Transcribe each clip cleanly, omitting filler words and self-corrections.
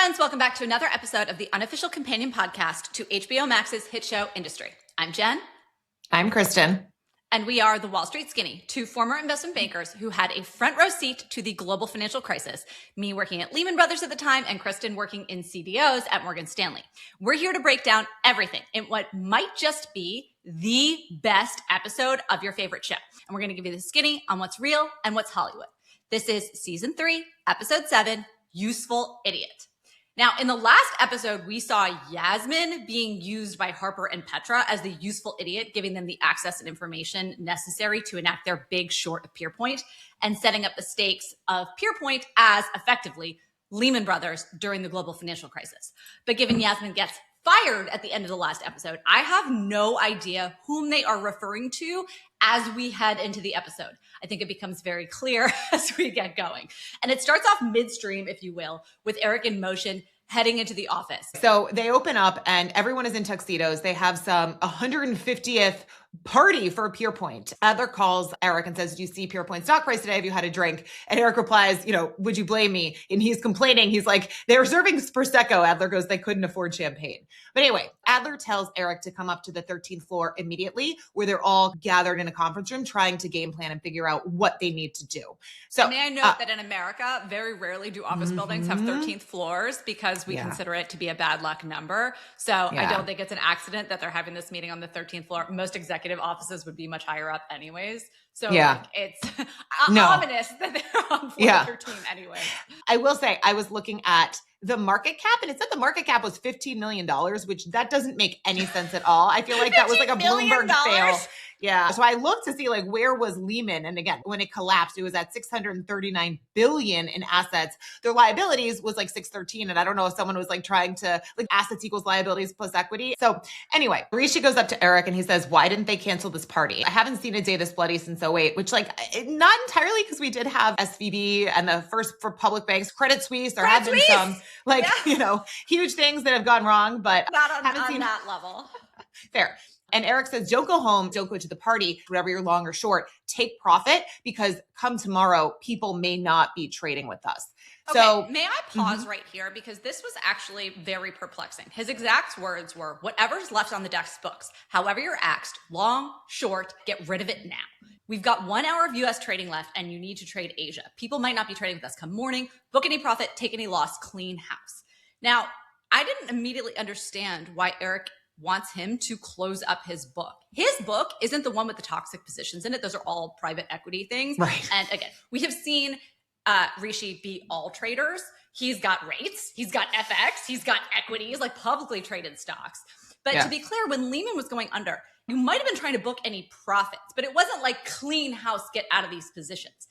friends, welcome back to another episode of the unofficial companion podcast to HBO Max's hit show Industry. I'm Jen. I'm Kristen. And we are the Wall Street Skinny, two former investment bankers who had a front row seat to the global financial crisis, me working at Lehman Brothers at the time and Kristen working in CDOs at Morgan Stanley. We're here to break down everything in what might just be the best episode of your favorite show. And we're going to give you the skinny on what's real and what's Hollywood. This is season 3, episode 7, Useful Idiot. Now, in the last episode, we saw Yasmin being used by Harper and Petra as the useful idiot, giving them the access and information necessary to enact their big short of Pierpoint and setting up the stakes of Pierpoint as effectively Lehman Brothers during the global financial crisis. But given Yasmin gets fired at the end of the last episode, I have no idea whom they are referring to as we head into the episode. I think it becomes very clear as we get going. And it starts off midstream, if you will, with Eric in motion heading into the office. So they open up and everyone is in tuxedos. They have some 150th party for Pierpoint. Adler calls Eric and says, "Do you see Pierpoint's stock price today? Have you had a drink?" And Eric replies, "Would you blame me?" And he's complaining. He's like, "They're serving Prosecco." Adler goes, "They couldn't afford champagne." But anyway, Adler tells Eric to come up to the 13th floor immediately, where they're all gathered in a conference room trying to game plan and figure out what they need to do. So may I note that in America, very rarely do office buildings have 13th floors because we consider it to be a bad luck number. So I don't think it's an accident that they're having this meeting on the 13th floor. Most executive offices would be much higher up anyways. So it's ominous that they're on floor 13 anyway. I will say, I was looking at the market cap and it said the market cap was $15 million, which that doesn't make any sense at all. I feel like that was like a Bloomberg fail. Yeah. So I looked to see where was Lehman? And again, when it collapsed, it was at 639 billion in assets. Their liabilities was 613. And I don't know if someone was trying to assets equals liabilities plus equity. So anyway, Rishi goes up to Eric and he says, "Why didn't they cancel this party? I haven't seen a day this bloody since 08, which not entirely because we did have SVB and the first for public banks, Credit Suisse. There have been some huge things that have gone wrong, but not on that level. Fair. And Eric says, "Don't go home. Don't go to the party, whatever you're long or short. Take profit because come tomorrow, people may not be trading with us." Okay, so may I pause right here? Because this was actually very perplexing. His exact words were, "Whatever's left on the desk books, however you're axed, long, short, get rid of it now. We've got 1 hour of US trading left and you need to trade Asia. People might not be trading with us come morning. Book any profit, take any loss, clean house." Now, I didn't immediately understand why Eric wants him to close up his book. His book isn't the one with the toxic positions in it. Those are all private equity things. Right. And again, we have seen Rishi be all traders. He's got rates, he's got FX, he's got equities, publicly traded stocks. But to be clear, when Lehman was going under, you might have been trying to book any profits, but it wasn't clean house, get out of these positions.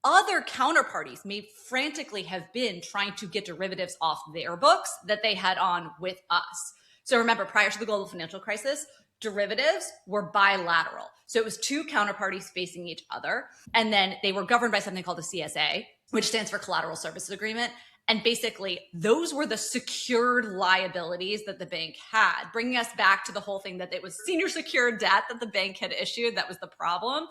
Other counterparties may frantically have been trying to get derivatives off their books that they had on with us. So remember, prior to the global financial crisis, derivatives were bilateral. So it was two counterparties facing each other. And then they were governed by something called the CSA, which stands for Collateral Services Agreement. And basically, those were the secured liabilities that the bank had, bringing us back to the whole thing that it was senior secured debt that the bank had issued. That was the problem.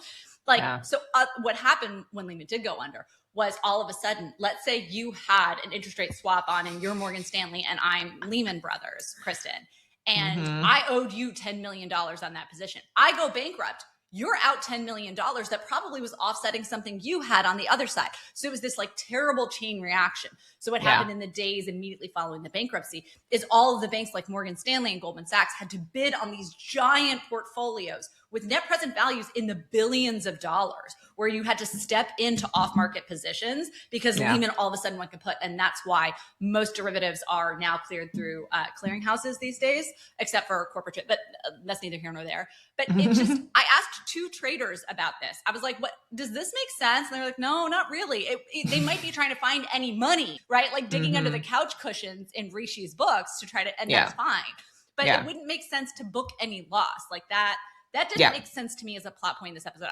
So what happened when Lehman did go under was all of a sudden, let's say you had an interest rate swap on and you're Morgan Stanley and I'm Lehman Brothers, Kristen, and I owed you $10 million on that position. I go bankrupt. You're out $10 million that probably was offsetting something you had on the other side. So it was this terrible chain reaction. So what happened in the days immediately following the bankruptcy is all of the banks like Morgan Stanley and Goldman Sachs had to bid on these giant portfolios with net present values in the billions of dollars, where you had to step into off-market positions because Lehman all of a sudden went kaput. And that's why most derivatives are now cleared through clearinghouses these days, except for corporate, but that's neither here nor there. But it just, I asked two traders about this. I was like, "What, does this make sense?" And they were like, "No, not really. They might be trying to find any money, right? Digging under the couch cushions in Rishi's books to try to end up fine. But it wouldn't make sense to book any loss that. That didn't make sense to me as a plot point in this episode.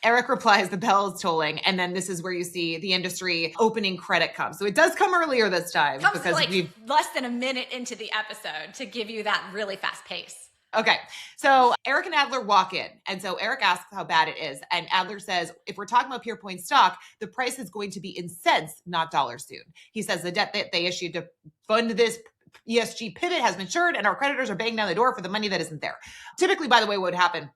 Eric replies, "The bell is tolling." And then this is where you see the industry opening credit come. So it does come earlier this time. Comes because less than a minute into the episode to give you that really fast pace. Okay. So Eric and Adler walk in. And so Eric asks how bad it is. And Adler says, if we're talking about Pierpoint stock, the price is going to be in cents, not dollars soon. He says the debt that they issued to fund this ESG pivot has matured and our creditors are banging down the door for the money that isn't there. Typically, by the way, what would happen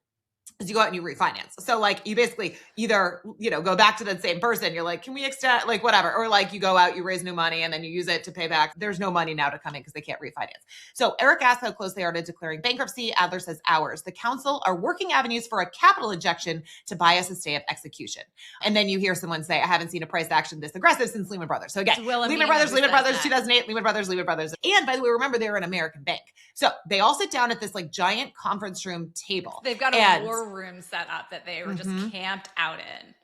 is you go out and you refinance. So like you basically either, go back to the same person. You're like, can we extend, like whatever. Or like you go out, you raise new money and then you use it to pay back. There's no money now to come in because they can't refinance. So Eric asks how close they are to declaring bankruptcy. Adler says hours. The council are working avenues for a capital injection to buy us a stay of execution. And then you hear someone say, I haven't seen a price action this aggressive since Lehman Brothers. So again, Lehman Brothers, 2008, Lehman Brothers. And by the way, remember they're an American bank. So they all sit down at this like giant conference room table. They've got a war room set up that they were just camped out in.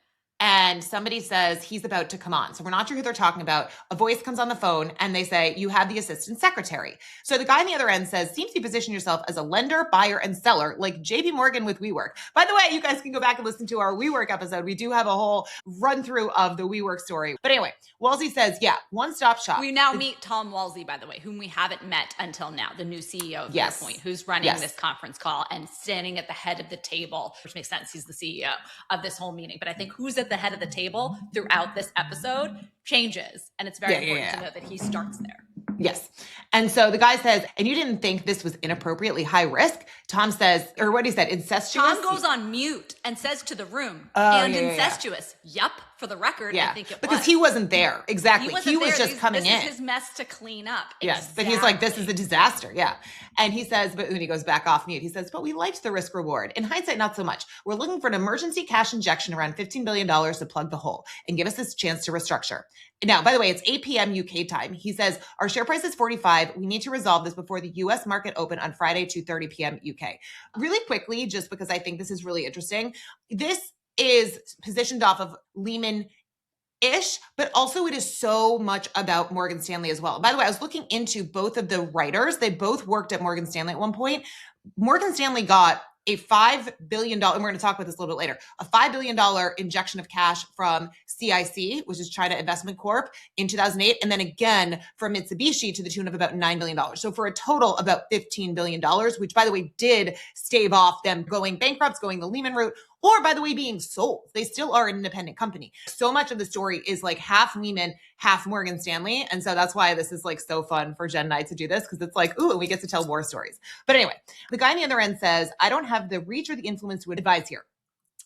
And somebody says he's about to come on. So we're not sure who they're talking about. A voice comes on the phone and they say, you have the assistant secretary. So the guy on the other end says, seems to position yourself as a lender, buyer, and seller, like JP Morgan with WeWork. By the way, you guys can go back and listen to our WeWork episode. We do have a whole run through of the WeWork story. But anyway, Wolsey says, yeah, one-stop shop. We now meet Tom Wolsey, by the way, whom we haven't met until now, the new CEO of Pierpoint, who's running this conference call and standing at the head of the table, which makes sense. He's the CEO of this whole meeting. But I think who's at the head of the table throughout this episode changes. And it's very important to know that he starts there. Yes. And so the guy says, and you didn't think this was inappropriately high risk? Tom says, or what he said, incestuous. Tom goes on mute and says to the room, and incestuous. Yup, for the record, I think it was. Because he wasn't there. Exactly. He was just coming in. This is his mess to clean up. Yes. But he's like, this is a disaster. Yeah. And he says, but when he goes back off mute, he says, but we liked the risk reward. In hindsight, not so much. We're looking for an emergency cash injection around $15 billion to plug the hole and give us this chance to restructure. Now, by the way, it's 8 p.m. UK time. He says, our share price is 45. We need to resolve this before the US market open on Friday, 2:30 p.m. UK. Really quickly, just because I think this is really interesting. This is positioned off of Lehman-ish, but also it is so much about Morgan Stanley as well. By the way, I was looking into both of the writers. They both worked at Morgan Stanley at one point. Morgan Stanley got a $5 billion, and we're going to talk about this a little bit later, a $5 billion injection of cash from CIC, which is China Investment Corp, in 2008, and then again from Mitsubishi to the tune of about $9 billion. So for a total about $15 billion, which, by the way, did stave off them going bankrupt, going the Lehman route, or, by the way, being sold. They still are an independent company. So much of the story is like half Lehman, half Morgan Stanley. And so that's why this is like so fun for Jen and I to do this, because it's like, ooh, and we get to tell war stories. But anyway, the guy on the other end says, I don't have the reach or the influence to advise here.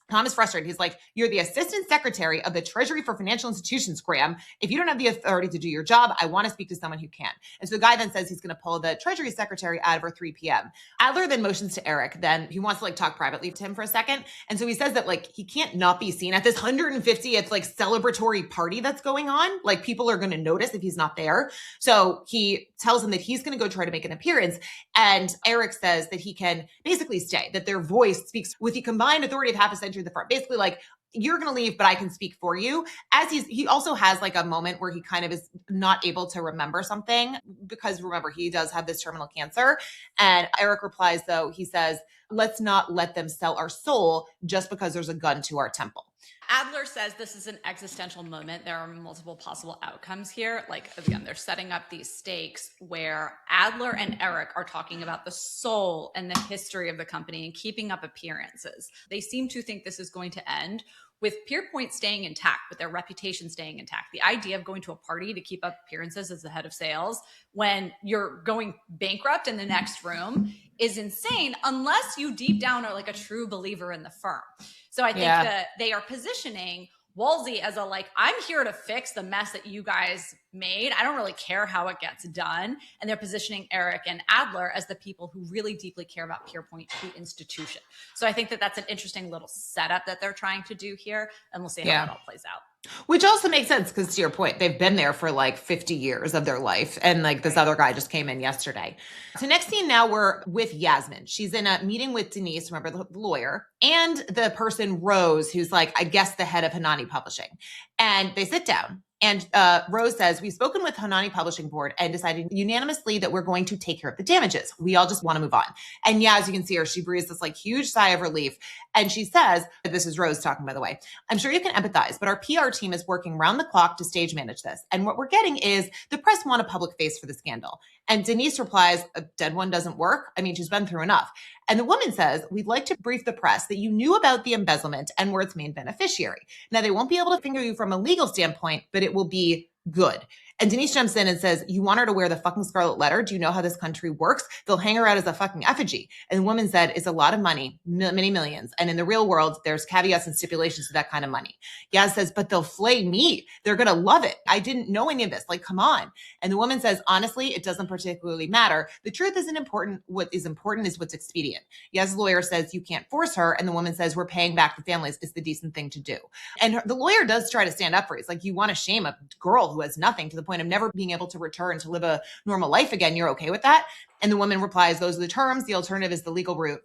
Tom is frustrated. He's like, you're the assistant secretary of the Treasury for Financial Institutions, Graham. If you don't have the authority to do your job, I want to speak to someone who can. And so the guy then says he's going to pull the Treasury secretary out of her 3 p.m. Adler then motions to Eric. Then he wants to like talk privately to him for a second. And so he says that like he can't not be seen at this 150th like celebratory party that's going on. Like people are going to notice if he's not there. So he tells him that he's going to go try to make an appearance. And Eric says that he can basically stay, that their voice speaks with the combined authority of half a century of the firm. Basically like, you're going to leave, but I can speak for you. As he also has like a moment where he kind of is not able to remember something because remember, he does have this terminal cancer. And Eric replies though, he says, let's not let them sell our soul just because there's a gun to our temple. Adler says this is an existential moment. There are multiple possible outcomes here. Like, again, they're setting up these stakes where Adler and Eric are talking about the soul and the history of the company and keeping up appearances. They seem to think this is going to end with Pierpoint staying intact, with their reputation staying intact. The idea of going to a party to keep up appearances as the head of sales when you're going bankrupt in the next room is insane unless you deep down are like a true believer in the firm. So I think that they are positioning Wolsey as a like, I'm here to fix the mess that you guys made. I don't really care how it gets done. And they're positioning Eric and Adler as the people who really deeply care about Pierpoint, the institution. So I think that that's an interesting little setup that they're trying to do here. And we'll see how that all plays out. Which also makes sense because to your point, they've been there for like 50 years of their life. And like this other guy just came in yesterday. So next scene now we're with Yasmin. She's in a meeting with Denise, remember the lawyer, and the person Rose, who's like, I guess the head of Hanani Publishing. And they sit down And Rose says, we've spoken with Hanani Publishing Board and decided unanimously that we're going to take care of the damages. We all just want to move on. And yeah, as you can see her, she breathes this like huge sigh of relief. And she says, this is Rose talking, by the way, I'm sure you can empathize, but our PR team is working round the clock to stage manage this. And what we're getting is the press want a public face for the scandal. And Denise replies, a dead one doesn't work. I mean, she's been through enough. And the woman says, we'd like to brief the press that you knew about the embezzlement and were its main beneficiary. Now, they won't be able to finger you from a legal standpoint, but it will be good. And Denise jumps in and says, you want her to wear the fucking scarlet letter? Do you know how this country works? They'll hang her out as a fucking effigy. And the woman said, it's a lot of money, many millions. And in the real world, there's caveats and stipulations to that kind of money. Yaz says, but they'll flay me. They're going to love it. I didn't know any of this. Like, come on. And the woman says, honestly, it doesn't particularly matter. The truth isn't important. What is important is what's expedient. Yaz's lawyer says you can't force her. And the woman says, we're paying back the families. It's the decent thing to do. And the lawyer does try to stand up for it. It's like, you want to shame a girl who has nothing to the point of never being able to return to live a normal life again. You're okay with that? And the woman replies, those are the terms. The alternative is the legal route.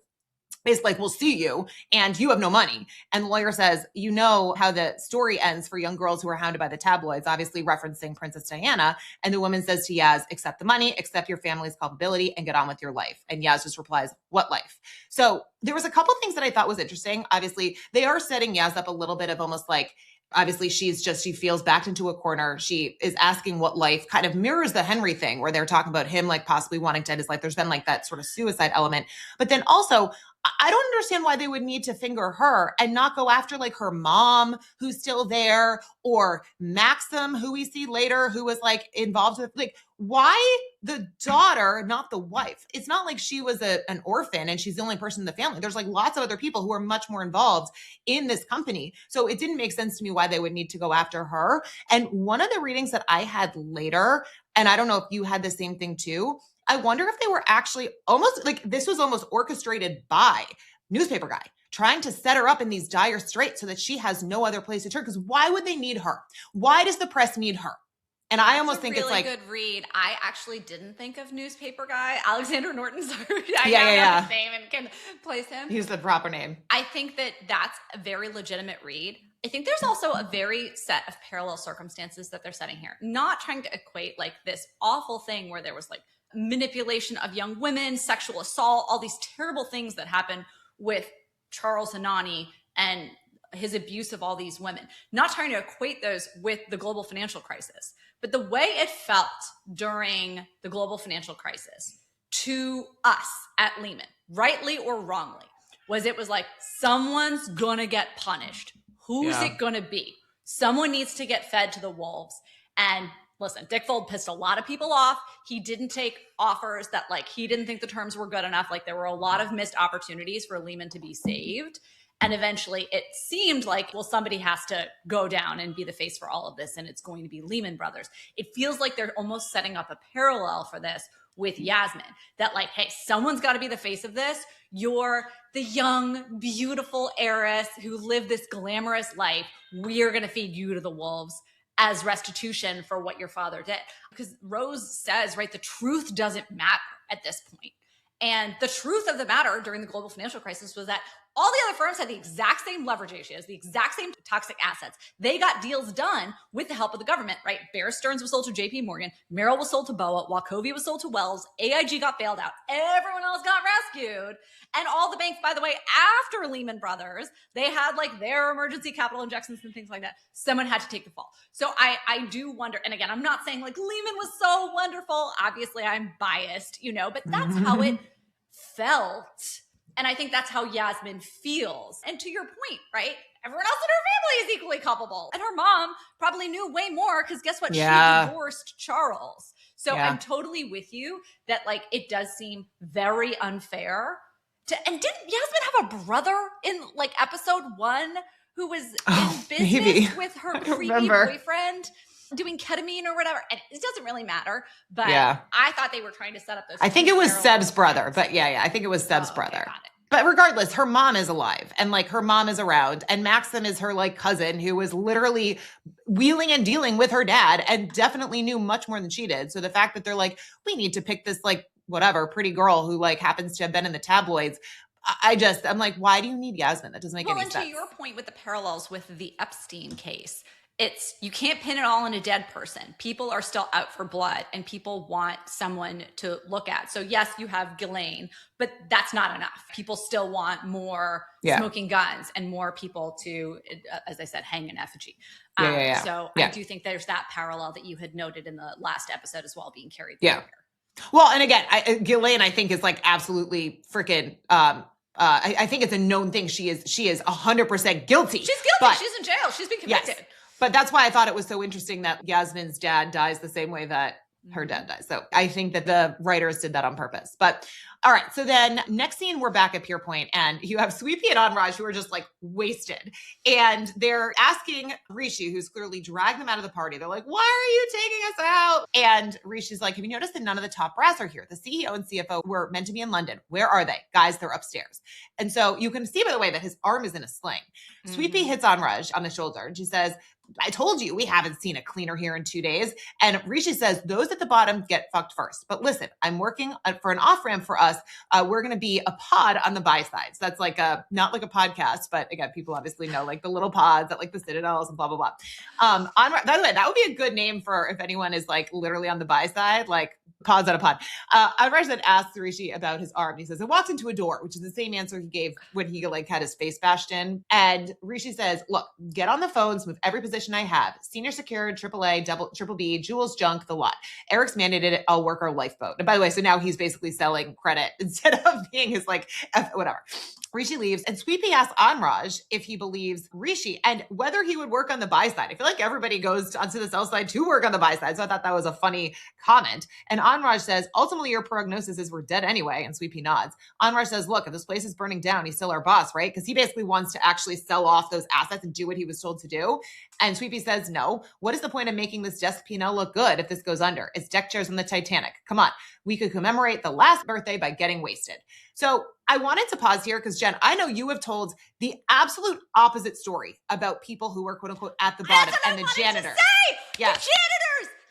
It's like, we'll see you and you have no money. And the lawyer says, you know how the story ends for young girls who are hounded by the tabloids, obviously referencing Princess Diana. And the woman says to Yaz, accept the money, accept your family's culpability, and get on with your life. And Yaz just replies, what life? So there was a couple things that I thought was interesting. Obviously, they are setting Yaz up a little bit of almost like, obviously, she feels backed into a corner. She is asking what life, kind of mirrors the Henry thing where they're talking about him like possibly wanting to end his life. There's been like that sort of suicide element. But then also, I don't understand why they would need to finger her and not go after like her mom, who's still there, or Maxim, who we see later, who was like involved with, like, why the daughter, not the wife? It's not like she was an orphan and she's the only person in the family. There's like lots of other people who are much more involved in this company. So it didn't make sense to me why they would need to go after her. And one of the readings that I had later, and I don't know if you had the same thing too, I wonder if they were actually almost like, this was almost orchestrated by newspaper guy trying to set her up in these dire straits so that she has no other place to turn. Because why would they need her? Why does the press need her? And I almost think it's like a really good read. I actually didn't think of newspaper guy. Alexander Norton's know his name and can place him. Use the proper name. I think that that's a very legitimate read. I think there's also a very set of parallel circumstances that they're setting here. Not trying to equate like this awful thing where there was like manipulation of young women, sexual assault, all these terrible things that happen with Charles Hanani and his abuse of all these women. Not trying to equate those with the global financial crisis. But the way it felt during the global financial crisis to us at Lehman, rightly or wrongly, was it was like, someone's gonna get punished. Who's it gonna be? Someone needs to get fed to the wolves. And listen, Dick Fold pissed a lot of people off. He didn't take offers that like, he didn't think the terms were good enough. Like there were a lot of missed opportunities for Lehman to be saved. And eventually it seemed like, well, somebody has to go down and be the face for all of this. And it's going to be Lehman Brothers. It feels like they're almost setting up a parallel for this with Yasmin. That like, hey, someone's got to be the face of this. You're the young, beautiful heiress who lived this glamorous life. We're going to feed you to the wolves as restitution for what your father did. Because Rose says, right, the truth doesn't matter at this point. And the truth of the matter during the global financial crisis was that all the other firms had the exact same leverage ratios, the exact same toxic assets. They got deals done with the help of the government, right? Bear Stearns was sold to JP Morgan, Merrill was sold to BOA, Wachovia was sold to Wells, AIG got bailed out, everyone else got rescued. And all the banks, by the way, after Lehman Brothers, they had like their emergency capital injections and things like that. Someone had to take the fall. So I do wonder, and again, I'm not saying like Lehman was so wonderful. Obviously I'm biased, but that's how it felt. And I think that's how Yasmin feels. And to your point, right? Everyone else in her family is equally culpable. And her mom probably knew way more because guess what? She divorced Charles. So I'm totally with you that like it does seem very unfair. And didn't Yasmin have a brother in like episode 1 who was in business with her creepy boyfriend? Doing ketamine or whatever. And it doesn't really matter. But I thought they were trying to set up those. I think it was Seb's brother. But I think it was Seb's brother. Okay, got it. But regardless, her mom is alive and like her mom is around and Maxim is her like cousin who was literally wheeling and dealing with her dad and definitely knew much more than she did. So the fact that they're like, we need to pick this like whatever pretty girl who like happens to have been in the tabloids. I'm like, why do you need Yasmin? That doesn't make any sense. And to your point with the parallels with the Epstein case, you can't pin it all on a dead person. People are still out for blood and people want someone to look at. So yes, you have Ghislaine, but that's not enough. People still want more smoking guns and more people to, as I said, hang an effigy. So I do think there's that parallel that you had noted in the last episode as well being carried through here. Well, and again, Ghislaine, I think is like absolutely freaking, I think it's a known thing. She is 100% guilty. She's guilty. She's in jail. She's been convicted. Yes. But that's why I thought it was so interesting that Yasmin's dad dies the same way that her dad dies. So I think that the writers did that on purpose. But all right. So then next scene, we're back at Pierpoint and you have Sweepy and Anraj who are just like wasted. And they're asking Rishi, who's clearly dragged them out of the party. They're like, why are you taking us out? And Rishi's like, have you noticed that none of the top brass are here? The CEO and CFO were meant to be in London. Where are they? Guys, they're upstairs. And so you can see, by the way, that his arm is in a sling. Sweepy hits Anraj on the shoulder and she says, I told you we haven't seen a cleaner here in 2 days. And Rishi says, those at the bottom get fucked first. But listen, I'm working for an off-ramp for us. We're going to be a pod on the buy side. So that's like not like a podcast, but again, people obviously know like the little pods at like the Citadels and blah, blah, blah. By the way, that would be a good name for if anyone is like literally on the buy side, like pods on a pod. Anraj then asks Rishi about his arm. He says, it walks into a door, which is the same answer he gave when he like had his face bashed in. And Rishi says, look, get on the phones with every position I have. Senior secured, AAA, triple B, jewels, junk, the lot. Eric's mandated it. I'll work our lifeboat. And by the way, so now he's basically selling credit instead of being his like, whatever. Rishi leaves and Sweepy asks Anraj if he believes Rishi and whether he would work on the buy side. I feel like everybody goes onto the sell side to work on the buy side. So I thought that was a funny comment. And Anraj says, ultimately your prognosis is we're dead anyway. And Sweepy nods. Anraj says, look, if this place is burning down, he's still our boss, right? Because he basically wants to actually sell off those assets and do what he was told to do. And Sweepy says, no, what is the point of making this desk P&L look good if this goes under? It's deck chairs on the Titanic. Come on. We could commemorate the last birthday by getting wasted. So I wanted to pause here because Jen, I know you have told the absolute opposite story about people who were quote unquote at the bottom and the janitors. The janitors.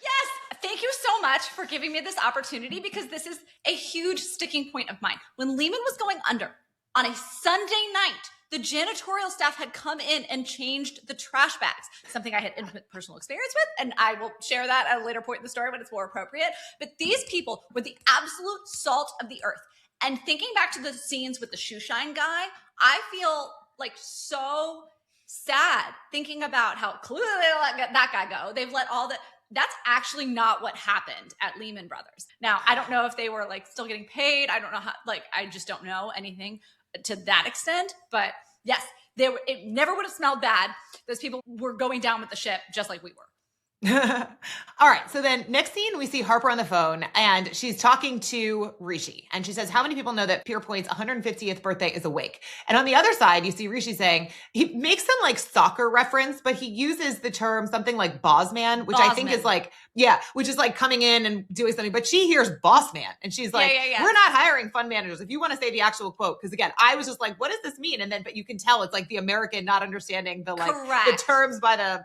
Yes. Thank you so much for giving me this opportunity because this is a huge sticking point of mine. When Lehman was going under on a Sunday night, the janitorial staff had come in and changed the trash bags, something I had intimate personal experience with, and I will share that at a later point in the story when it's more appropriate. But these people were the absolute salt of the earth. And thinking back to the scenes with the shoe shine guy, I feel like so sad thinking about how clearly they let that guy go. They've let all that. That's actually not what happened at Lehman Brothers. Now, I don't know if they were like still getting paid. I don't know how, like, I just don't know anything to that extent. But yes, it never would have smelled bad. Those people were going down with the ship just like we were. All right. So then next scene, we see Harper on the phone and she's talking to Rishi and she says, how many people know that Pierpoint's 150th birthday is awake? And on the other side, you see Rishi saying, he makes some like soccer reference, but he uses the term something like boss man, which I think is like, which is like coming in and doing something, but she hears boss man and she's like, we're not hiring fund managers. If you want to say the actual quote, because again, I was just like, what does this mean? And then, but you can tell it's like the American not understanding the like the terms by the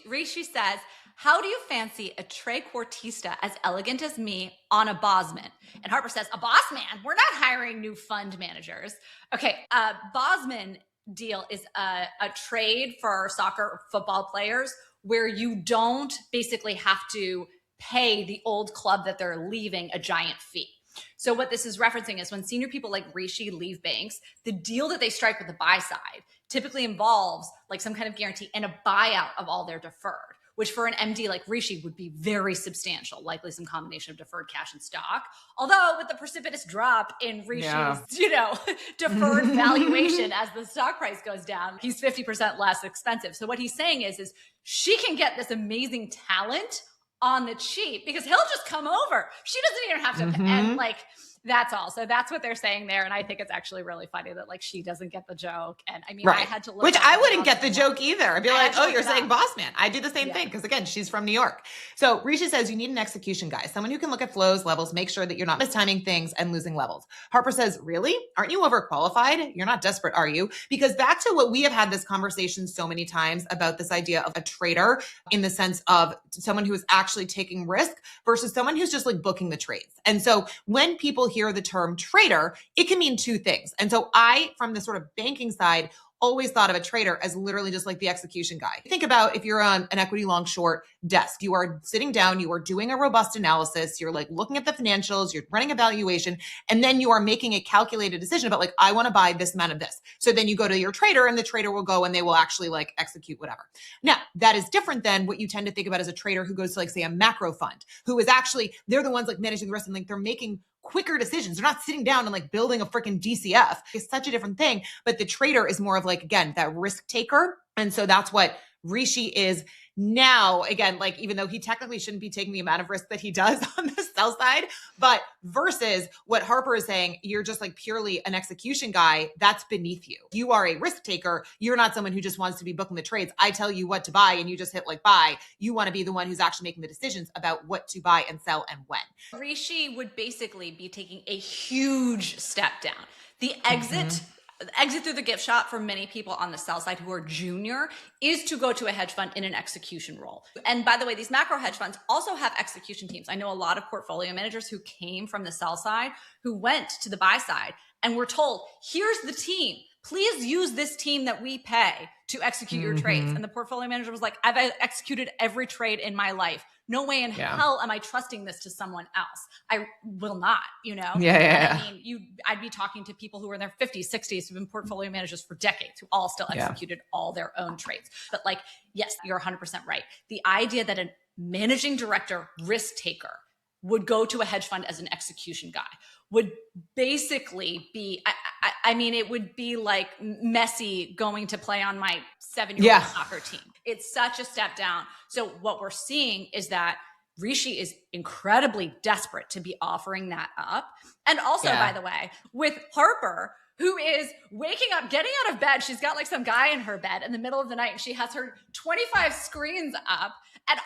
Rishi says, how do you fancy a trequartista as elegant as me on a Bosman? And Harper says, a boss man? We're not hiring new fund managers. Okay, a Bosman deal is a trade for soccer or football players where you don't basically have to pay the old club that they're leaving a giant fee. So what this is referencing is when senior people like Rishi leave banks, the deal that they strike with the buy side typically involves like some kind of guarantee and a buyout of all their deferred, which for an MD like Rishi would be very substantial, likely some combination of deferred cash and stock. Although with the precipitous drop in Rishi's, deferred valuation as the stock price goes down, he's 50% less expensive. So what he's saying is she can get this amazing talent on the cheap because he'll just come over. She doesn't even have to, and like, that's all. So that's what they're saying there. And I think it's actually really funny that like she doesn't get the joke. And I mean, I had to look. Which I wouldn't get the joke either. I'd be like, oh, you're saying boss man. I do the same thing. Because again, she's from New York. So Rishi says you need an execution guy, someone who can look at flows, levels, make sure that you're not mistiming things and losing levels. Harper says, really? Aren't you overqualified? You're not desperate, are you? Because back to what we have had this conversation so many times about this idea of a trader in the sense of someone who is actually taking risk versus someone who's just like booking the trades. And so when people hear the term trader, it can mean two things. And so I, from the sort of banking side, always thought of a trader as literally just like the execution guy. Think about if you're on an equity long short desk, you are sitting down, you are doing a robust analysis, you're like looking at the financials, you're running a valuation, and then you are making a calculated decision about like, I want to buy this amount of this. So then you go to your trader and the trader will go and they will actually like execute whatever. Now, that is different than what you tend to think about as a trader who goes to like, say, a macro fund, who is actually, they're the ones like managing the risk and like they're making quicker decisions. They're not sitting down and like building a freaking DCF. It's such a different thing. But the trader is more of like, again, that risk taker. And so that's what Rishi is now. Again, like, even though he technically shouldn't be taking the amount of risk that he does on the sell side, but versus what Harper is saying, you're just like purely an execution guy. That's beneath you. You are a risk taker. You're not someone who just wants to be booking the trades. I tell you what to buy and you just hit like buy. You want to be the one who's actually making the decisions about what to buy and sell and when. Rishi would basically be taking a huge step down. The exit through the gift shop for many people on the sell side who are junior is to go to a hedge fund in an execution role. And by the way, these macro hedge funds also have execution teams. I know a lot of portfolio managers who came from the sell side who went to the buy side and were told, here's the team. Please use this team that we pay to execute your trades. And the portfolio manager was like, I've executed every trade in my life. No way in hell am I trusting this to someone else. I will not, you know? Yeah. I mean, I'd be talking to people who are in their 50s, 60s, who've been portfolio managers for decades, who all still executed all their own trades. But like, yes, you're 100% right. The idea that a managing director, risk taker, would go to a hedge fund as an execution guy would basically be, I mean, it would be like Messi going to play on my 7-year-old soccer team. It's such a step down. So what we're seeing is that Rishi is incredibly desperate to be offering that up. And also, by the way, with Harper, who is waking up, getting out of bed. She's got like some guy in her bed in the middle of the night and she has her 25 screens up and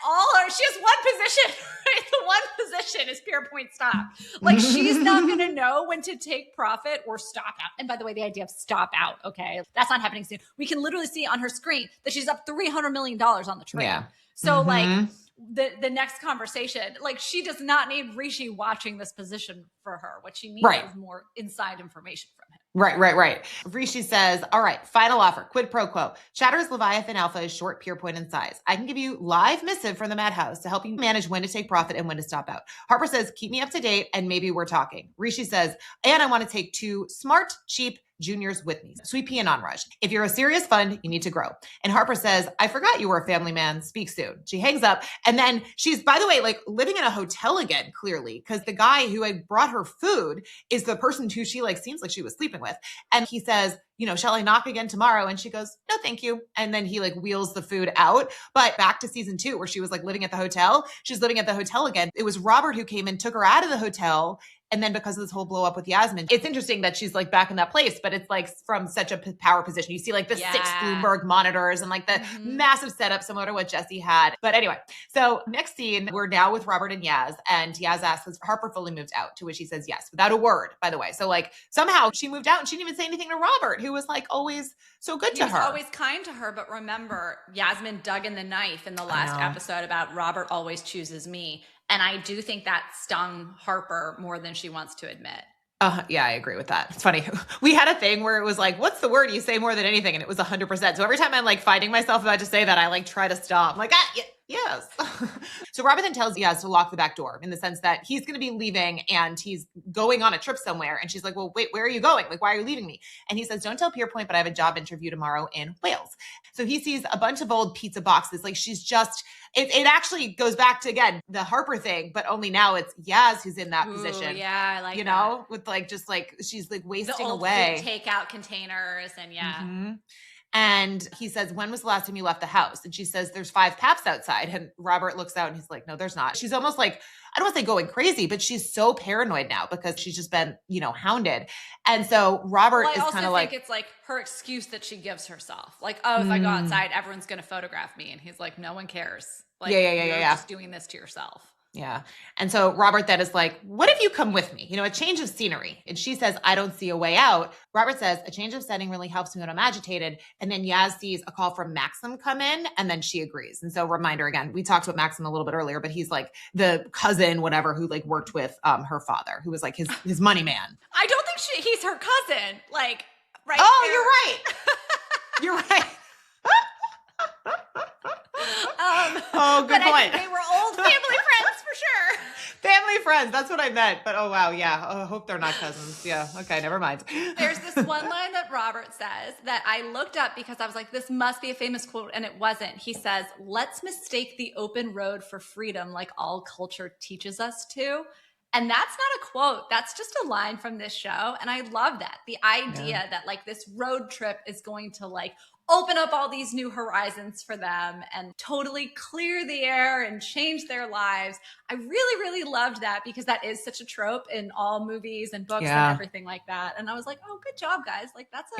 she has one position, right? The one position is Pierpoint stop. Like she's not going to know when to take profit or stop out. And by the way, the idea of stop out, okay, that's not happening soon. We can literally see on her screen that she's up $300 million on the trade. Yeah. So like the next conversation, like she does not need Rishi watching this position for her. What she needs is more inside information from him. Right. Rishi says, all right, final offer, quid pro quo. Chatter's Leviathan Alpha is short, Pierpoint in size. I can give you live missive from the Madhouse to help you manage when to take profit and when to stop out. Harper says, keep me up to date and maybe we're talking. Rishi says, and I want to take 2 smart, cheap juniors with me. Sweet pea and Onraj. If you're a serious fund, you need to grow. And Harper says, I forgot you were a family man. Speak soon. She hangs up. And then she's, by the way, like living in a hotel again, clearly, because the guy who had brought her food is the person who she like seems like she was sleeping with. And he says, you know, shall I knock again tomorrow? And she goes, no, thank you. And then he like wheels the food out. But back to season 2, where she was like living at the hotel. She's living at the hotel again. It was Robert who came and took her out of the hotel. And then because of this whole blow up with Yasmin, it's interesting that she's like back in that place, but it's like from such a power position. You see like the 6 Bloomberg monitors and like the massive setup similar to what Jesse had. But anyway, so next scene, we're now with Robert and Yaz. And Yaz asks, has Harper fully moved out? To which he says yes, without a word, by the way. So like somehow she moved out and she didn't even say anything to Robert, who was like always so good to her. He was always kind to her. But remember, Yasmin dug in the knife in the last episode about Robert always chooses me. And I do think that stung Harper more than she wants to admit. Yeah, I agree with that. It's funny. We had a thing where it was like, what's the word you say more than anything? And it was 100%. So every time I'm like finding myself about to say that, I like try to stop. I'm like, yes. So Robert then tells Yaz to lock the back door in the sense that he's going to be leaving and he's going on a trip somewhere. And she's like, well, wait, where are you going? Like, why are you leaving me? And he says, don't tell Pierpoint, but I have a job interview tomorrow in Wales. So he sees a bunch of old pizza boxes. Like she's just, it actually goes back to, again, the Harper thing, but only now it's Yaz who's in that position. Yeah, I like you know, with like, just like, she's like wasting the old away. Takeout containers and And he says, when was the last time you left the house? And she says, there's 5 paps outside. And Robert looks out and he's like, no, there's not. She's almost like, I don't want to say going crazy, but she's so paranoid now because she's just been, you know, hounded. And so Robert is kind of like, it's like her excuse that she gives herself. Like, oh, if I go outside, everyone's going to photograph me. And he's like, no one cares. Like, you're just doing this to yourself. Yeah. And so Robert then is like, what if you come with me? You know, a change of scenery. And she says, I don't see a way out. Robert says, a change of setting really helps me when I'm agitated. And then Yaz sees a call from Maxim come in and then she agrees. And so reminder again, we talked about Maxim a little bit earlier, but he's like the cousin, whatever, who like worked with her father, who was like his money man. I don't think he's her cousin. Like, right. Oh, you're right. You're right. Good but point. I think they were old family friends for sure. Family friends. That's what I meant. But oh, wow. Yeah. I hope they're not cousins. Yeah. Okay. Never mind. There's this one line that Robert says that I looked up because I was like, this must be a famous quote. And it wasn't. He says, let's mistake the open road for freedom like all culture teaches us to. And that's not a quote. That's just a line from this show. And I love that. The idea that like this road trip is going to like open up all these new horizons for them and totally clear the air and change their lives. I really, really loved that because that is such a trope in all movies and books and everything like that. And I was like, oh, good job, guys. Like that's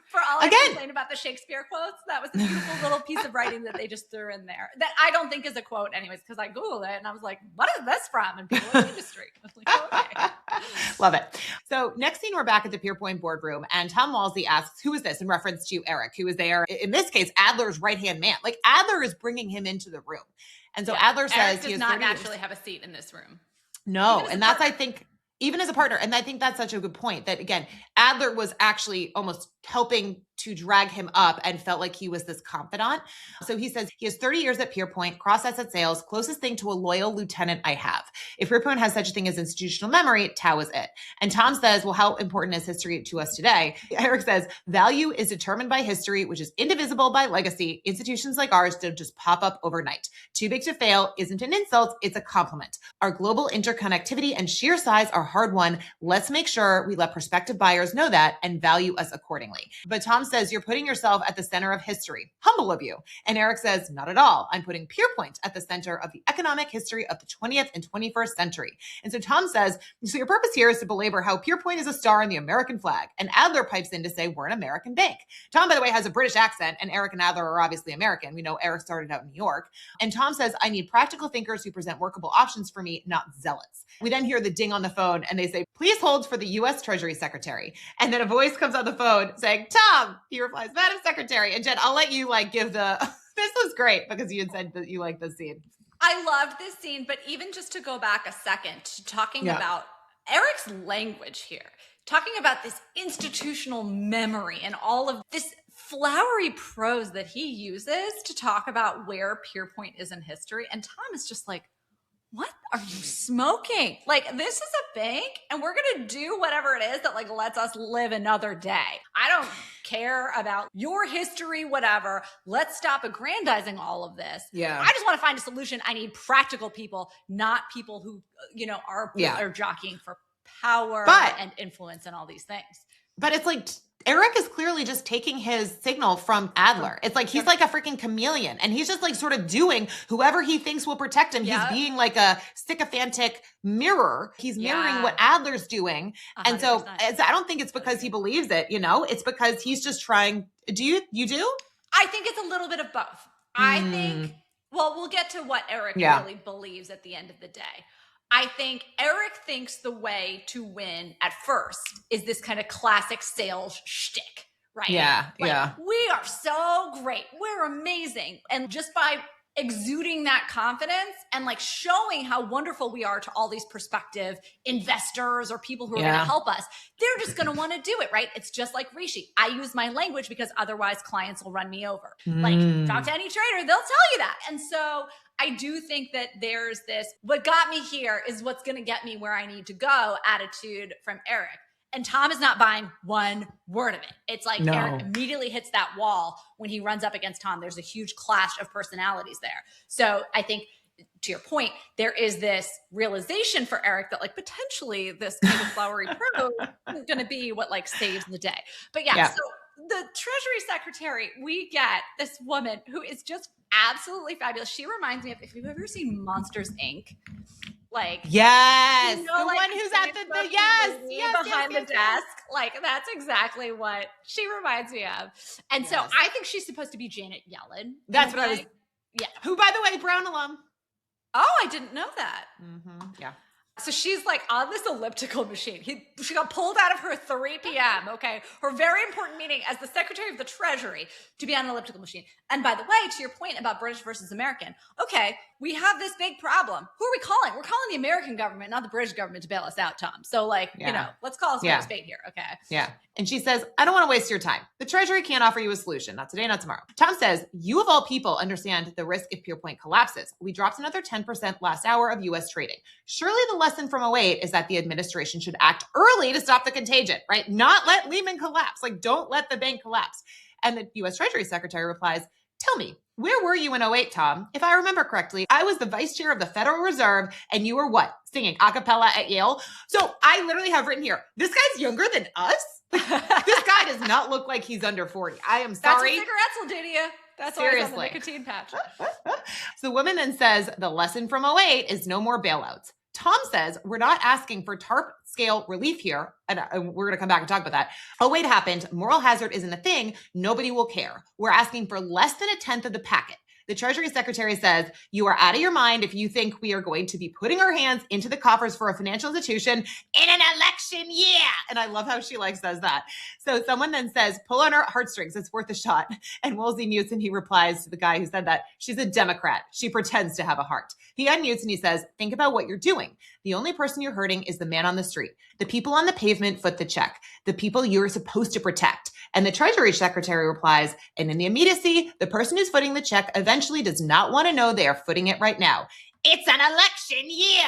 for all I complain about the Shakespeare quotes, that was a beautiful little piece of writing that they just threw in there that I don't think is a quote anyways, because I Googled it and I was like, what is this from? And people in the industry. I was like, okay. Love it. So next scene, we're back at the Pierpoint boardroom and Tom Walsey asks, who is this? In reference to Eric, who is there. In this case, Adler's right-hand man. Like Adler is bringing him into the room. And so Adler says Eric he does has not actually have a seat in this room. No. And that's, I think, even as a partner. And I think that's such a good point that, again, Adler was actually almost helping to drag him up and felt like he was this confidant. So he says he has 30 years at Pierpoint, cross-asset sales, closest thing to a loyal lieutenant I have. If Pierpoint has such a thing as institutional memory, Tao is it. And Tom says, well, how important is history to us today? Eric says, value is determined by history, which is indivisible by legacy. Institutions like ours don't just pop up overnight. Too big to fail isn't an insult, it's a compliment. Our global interconnectivity and sheer size are hard won. Let's make sure we let prospective buyers know that and value us accordingly. But Tom says, you're putting yourself at the center of history. Humble of you. And Eric says, not at all. I'm putting Pierpoint at the center of the economic history of the 20th and 21st century. And so Tom says, so your purpose here is to belabor how Pierpoint is a star in the American flag. And Adler pipes in to say, we're an American bank. Tom, by the way, has a British accent, and Eric and Adler are obviously American. We know Eric started out in New York. And Tom says, I need practical thinkers who present workable options for me, not zealots. We then hear the ding on the phone, and they say, please hold for the U.S. Treasury Secretary. And then a voice comes on the phone saying, Tom. He replies, Madam Secretary. And Jen, I'll let you give the, this was great because you had said that you liked this scene. I loved this scene, but even just to go back a second to talking about Eric's language here, talking about this institutional memory and all of this flowery prose that he uses to talk about where Pierpoint is in history. And Tom is just like, what are you smoking? Like, this is a bank and we're going to do whatever it is that lets us live another day. I don't care about your history, whatever. Let's stop aggrandizing all of this. Yeah. I just want to find a solution. I need practical people, not people who, are jockeying for power and influence and all these things. But it's like, Eric is clearly just taking his signal from Adler. It's like he's like a freaking chameleon and he's just sort of doing whoever he thinks will protect him. He's being like a sycophantic mirror. He's mirroring what Adler's doing. 100%. And so I don't think it's because he believes it, it's because he's just trying. Do you do? I think it's a little bit of both. I think, we'll get to what Eric really believes at the end of the day. I think Eric thinks the way to win at first is this kind of classic sales shtick, right? Yeah, we are so great. We're amazing. And just by exuding that confidence and showing how wonderful we are to all these prospective investors or people who are going to help us, they're just going to want to do it, right? It's just like Rishi. I use my language because otherwise clients will run me over. Talk to any trader, they'll tell you that. And so I do think that there's this, what got me here is what's going to get me where I need to go attitude from Eric. And Tom is not buying one word of it. It's like Eric immediately hits that wall when he runs up against Tom. There's a huge clash of personalities there. So I think, to your point, there is this realization for Eric that potentially this kind of flowery prose is going to be what saves the day. But so the Treasury Secretary, we get this woman who is just absolutely fabulous. She reminds me of, if you've ever seen Monsters, Inc., yes, the one who's at the behind the desk. That's exactly what she reminds me of. And so I think she's supposed to be Janet Yellen. That's what I was. Yeah. Who, by the way, Brown alum. Oh, I didn't know that. Mm-hmm. Yeah. So she's like on this elliptical machine. She got pulled out of her 3 p.m., okay, her very important meeting as the Secretary of the Treasury to be on an elliptical machine. And by the way, to your point about British versus American, okay, we have this big problem. Who are we calling? We're calling the American government, not the British government, to bail us out, Tom. So let's call a spade a spade here, okay? Yeah. And she says, I don't want to waste your time. The Treasury can't offer you a solution. Not today, not tomorrow. Tom says, you of all people understand the risk if Pierpoint collapses. We dropped another 10% last hour of U.S. trading. Surely the lesson from 08 is that the administration should act early to stop the contagion, right? Not let Lehman collapse. Like, don't let the bank collapse. And the U.S. Treasury Secretary replies, tell me, where were you in 08, Tom? If I remember correctly, I was the vice chair of the Federal Reserve and you were what? Singing a cappella at Yale? So I literally have written here, this guy's younger than us? This guy does not look like he's under 40. I am sorry. That's what cigarettes will do to you. That's always on the nicotine patch. So the woman then says, the lesson from 08 is no more bailouts. Tom says, we're not asking for TARP scale relief here. And we're going to come back and talk about that. 08 happened. Moral hazard isn't a thing. Nobody will care. We're asking for less than a tenth of the packet. The Treasury Secretary says, you are out of your mind if you think we are going to be putting our hands into the coffers for a financial institution in an election year. And I love how she says that. So someone then says, pull on her heartstrings. It's worth a shot. And Woolsey mutes and he replies to the guy who said that, she's a Democrat. She pretends to have a heart. He unmutes and he says, think about what you're doing. The only person you're hurting is the man on the street. The people on the pavement foot the check. The people you're supposed to protect. And the Treasury Secretary replies, and in the immediacy, the person who's footing the check eventually does not want to know they are footing it right now. It's an election year.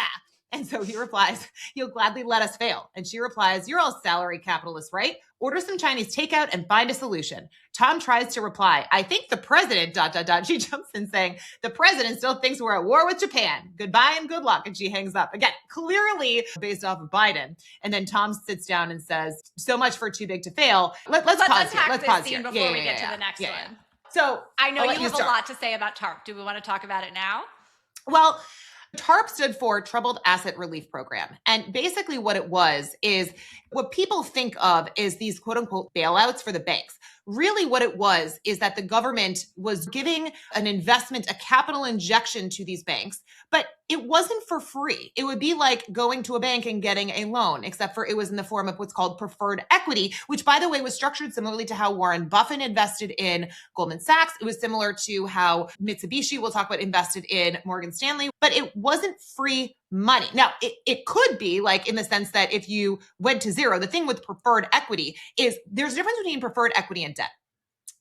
And so he replies, you'll gladly let us fail. And she replies, you're all salary capitalists, right? Order some Chinese takeout and find a solution. Tom tries to reply, I think the president, ... She jumps in saying, the president still thinks we're at war with Japan. Goodbye and good luck. And she hangs up. Again, clearly based off of Biden. And then Tom sits down and says, so much for too big to fail. Let's pause here. Let's pause here. Before we get to the next one. So I know you have a lot to say about TARP. Do we want to talk about it now? Well, TARP stood for Troubled Asset Relief Program. And basically what it was is what people think of is these quote unquote bailouts for the banks. Really what it was is that the government was giving an investment, a capital injection to these banks, but it wasn't for free. It would be like going to a bank and getting a loan, except for it was in the form of what's called preferred equity, which by the way was structured similarly to how Warren Buffett invested in Goldman Sachs. It was similar to how Mitsubishi, we'll talk about, invested in Morgan Stanley, but it wasn't free money. Now, it could be like in the sense that if you went to zero, the thing with preferred equity is there's a difference between preferred equity and debt.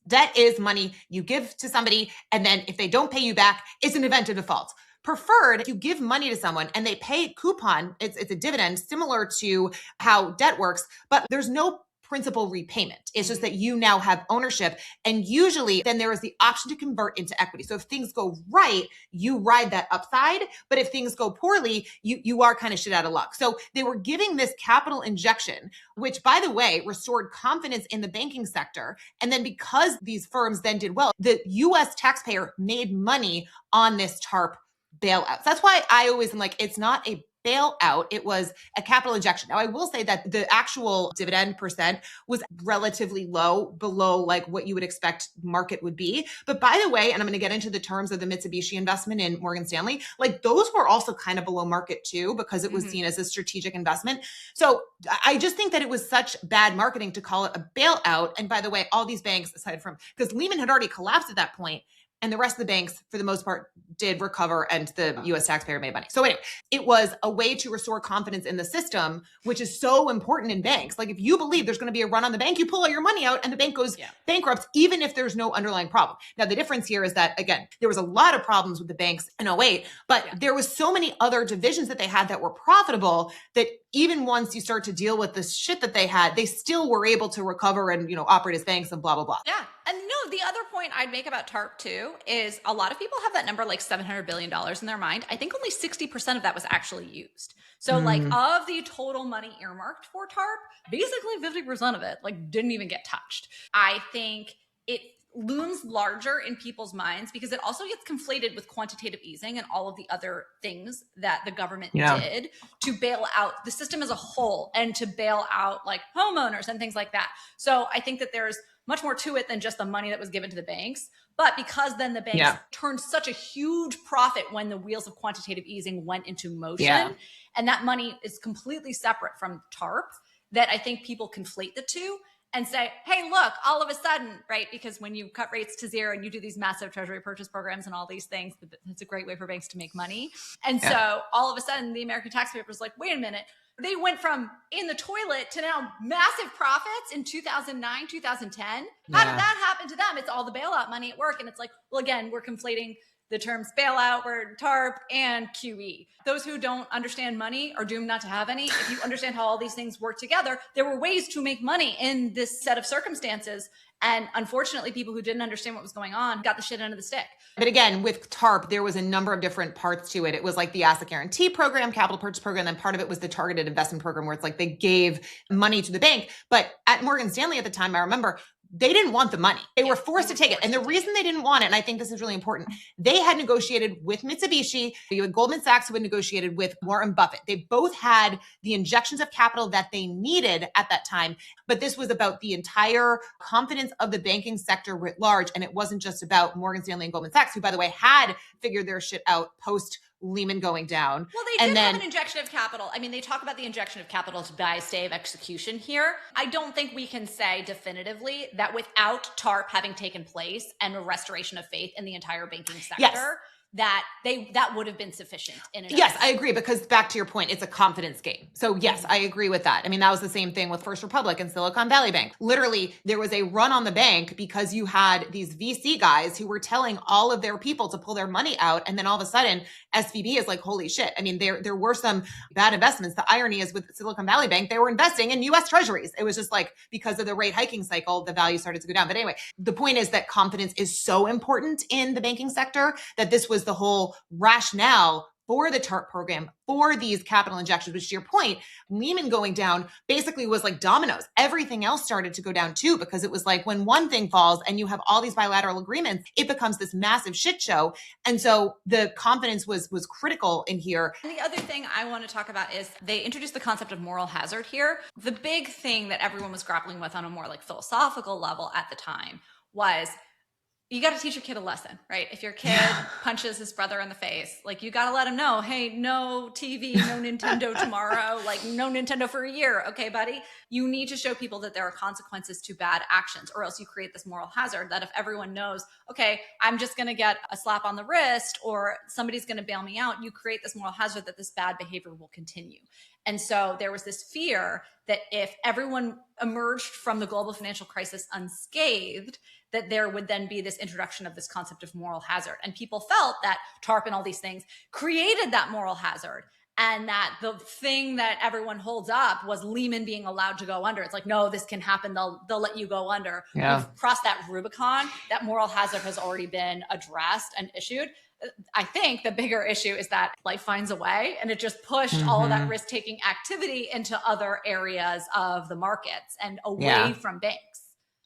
Debt is money you give to somebody, and then if they don't pay you back, it's an event of default. Preferred, you give money to someone and they pay coupon. It's a dividend similar to how debt works, but there's no principal repayment. It's just that you now have ownership. And usually then there is the option to convert into equity. So if things go right, you ride that upside. But if things go poorly, you are kind of shit out of luck. So they were giving this capital injection, which by the way, restored confidence in the banking sector. And then because these firms then did well, the US taxpayer made money on this TARP bailouts. That's why I always am like, it's not a bailout, it was a capital injection. Now, I will say that the actual dividend percent was relatively low, below like what you would expect market would be. But by the way, and I'm going to get into the terms of the Mitsubishi investment in Morgan Stanley, like those were also kind of below market too, because it was seen as a strategic investment. So I just think that it was such bad marketing to call it a bailout. And by the way, all these banks, aside from, because Lehman had already collapsed at that point, and the rest of the banks, for the most part, did recover and the US taxpayer made money. So anyway, it was a way to restore confidence in the system, which is so important in banks. Like if you believe there's going to be a run on the bank, you pull all your money out and the bank goes bankrupt, even if there's no underlying problem. Now, the difference here is that, again, there was a lot of problems with the banks in 08, but there was so many other divisions that they had that were profitable that even once you start to deal with this shit that they had, they still were able to recover and, operate as banks and blah, blah, blah. Yeah. And no, the other point I'd make about TARP too is a lot of people have that number like $700 billion in their mind. I think only 60% of that was actually used. So like of the total money earmarked for TARP, basically 50% of it like didn't even get touched. I think it looms larger in people's minds because it also gets conflated with quantitative easing and all of the other things that the government did to bail out the system as a whole and to bail out like homeowners and things like that. So I think that there's much more to it than just the money that was given to the banks. But because then the banks turned such a huge profit when the wheels of quantitative easing went into motion, and that money is completely separate from TARP, that I think people conflate the two and say, hey, look, all of a sudden, right? Because when you cut rates to zero and you do these massive treasury purchase programs and all these things, it's a great way for banks to make money. And so all of a sudden the American taxpayer was like, wait a minute, they went from in the toilet to now massive profits in 2009, 2010. How did that happen to them? It's all the bailout money at work. And it's like, well, again, we're conflating the terms bailout, word TARP, and QE. Those who don't understand money are doomed not to have any. If you understand how all these things work together, there were ways to make money in this set of circumstances. And unfortunately, people who didn't understand what was going on got the shit end of the stick. But again, with TARP, there was a number of different parts to it. It was like the asset guarantee program, capital purchase program, and then part of it was the targeted investment program where it's like they gave money to the bank. But at Morgan Stanley at the time, I remember, they didn't want the money. They were forced to take it. And the reason they didn't want it, and I think this is really important, they had negotiated with Mitsubishi. You had Goldman Sachs who had negotiated with Warren Buffett. They both had the injections of capital that they needed at that time. But this was about the entire confidence of the banking sector writ large. And it wasn't just about Morgan Stanley and Goldman Sachs, who, by the way, had figured their shit out post Lehman going down. Well, they did have an injection of capital. I mean, they talk about the injection of capital to buy stay of execution here. I don't think we can say definitively that without TARP having taken place and a restoration of faith in the entire banking sector, that would have been sufficient. Yes, I agree, because back to your point, it's a confidence game. So yes, I agree with that. I mean, that was the same thing with First Republic and Silicon Valley Bank. Literally, there was a run on the bank because you had these VC guys who were telling all of their people to pull their money out. And then all of a sudden, SVB is like, holy shit. I mean, there were some bad investments. The irony is with Silicon Valley Bank, they were investing in US treasuries. It was just like, because of the rate hiking cycle, the value started to go down. But anyway, the point is that confidence is so important in the banking sector that this was the whole rationale for the TARP program, for these capital injections, which to your point, Lehman going down basically was like dominoes. Everything else started to go down too, because it was like when one thing falls and you have all these bilateral agreements, it becomes this massive shit show. And so the confidence was critical in here. And the other thing I want to talk about is they introduced the concept of moral hazard here. The big thing that everyone was grappling with on a more like philosophical level at the time was, you got to teach your kid a lesson, right? If your kid punches his brother in the face, like you got to let him know, hey, no TV, no Nintendo tomorrow, like no Nintendo for a year. Okay, buddy, you need to show people that there are consequences to bad actions, or else you create this moral hazard that if everyone knows, okay, I'm just going to get a slap on the wrist or somebody's going to bail me out, you create this moral hazard that this bad behavior will continue. And so there was this fear that if everyone emerged from the global financial crisis unscathed, that there would then be this introduction of this concept of moral hazard. And people felt that TARP and all these things created that moral hazard, and that the thing that everyone holds up was Lehman being allowed to go under. It's like, no, this can happen. They'll let you go under. We've crossed that Rubicon. That moral hazard has already been addressed and issued. I think the bigger issue is that life finds a way, and it just pushed all of that risk-taking activity into other areas of the markets and away from banks.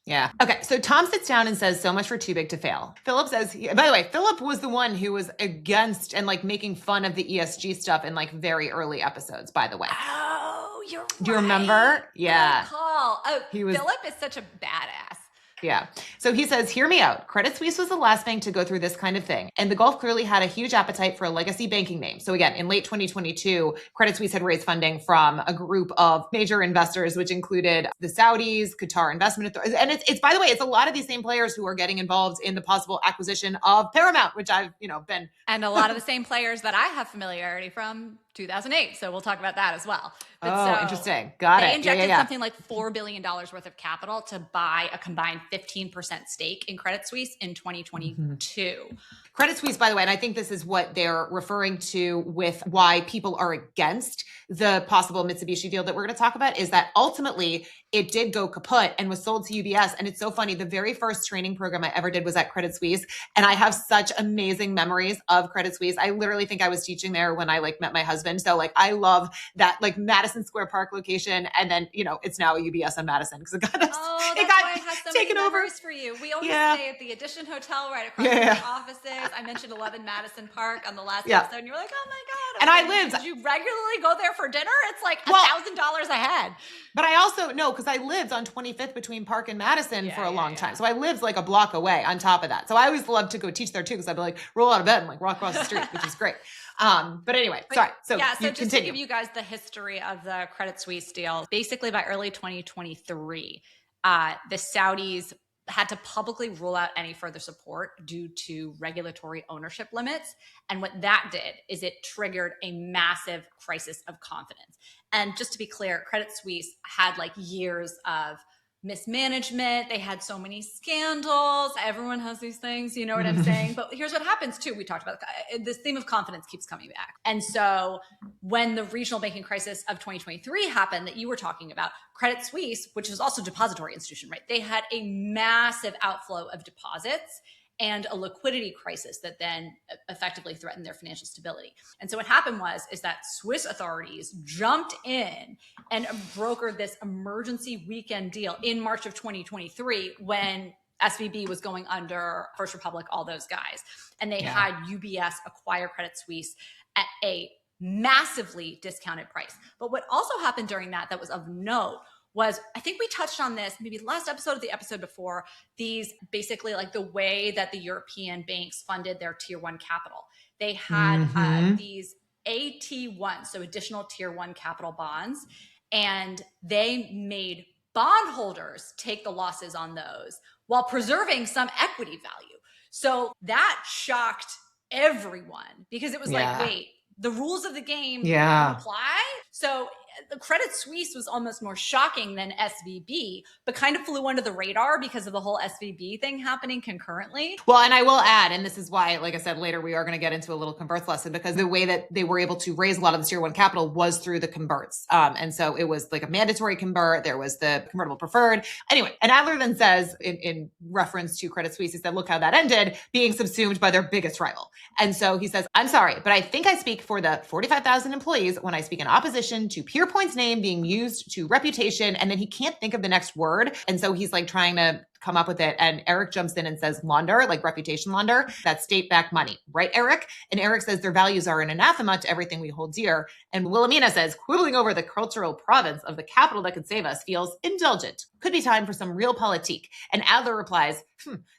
Yeah. Okay. So Tom sits down and says, so much for too big to fail. Philip says, by the way, Philip was the one who was against and like making fun of the ESG stuff in like very early episodes, by the way. Oh, you're right. Do you remember? Yeah. Good call. Oh, Philip is such a badass. Yeah. So he says, hear me out. Credit Suisse was the last bank to go through this kind of thing. And the Gulf clearly had a huge appetite for a legacy banking name. So again, in late 2022, Credit Suisse had raised funding from a group of major investors, which included the Saudis, Qatar Investment Authority. And it's by the way, it's a lot of these same players who are getting involved in the possible acquisition of Paramount, which I've, been. And a lot of the same players that I have familiarity from 2008. So we'll talk about that as well. But interesting. Got it. They injected something like $4 billion worth of capital to buy a combined 15% stake in Credit Suisse in 2022. Credit Suisse, by the way, and I think this is what they're referring to with why people are against the possible Mitsubishi deal that we're going to talk about, is that ultimately it did go kaput and was sold to UBS. And it's so funny. The very first training program I ever did was at Credit Suisse. And I have such amazing memories of Credit Suisse. I literally think I was teaching there when I met my husband. So I love that Madison Square Park location. And then, it's now a UBS on Madison because it got taken over for you. We always stay at the Edition Hotel right across from the offices. because I mentioned 11 Madison Park on the last episode, and you're like, oh my God. And I lived. Did you regularly go there for dinner? It's like $1,000 a head. But I also, no, because I lived on 25th between Park and Madison for a long time. So I lived like a block away on top of that. So I always loved to go teach there too, because I'd be like, roll out of bed and like walk across the street, which is great. But anyway, sorry. So just to give you guys the history of the Credit Suisse deal, basically by early 2023, the Saudis had to publicly rule out any further support due to regulatory ownership limits. And what that did is it triggered a massive crisis of confidence. And just to be clear, Credit Suisse had like years of mismanagement. They had so many scandals. Everyone has these things, you know what I'm saying? But here's what happens too. We talked about this theme of confidence keeps coming back. And so when the regional banking crisis of 2023 happened that you were talking about, Credit Suisse, which was also a depository institution, right? They had a massive outflow of deposits and a liquidity crisis that then effectively threatened their financial stability. And so what happened is that Swiss authorities jumped in and brokered this emergency weekend deal in March of 2023 when SVB was going under, First Republic, all those guys. And they had UBS acquire Credit Suisse at a massively discounted price. But what also happened during that was of note was, I think we touched on this maybe last episode or the episode before, these basically like the way that the European banks funded their tier one capital. They had these AT1, so additional tier one capital bonds, and they made bondholders take the losses on those while preserving some equity value. So that shocked everyone because it was like, wait, the rules of the game don't apply? So the Credit Suisse was almost more shocking than SVB, but kind of flew under the radar because of the whole SVB thing happening concurrently. Well, and I will add, and this is why, like I said, later we are going to get into a little converts lesson, because the way that they were able to raise a lot of the tier one capital was through the converts. And so it was like a mandatory convert. There was the convertible preferred. Anyway, and Adler then says in reference to Credit Suisse, he said, look how that ended, being subsumed by their biggest rival. And so he says, I'm sorry, but I think I speak for the 45,000 employees when I speak in opposition to Pierpoint's name being used to reputation. And then he can't think of the next word. And so he's like trying to come up with it. And Eric jumps in and says launder, like reputation launder, that's state-backed money, right, Eric? And Eric says their values are an anathema to everything we hold dear. And Wilhelmina says quibbling over the cultural province of the capital that could save us feels indulgent. Could be time for some real politique. And Adler replies,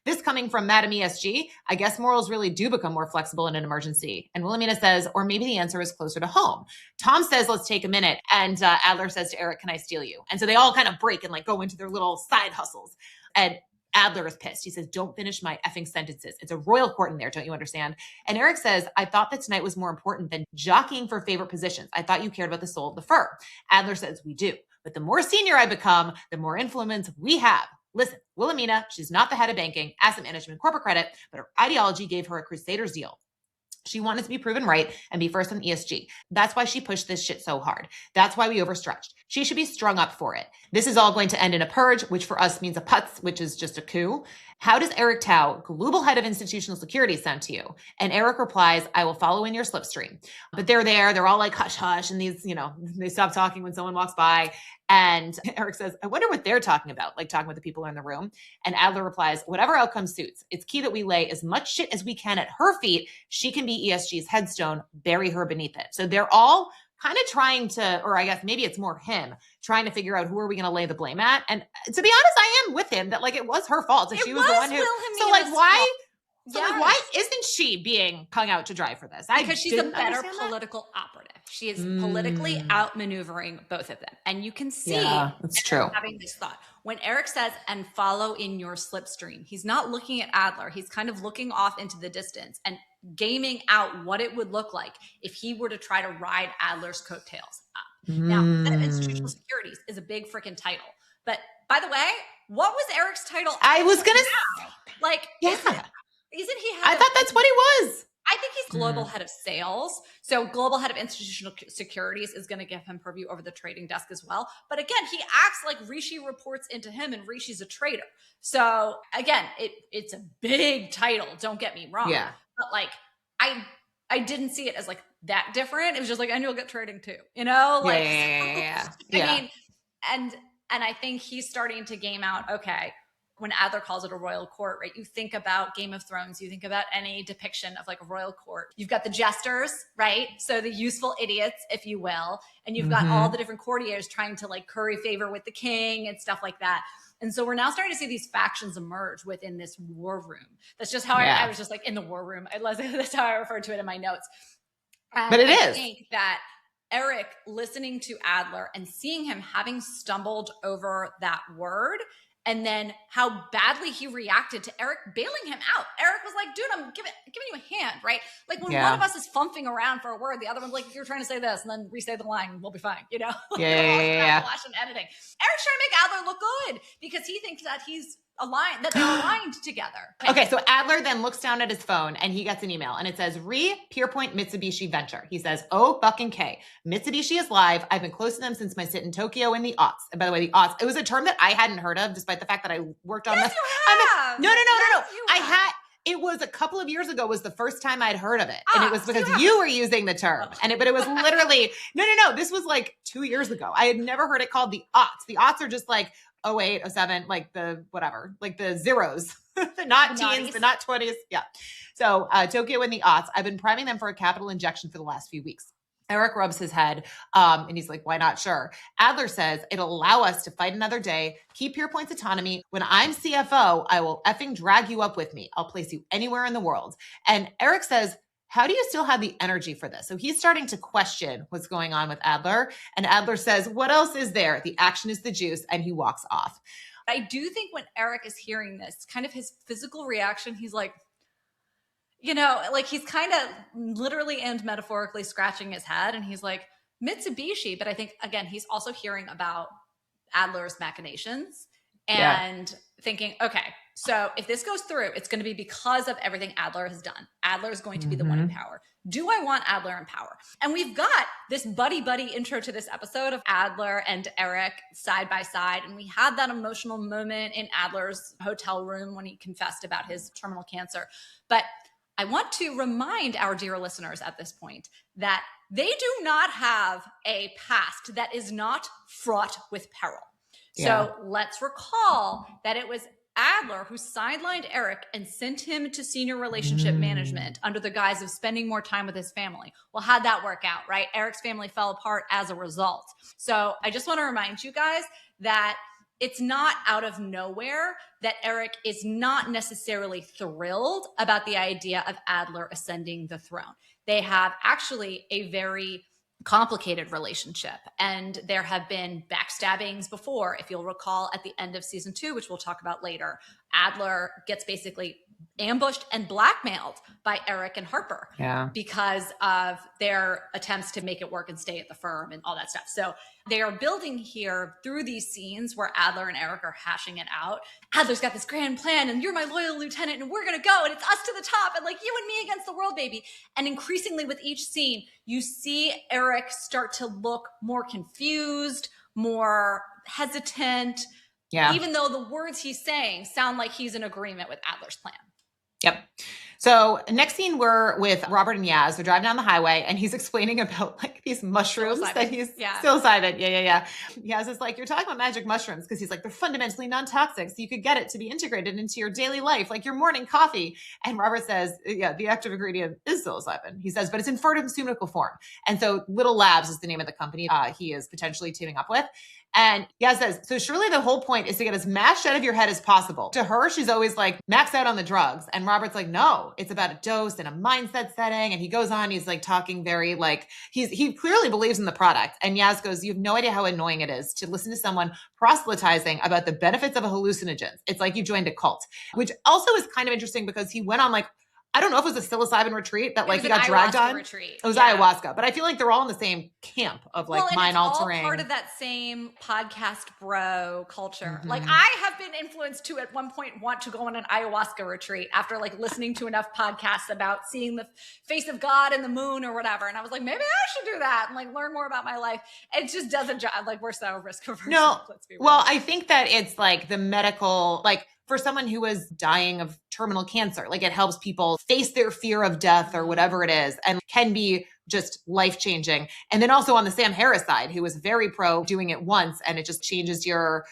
this coming from Madam ESG, I guess morals really do become more flexible in an emergency. And Wilhelmina says, or maybe the answer is closer to home. Tom says, let's take a minute. And Adler says to Eric, can I steal you? And so they all kind of break and like go into their little side hustles. And Adler is pissed. He says, don't finish my effing sentences. It's a royal court in there. Don't you understand? And Eric says, I thought that tonight was more important than jockeying for favorite positions. I thought you cared about the soul of the firm. Adler says, we do. But the more senior I become, the more influence we have. Listen, Wilhelmina, she's not the head of banking, asset management, corporate credit, but her ideology gave her a crusader's zeal. She wanted to be proven right and be first on ESG. That's why she pushed this shit so hard. That's why we overstretched. She should be strung up for it. This is all going to end in a purge, which for us means a putz, which is just a coup. How does Eric Tao, global head of institutional security, sound to you? And Eric replies, I will follow in your slipstream. But they're there. They're all like hush, hush. And these, they stop talking when someone walks by. And Eric says, I wonder what they're talking about, like talking with the people in the room. And Adler replies, whatever outcome suits. It's key that we lay as much shit as we can at her feet. She can be ESG's headstone, bury her beneath it. So they're all kind of trying to, or I guess maybe it's more him, trying to figure out who are we going to lay the blame at. And to be honest, I am with him that like it was her fault. She was the one who, so like why? So like, why isn't she being hung out to dry for this? Because she's a better political operative. She is politically outmaneuvering both of them. And you can see that's true. Having this thought. When Eric says, and follow in your slipstream, he's not looking at Adler. He's kind of looking off into the distance and gaming out what it would look like if he were to try to ride Adler's coattails up. Now, head of institutional securities is a big freaking title. But by the way, what was Eric's title? I was going to say, isn't he? I thought that's what he was. I think he's global head of sales. So global head of institutional securities is going to give him purview over the trading desk as well. But again, he acts like Rishi reports into him and Rishi's a trader. So again, it's a big title. Don't get me wrong. Yeah. But like, I didn't see it as like that different. It was just like, and you'll get trading too, Like, I mean, and I think he's starting to game out, okay, when Adler calls it a royal court, right? You think about Game of Thrones, you think about any depiction of like a royal court. You've got the jesters, right? So the useful idiots, if you will. And you've got all the different courtiers trying to like curry favor with the king and stuff like that. And so we're now starting to see these factions emerge within this war room. That's just how I was just like in the war room. That's how I referred to it in my notes. But I think that Eric listening to Adler and seeing him having stumbled over that word, and then how badly he reacted to Eric bailing him out. Eric was like, dude, I'm giving you a hand, right? Like when one of us is fumphing around for a word, the other one's like, you're trying to say this, and then re-say the line, we'll be fine, you know? Flash and editing. Eric's trying to make Adler look good because he thinks that he's aligned, that they're aligned together. Okay, so Adler then looks down at his phone and he gets an email and it says, Pierpoint Mitsubishi Venture. He says, oh, fucking K. Mitsubishi is live. I've been close to them since my sit in Tokyo in the aughts. And by the way, the aughts, it was a term that I hadn't heard of, despite the fact that I worked on this. No. It was a couple of years ago was the first time I'd heard of it. And it was because you were using the term. But it was literally, no. This was like 2 years ago. I had never heard it called the aughts. The aughts are just like 08, 07, like the whatever, like the zeros, the not teens, the not 20s. Yeah. So Tokyo in the aughts, I've been priming them for a capital injection for the last few weeks. Eric rubs his head and he's like, why not? Sure. Adler says, it'll allow us to fight another day, keep Pierpoint's autonomy. When I'm CFO, I will effing drag you up with me. I'll place you anywhere in the world. And Eric says, how do you still have the energy for this? So he's starting to question what's going on with Adler. And Adler says, what else is there? The action is the juice. And he walks off. I do think when Eric is hearing this, kind of his physical reaction, he's like, you know, like he's kind of literally and metaphorically scratching his head. And he's like, Mitsubishi. But I think, again, he's also hearing about Adler's machinations and thinking, okay, so if this goes through, it's going to be because of everything Adler has done. Adler is going to be the one in power. Do I want Adler in power? And we've got this buddy-buddy intro to this episode of Adler and Eric side by side. And we had that emotional moment in Adler's hotel room when he confessed about his terminal cancer. But I want to remind our dear listeners at this point that they do not have a past that is not fraught with peril. So let's recall that it was Adler who sidelined Eric and sent him to senior relationship management under the guise of spending more time with his family. Well, how'd that work out, right? Eric's family fell apart as a result. So I just want to remind you guys that it's not out of nowhere that Eric is not necessarily thrilled about the idea of Adler ascending the throne. They have actually a very complicated relationship. And there have been backstabbings before. If you'll recall at the end of season 2, which we'll talk about later, Adler gets basically ambushed and blackmailed by Eric and Harper because of their attempts to make it work and stay at the firm and all that stuff. So they are building here through these scenes where Adler and Eric are hashing it out. Adler's got this grand plan and you're my loyal lieutenant and we're going to go and it's us to the top and like you and me against the world, baby. And increasingly with each scene, you see Eric start to look more confused, more hesitant, even though the words he's saying sound like he's in agreement with Adler's plan. Yep. So next scene, we're with Robert and Yaz. They're driving down the highway and he's explaining about like these mushrooms that he's psilocybin. Yeah. Yaz is like, you're talking about magic mushrooms because he's like, they're fundamentally non-toxic. So you could get it to be integrated into your daily life, like your morning coffee. And Robert says, the active ingredient is psilocybin. He says, but it's in pharmaceutical form. And so Little Labs is the name of the company he is potentially teaming up with. And Yaz says, so surely the whole point is to get as mashed out of your head as possible. To her, she's always like, max out on the drugs. And Robert's like, no, it's about a dose and a mindset setting. And he goes on, he's like talking very like, he clearly believes in the product. And Yaz goes, you have no idea how annoying it is to listen to someone proselytizing about the benefits of a hallucinogen. It's like you joined a cult, which also is kind of interesting because he went on like, I don't know if it was a psilocybin retreat that like he got dragged on. Retreat. It was ayahuasca, but I feel like they're all in the same camp of like mind altering. All part of that same podcast bro culture. Like I have been influenced to at one point want to go on an ayahuasca retreat after like listening to enough podcasts about seeing the face of God and the moon or whatever. And I was like, maybe I should do that and like learn more about my life. It just doesn't like we're so risk averse. No, well, I think that it's like the medical, like for someone who is dying of terminal cancer, like it helps people face their fear of death or whatever it is and can be just life-changing. And then also on the Sam Harris side, who was very pro doing it once and it just changes your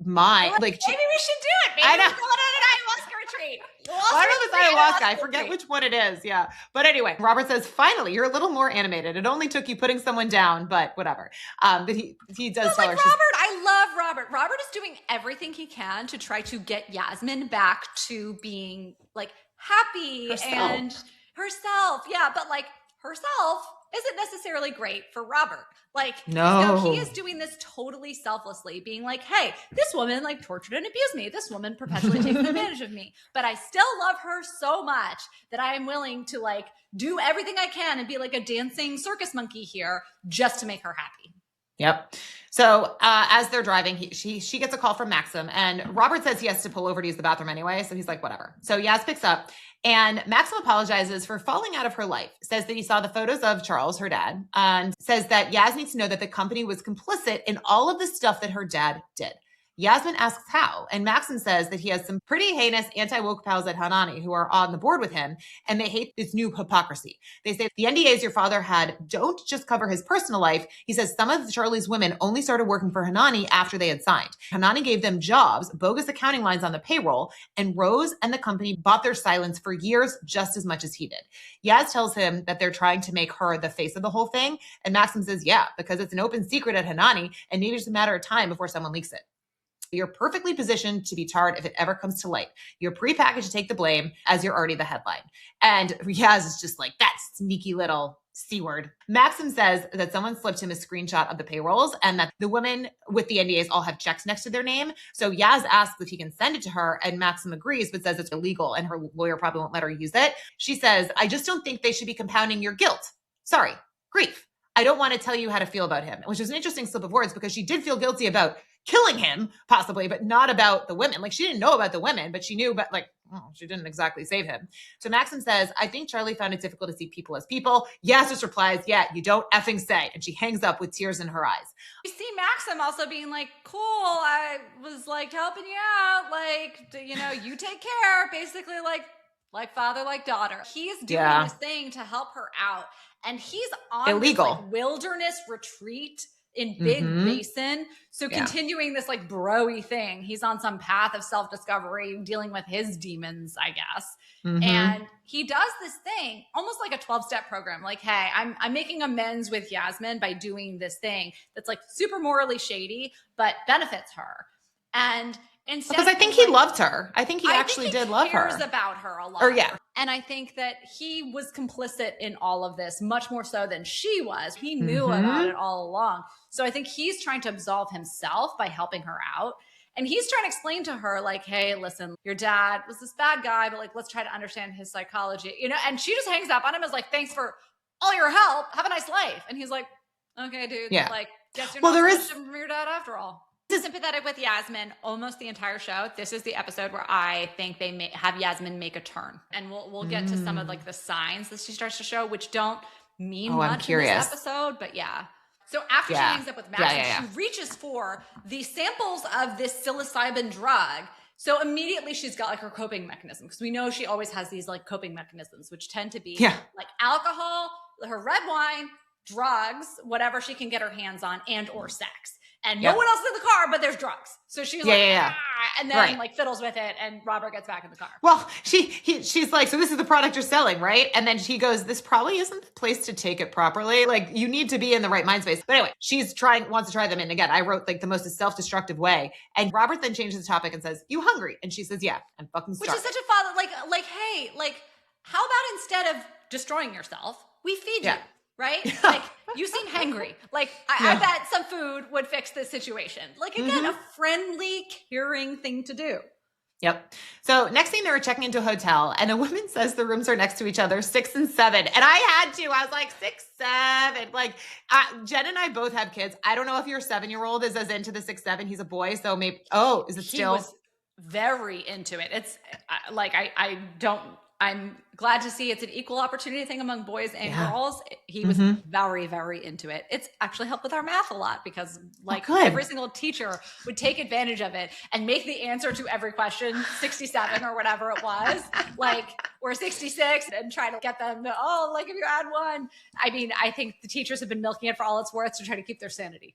mind. Like, maybe we should do it. Maybe I know. we're going on an ayahuasca retreat. I don't know if it's ayahuasca. I forget which one it is. Yeah. But anyway, Robert says, finally, you're a little more animated. It only took you putting someone down, but whatever. But he does tell her. Robert, I love Robert. Robert is doing everything he can to try to get Yasmin back to being like happy and herself. Yeah. But like herself isn't necessarily great for Robert. Like, no, he is doing this totally selflessly, being like, hey, this woman like tortured and abused me. This woman perpetually takes advantage of me, but I still love her so much that I am willing to like do everything I can and be like a dancing circus monkey here just to make her happy. Yep. So as they're driving, she gets a call from Maxim, and Robert says he has to pull over to use the bathroom anyway. So he's like, whatever. So Yaz picks up, and Maxim apologizes for falling out of her life, says that he saw the photos of Charles, her dad, and says that Yaz needs to know that the company was complicit in all of the stuff that her dad did. Yasmin asks how, and Maxim says that he has some pretty heinous anti-woke pals at Hanani who are on the board with him, and they hate this new hypocrisy. They say the NDAs your father had don't just cover his personal life. He says some of Charlie's women only started working for Hanani after they had signed. Hanani gave them jobs, bogus accounting lines on the payroll, and Rose and the company bought their silence for years just as much as he did. Yaz tells him that they're trying to make her the face of the whole thing, and Maxim says, yeah, because it's an open secret at Hanani, and maybe it's a matter of time before someone leaks it. You're perfectly positioned to be tarred if it ever comes to light. You're prepackaged to take the blame as you're already the headline. And Yaz is just like, that sneaky little C word. Maxim says that someone slipped him a screenshot of the payrolls and that the women with the NDAs all have checks next to their name. So Yaz asks if he can send it to her, and Maxim agrees, but says it's illegal and her lawyer probably won't let her use it. She says, I just don't think they should be compounding your guilt. Sorry, grief. I don't want to tell you how to feel about him, which is an interesting slip of words because she did feel guilty about killing him, possibly, but not about the women. Like, she didn't know about the women, but she knew about, like, she didn't exactly save him. So Maxim says, I think Charlie found it difficult to see people as people. Yaz just replies, yeah, you don't effing say. And she hangs up with tears in her eyes. You see Maxim also being like, cool, I was like helping you out. Like, you know, you take care, basically like father, like daughter. He's doing this thing to help her out. And he's on illegal this, like, wilderness retreat in Big Basin. So continuing this like bro-y thing, he's on some path of self-discovery, dealing with his demons, I guess. And he does this thing, almost like a 12-step program. Like, hey, I'm making amends with Yasmin by doing this thing that's like super morally shady, but benefits her. And instead, because I think he loved her. I think he actually did love her. He cares about her a lot. Or yeah. And I think that he was complicit in all of this, much more so than she was. He knew about it all along. So I think he's trying to absolve himself by helping her out. And he's trying to explain to her, like, hey, listen, your dad was this bad guy, but like, let's try to understand his psychology, you know? And she just hangs up on him as like, thanks for all your help. Have a nice life. And he's like, okay, dude. Yeah. Like, guess you're not so much from your dad after all. Sympathetic with Yasmin almost the entire show. This is the episode where I think they may have Yasmin make a turn, and we'll get to some of like the signs that she starts to show, which don't mean much in this episode, but yeah. So after she hangs up with Maxim, she reaches for the samples of this psilocybin drug. So immediately she's got like her coping mechanism, because we know she always has these like coping mechanisms, which tend to be like alcohol, her red wine, drugs, whatever she can get her hands on, and or sex. And no one else is in the car, but there's drugs. So she's and then like fiddles with it, and Robert gets back in the car. Well, she's like, so this is the product you're selling, right? And then he goes, this probably isn't the place to take it properly. Like, you need to be in the right mind space. But anyway, wants to try them in. Again, I wrote like the most self-destructive way. And Robert then changes the topic and says, you hungry? And she says, yeah, I'm fucking starving. Which is such a father, like, hey, like, how about instead of destroying yourself, we feed you? Right? Like, you seem hangry. Like, I bet some food would fix this situation. Like, again, a friendly, caring thing to do. Yep. So next thing, they were checking into a hotel, and a woman says the rooms are next to each other, 6 and 7. And I was like, 6, 7. Like, Jen and I both have kids. I don't know if your 7-year-old is as into the 6, 7. He's a boy. So maybe, is it still? He was very into it. It's like, I'm glad to see it's an equal opportunity thing among boys and girls. He was very, very into it. It's actually helped with our math a lot, because like every single teacher would take advantage of it and make the answer to every question 67 or whatever it was, like, or 66, and try to get them to, like, if you add 1. I mean, I think the teachers have been milking it for all it's worth to try to keep their sanity.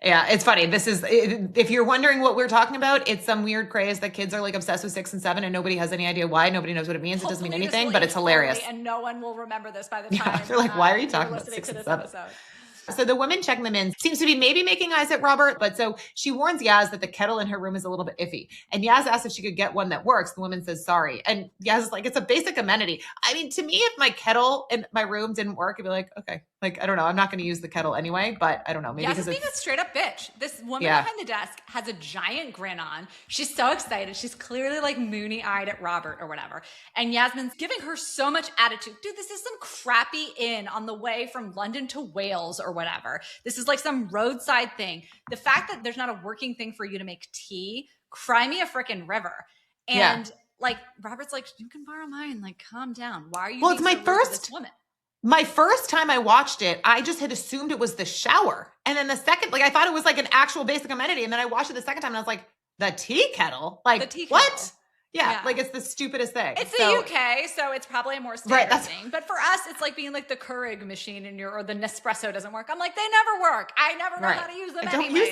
Yeah, it's funny. If you're wondering what we're talking about, it's some weird craze that kids are like obsessed with 6 and 7 and nobody has any idea why. Nobody knows what it means. It doesn't mean anything, but it's hilarious. And no one will remember this by the time they're like, why are you talking about 6 and 7? Episode. So the woman checking them in seems to be maybe making eyes at Robert, but so she warns Yaz that the kettle in her room is a little bit iffy. And Yaz asks if she could get one that works. The woman says, sorry. And Yaz is like, it's a basic amenity. I mean, to me, if my kettle in my room didn't work, I'd be like, okay, like, I don't know. I'm not going to use the kettle anyway, but I don't know. Maybe Yaz is being a straight up bitch. This woman behind the desk has a giant grin on. She's so excited. She's clearly like moony eyed at Robert or whatever. And Yasmin's giving her so much attitude. Dude, this is some crappy inn on the way from London to Wales or whatever. This is like some roadside thing. The fact that there's not a working thing for you to make tea, cry me a freaking river. And like, Robert's like, you can borrow mine. Like, calm down. Why are you it's my this woman? My first time I watched it, I just had assumed it was the shower. And then the second, like I thought it was like an actual basic amenity. And then I watched it the second time and I was like, the tea kettle? Like, the tea kettle. What? Yeah, like it's the stupidest thing. It's the UK, so it's probably a more standard thing. But for us, it's like being like the Keurig machine or the Nespresso doesn't work. I'm like, they never work. I never know how to use them anyways. Don't use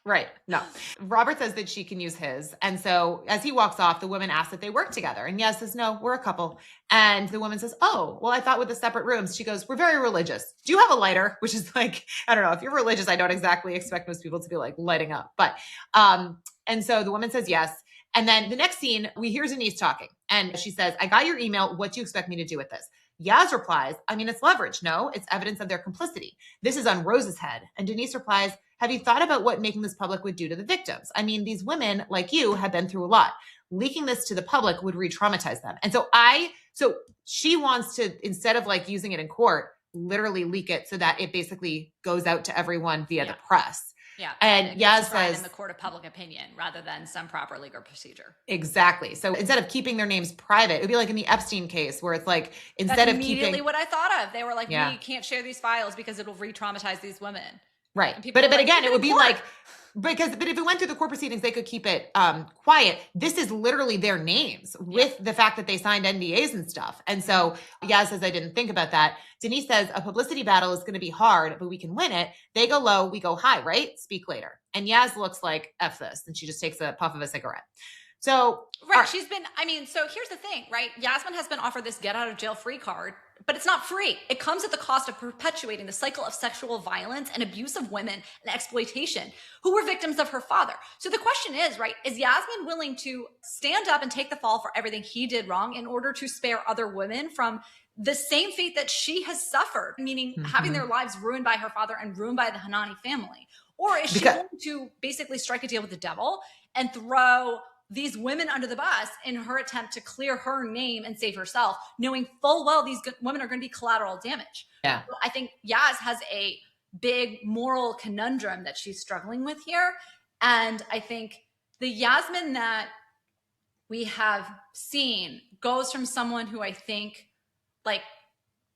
it. No. Robert says that she can use his. And so as he walks off, the woman asks if they work together. And Yaz says, no, we're a couple. And the woman says, oh, well, I thought with the separate rooms. She goes, we're very religious. Do you have a lighter? Which is like, I don't know. If you're religious, I don't exactly expect most people to be like lighting up. But, and so the woman says yes. And then the next scene, we hear Denise talking. And she says, I got your email. What do you expect me to do with this? Yaz replies, I mean, it's leverage. No, it's evidence of their complicity. This is on Rose's head. And Denise replies, have you thought about what making this public would do to the victims? I mean, these women like you have been through a lot. Leaking this to the public would re-traumatize them. And so she wants to, instead of like using it in court, literally leak it so that it basically goes out to everyone via the press. Yeah. And Yaz says in the court of public opinion rather than some proper legal procedure. Exactly. So instead of keeping their names private, it would be like in the Epstein case where it's like, instead of keeping. Immediately what I thought of. They were like, we can't share these files because it'll re-traumatize these women. Right. But again, it would be like, but if it went through the court proceedings, they could keep it quiet. This is literally their names with the fact that they signed NDAs and stuff. And so Yaz says, I didn't think about that. Denise says a publicity battle is going to be hard, but we can win it. They go low, we go high, right? Speak later. And Yaz looks like F this. And she just takes a puff of a cigarette. So, she's been, so here's the thing, right? Yasmin has been offered this get out of jail free card, but it's not free. It comes at the cost of perpetuating the cycle of sexual violence and abuse of women and exploitation who were victims of her father. So the question is, right, is Yasmin willing to stand up and take the fall for everything he did wrong in order to spare other women from the same fate that she has suffered, meaning having their lives ruined by her father and ruined by the Hanani family? Or is she willing to basically strike a deal with the devil and throw these women under the bus in her attempt to clear her name and save herself, knowing full well these women are going to be collateral damage? Yeah. So I think Yaz has a big moral conundrum that she's struggling with here. And I think the Yasmin that we have seen goes from someone who I think like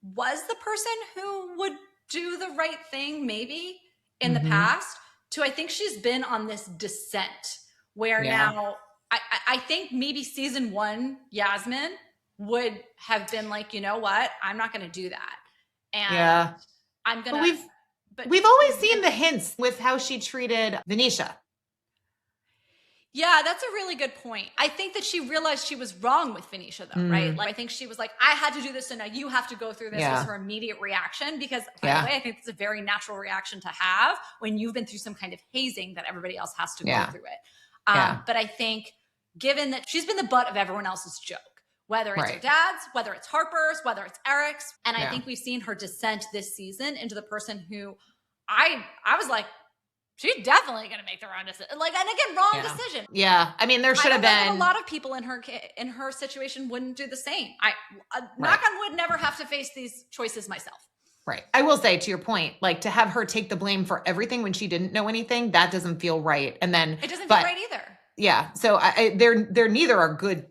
was the person who would do the right thing maybe in the past to I think she's been on this descent where now I think maybe season 1 Yasmin would have been like, you know what? I'm not going to do that. And I'm going to. But we've always seen the hints with how she treated Venetia. Yeah, that's a really good point. I think that she realized she was wrong with Venetia though, right? Like I think she was like, I had to do this and now you have to go through this was her immediate reaction because by the way, I think it's a very natural reaction to have when you've been through some kind of hazing that everybody else has to go through it. But I think given that she's been the butt of everyone else's joke, whether it's her dad's, whether it's Harper's, whether it's Eric's. And I think we've seen her descent this season into the person who I was like, she's definitely going to make the wrong decision. Like, and again, wrong decision. Yeah. I mean, there should have been. A lot of people in her situation wouldn't do the same. Knock on wood, never have to face these choices myself. Right. I will say to your point, like to have her take the blame for everything when she didn't know anything, that doesn't feel right. And then it doesn't feel right either. Yeah. So they're neither are good.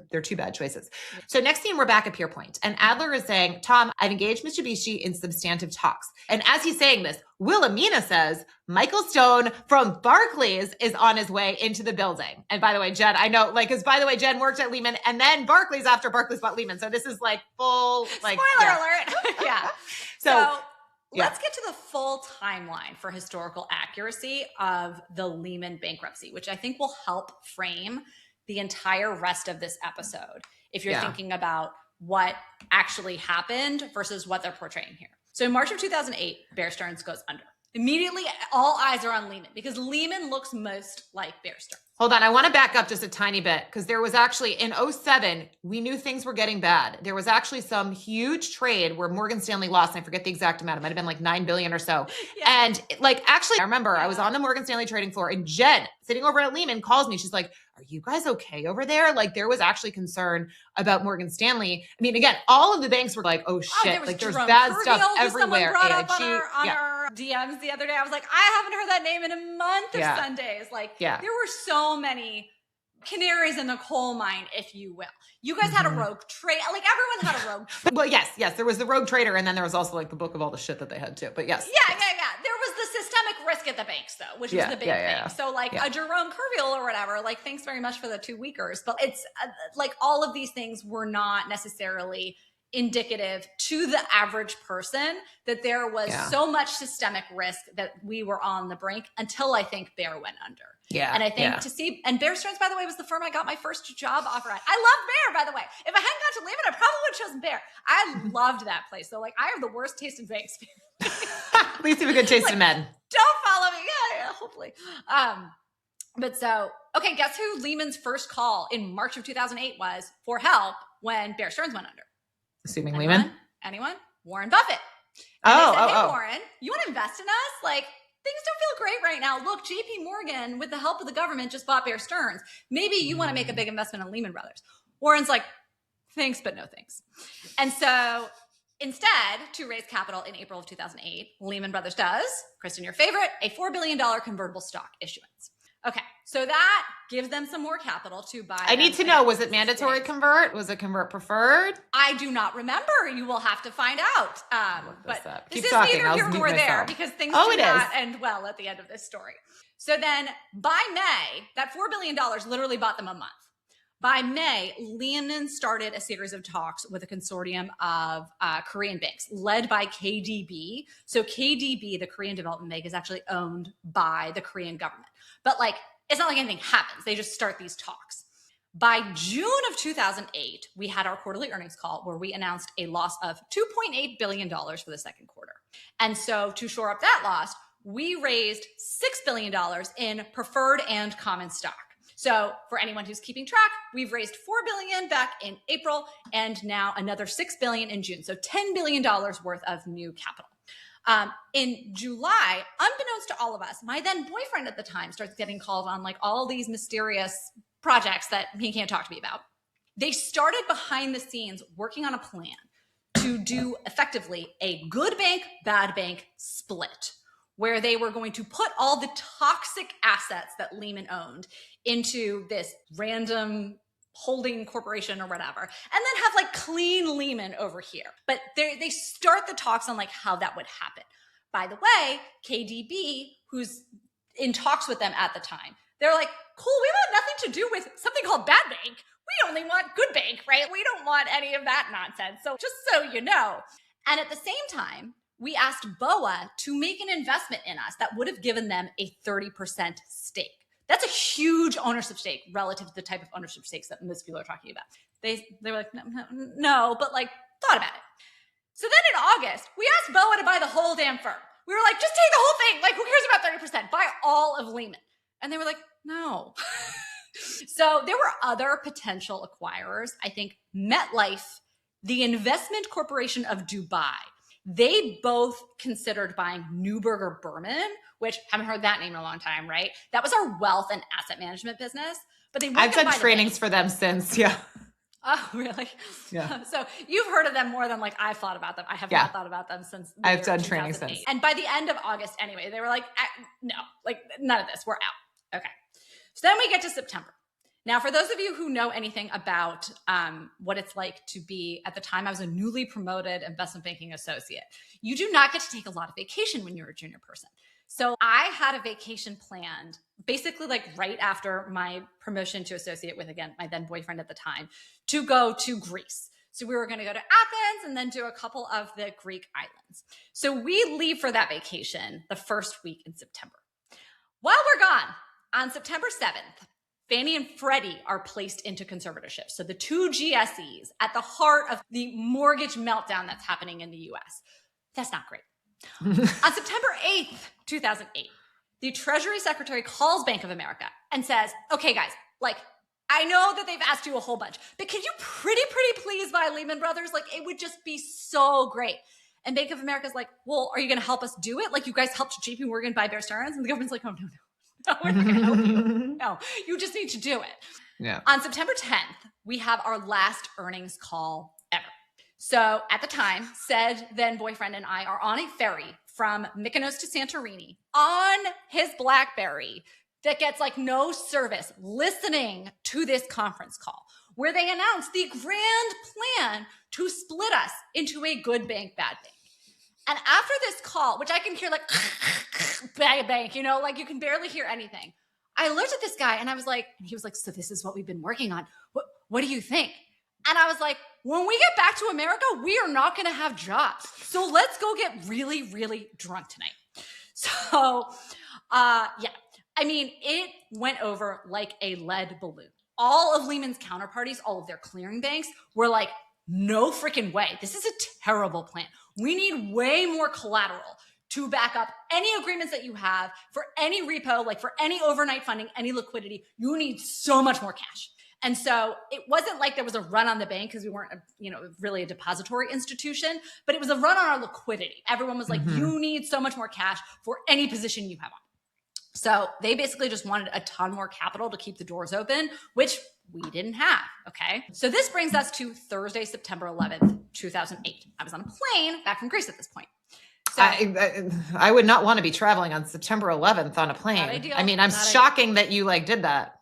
They're two bad choices. So next scene, we're back at Pierpoint and Adler is saying, Tom, I've engaged Mitsubishi in substantive talks. And as he's saying this, Wilhelmina says, Michael Stone from Barclays is on his way into the building. And by the way, Jen, I know, like, because by the way, Jen worked at Lehman and then Barclays after Barclays bought Lehman. So this is like full, like, spoiler alert. Yeah. So Let's get to the full timeline for historical accuracy of the Lehman bankruptcy, which I think will help frame the entire rest of this episode if you're thinking about what actually happened versus what they're portraying here. So in March of 2008, Bear Stearns goes under. Immediately, all eyes are on Lehman because Lehman looks most like Bear Stearns. Hold on. I want to back up just a tiny bit because there was actually in 2007, we knew things were getting bad. There was actually some huge trade where Morgan Stanley lost. And I forget the exact amount. It might've been like 9 billion or so. Yeah. And like, actually, I remember I was on the Morgan Stanley trading floor and Jen sitting over at Lehman calls me. She's like, are you guys okay over there? Like there was actually concern about Morgan Stanley. I mean, again, all of the banks were like, oh shit, like there's bad stuff everywhere. Brought up on our DMs the other day. I was like, I haven't heard that name in a month of Sundays. Like there were so many canaries in the coal mine, if you will. You guys had a rogue trade. Like everyone had a rogue trade. Well, yes. There was the rogue trader. And then there was also like the book of all the shit that they had too. But yes. Yeah. There was the systemic risk at the banks though, which was the big thing. So like a Jerome Kerviel or whatever, like thanks very much for the 2 weekers. But it's like all of these things were not necessarily indicative to the average person that there was so much systemic risk that we were on the brink until I think Bear went under. Yeah. And I think to see, and Bear Stearns, by the way, was the firm I got my first job offer at. I love Bear, by the way. If I hadn't gone to Lehman, I probably would have chosen Bear. I loved that place. So like, I have the worst taste in banks. At least you have a good taste in men. Don't follow me. Yeah, hopefully. But so, okay, guess who Lehman's first call in March of 2008 was for help when Bear Stearns went under? Assuming Lehman? Anyone? Warren Buffett. And they said, hey, Warren, you want to invest in us? Like, things don't feel great right now. Look, JP Morgan, with the help of the government, just bought Bear Stearns. Maybe you want to make a big investment in Lehman Brothers. Warren's like, thanks, but no thanks. And so instead, to raise capital in April of 2008, Lehman Brothers does, Kristen, your favorite, a $4 billion convertible stock issuance. Okay, so that gives them some more capital to buy. I need to know, was it mandatory convert? Was it convert preferred? I do not remember. You will have to find out. But this is neither here nor there because things do not end well at the end of this story. So then by May, that $4 billion literally bought them a month. By May, Lehman started a series of talks with a consortium of Korean banks led by KDB. So KDB, the Korean Development Bank, is actually owned by the Korean government. But like, it's not like anything happens. They just start these talks. By June of 2008, we had our quarterly earnings call where we announced a loss of $2.8 billion for the second quarter. And so to shore up that loss, we raised $6 billion in preferred and common stock. So for anyone who's keeping track, we've raised $4 billion back in April and now another $6 billion in June. So $10 billion worth of new capital. In July, unbeknownst to all of us, my then boyfriend at the time starts getting calls on like all these mysterious projects that he can't talk to me about. They started behind the scenes working on a plan to do effectively a good bank, bad bank split, where they were going to put all the toxic assets that Lehman owned into this random holding corporation or whatever, and then have like clean Lehman over here. But they start the talks on like how that would happen. By the way, KDB, who's in talks with them at the time, they're like, cool, we want nothing to do with something called bad bank. We only want good bank, right? We don't want any of that nonsense. So just so you know. And at the same time, we asked BOA to make an investment in us that would have given them a 30% stake. That's a huge ownership stake relative to the type of ownership stakes that most people are talking about. They were like, no, but like thought about it. So then in August, we asked BOA to buy the whole damn firm. We were like, just take the whole thing. Like, who cares about 30%? Buy all of Lehman. And they were like, no. So there were other potential acquirers. I think MetLife, the Investment Corporation of Dubai, they both considered buying Neuberger Berman, which haven't heard that name in a long time, right? That was our wealth and asset management business. But I've done trainings for them since, Oh, really? Yeah. So you've heard of them more than like I've thought about them. I have not thought about them since I've done training since. And by the end of August anyway, they were like, no, like none of this, we're out. Okay. So then we get to September. Now, for those of you who know anything about what it's like to be, at the time, I was a newly promoted investment banking associate. You do not get to take a lot of vacation when you're a junior person. So I had a vacation planned basically like right after my promotion to associate with, again, my then boyfriend at the time, to go to Greece. So we were going to go to Athens and then do a couple of the Greek islands. So we leave for that vacation the first week in September. While we're gone, on September 7th, Fannie and Freddie are placed into conservatorship. So the two GSEs at the heart of the mortgage meltdown that's happening in the US. That's not great. On September 8th, 2008, the Treasury Secretary calls Bank of America and says, okay, guys, like, I know that they've asked you a whole bunch, but can you pretty please buy Lehman Brothers? Like, it would just be so great. And Bank of America's like, well, are you going to help us do it? Like, you guys helped JP Morgan buy Bear Stearns? And the government's like, oh, no. No, we're not going to help you. No, you just need to do it. Yeah. On September 10th, we have our last earnings call ever. So at the time, said then boyfriend and I are on a ferry from Mykonos to Santorini on his BlackBerry that gets like no service, listening to this conference call where they announced the grand plan to split us into a good bank, bad bank. And after this call, which I can hear like bank, you know, like you can barely hear anything. I looked at this guy and I was like, and he was like, so this is what we've been working on. What do you think? And I was like, when we get back to America, we are not going to have jobs. So let's go get really drunk tonight. So, yeah, I mean, it went over like a lead balloon. All of Lehman's counterparties, all of their clearing banks were like, no freaking way. This is a terrible plan. We need way more collateral to back up any agreements that you have for any repo, like for any overnight funding, any liquidity. You need so much more cash. And so it wasn't like there was a run on the bank because we weren't, really a depository institution, but it was a run on our liquidity. Everyone was like, you need so much more cash for any position you have on. So they basically just wanted a ton more capital to keep the doors open, which we didn't have. Okay. So this brings us to Thursday, September 11th, 2008. I was on a plane back from Greece at this point. So, I would not want to be traveling on September 11th on a plane. I mean, I'm shocking that you did that.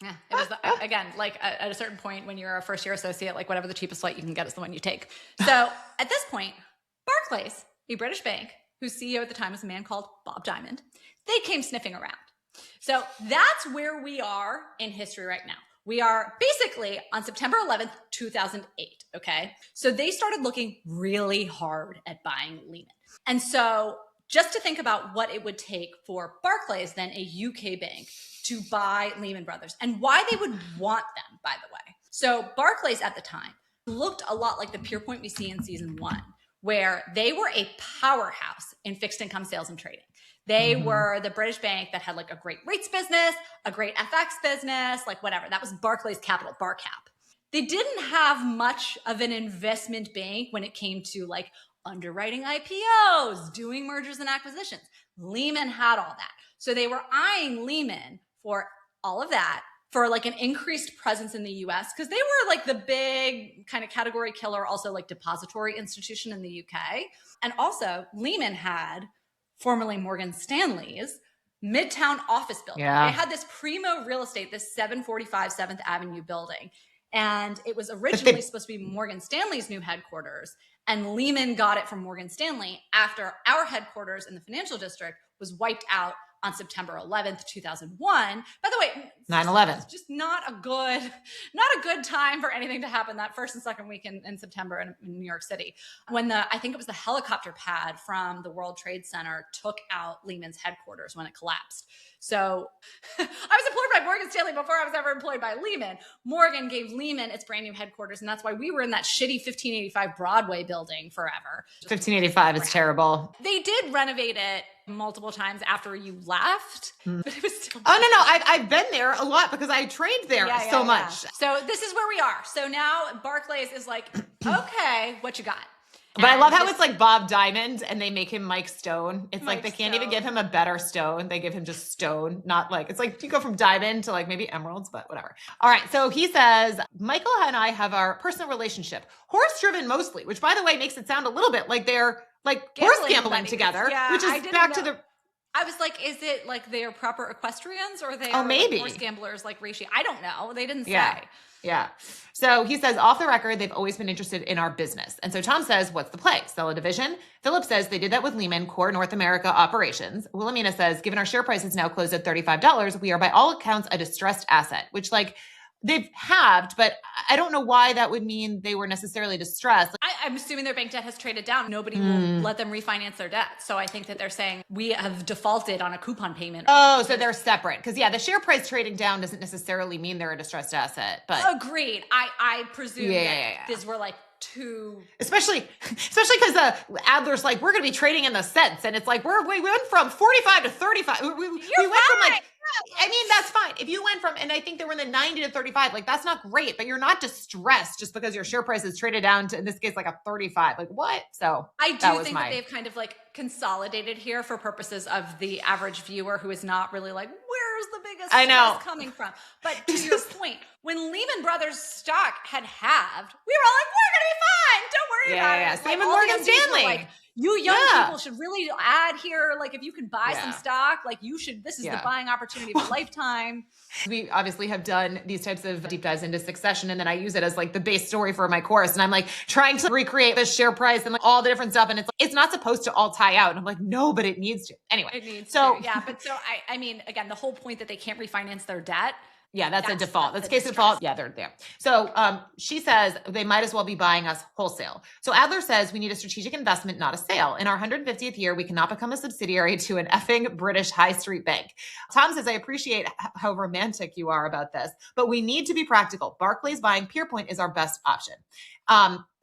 Yeah, it was again, like at a certain point when you're a first year associate, like whatever the cheapest flight you can get is the one you take. So at this point, Barclays, a British bank whose CEO at the time was a man called Bob Diamond, they came sniffing around. So that's where we are in history right now. We are basically on September 11th, 2008. Okay. So they started looking really hard at buying Lehman. And so just to think about what it would take for Barclays, then a UK bank, to buy Lehman Brothers and why they would want them, by the way. So Barclays at the time looked a lot like the Pierpoint we see in season 1, where they were a powerhouse in fixed income sales and trading. They were the British bank that had like a great rates business, a great FX business, like whatever. That was Barclays Capital, Barcap. They didn't have much of an investment bank when it came to like underwriting IPOs, doing mergers and acquisitions. Lehman had all that. So they were eyeing Lehman for all of that, for like an increased presence in the US, because they were like the big kind of category killer, also like depository institution in the UK. And also Lehman had formerly Morgan Stanley's Midtown office building. Yeah. They had this primo real estate, this 745 7th Avenue building. And it was originally supposed to be Morgan Stanley's new headquarters. And Lehman got it from Morgan Stanley after our headquarters in the financial district was wiped out on September 11th, 2001. By the way, 9/11. Just not a good time for anything to happen that first and second week in September in New York City. When I think it was the helicopter pad from the World Trade Center took out Lehman's headquarters when it collapsed. So I was employed by Morgan Stanley before I was ever employed by Lehman. Morgan gave Lehman its brand new headquarters. And that's why we were in that shitty 1585 Broadway building forever. 1585 is terrible. They did renovate it multiple times after you left, but it was still. Oh, no. I've been there a lot because I trained there so much. So this is where we are. So now Barclays is like, okay, what you got? But I love how it's like Bob Diamond and they make him Mike Stone. It's like they can't even give him a better stone. They give him just stone, not like, it's like you go from diamond to like maybe emeralds, but whatever. All right. So he says, Michael and I have our personal relationship, horse driven mostly, which by the way makes it sound a little bit like they're like horse gambling together, which is back to the. I was like, is it like they're proper equestrians or they maybe like horse gamblers like Rishi? I don't know. They didn't say. Yeah. So he says, off the record, they've always been interested in our business. And so Tom says, what's the play? Sell a division? Philip says they did that with Lehman, core North America operations. Wilhelmina says, given our share price is now closed at $35, we are by all accounts a distressed asset, which like, They've halved, but I don't know why that would mean they were necessarily distressed. I'm assuming their bank debt has traded down. Nobody will let them refinance their debt. So I think that they're saying we have defaulted on a coupon payment. Oh, so they're separate. Because yeah, the share price trading down doesn't necessarily mean they're a distressed asset. But agreed. I presume these were like two, especially because Adler's like, we're going to be trading in the cents, and it's like we went from 45 to 35. We went from like, I mean, that's fine. If you went from, and I think they were in the 90 to 35, like that's not great, but you're not distressed just because your share price is traded down to, in this case, like a 35. Like what? So I do think that they've kind of like consolidated here for purposes of the average viewer who is not really like, where's the biggest stress coming from? But to your point, when Lehman Brothers stock had halved, we were all like, we're going to be fine. Don't worry about it. Yeah, same with Morgan Stanley. Like, you young people should really add here. Like if you can buy some stock, like you should, this is the buying opportunity of a lifetime. We obviously have done these types of deep dives into Succession, and then I use it as like the base story for my course. And I'm like trying to recreate the share price and like all the different stuff. And it's like, it's not supposed to all tie out. And I'm like, no, but it needs to. Anyway. It needs to. Yeah. But so I mean, again, the whole point that they can't refinance their debt. Yeah, that's a default. That's case default. Yeah, they're there. So she says they might as well be buying us wholesale. So Adler says we need a strategic investment, not a sale. In our 150th year, we cannot become a subsidiary to an effing British high street bank. Tom says, I appreciate how romantic you are about this, but we need to be practical. Barclays buying Pierpoint is our best option.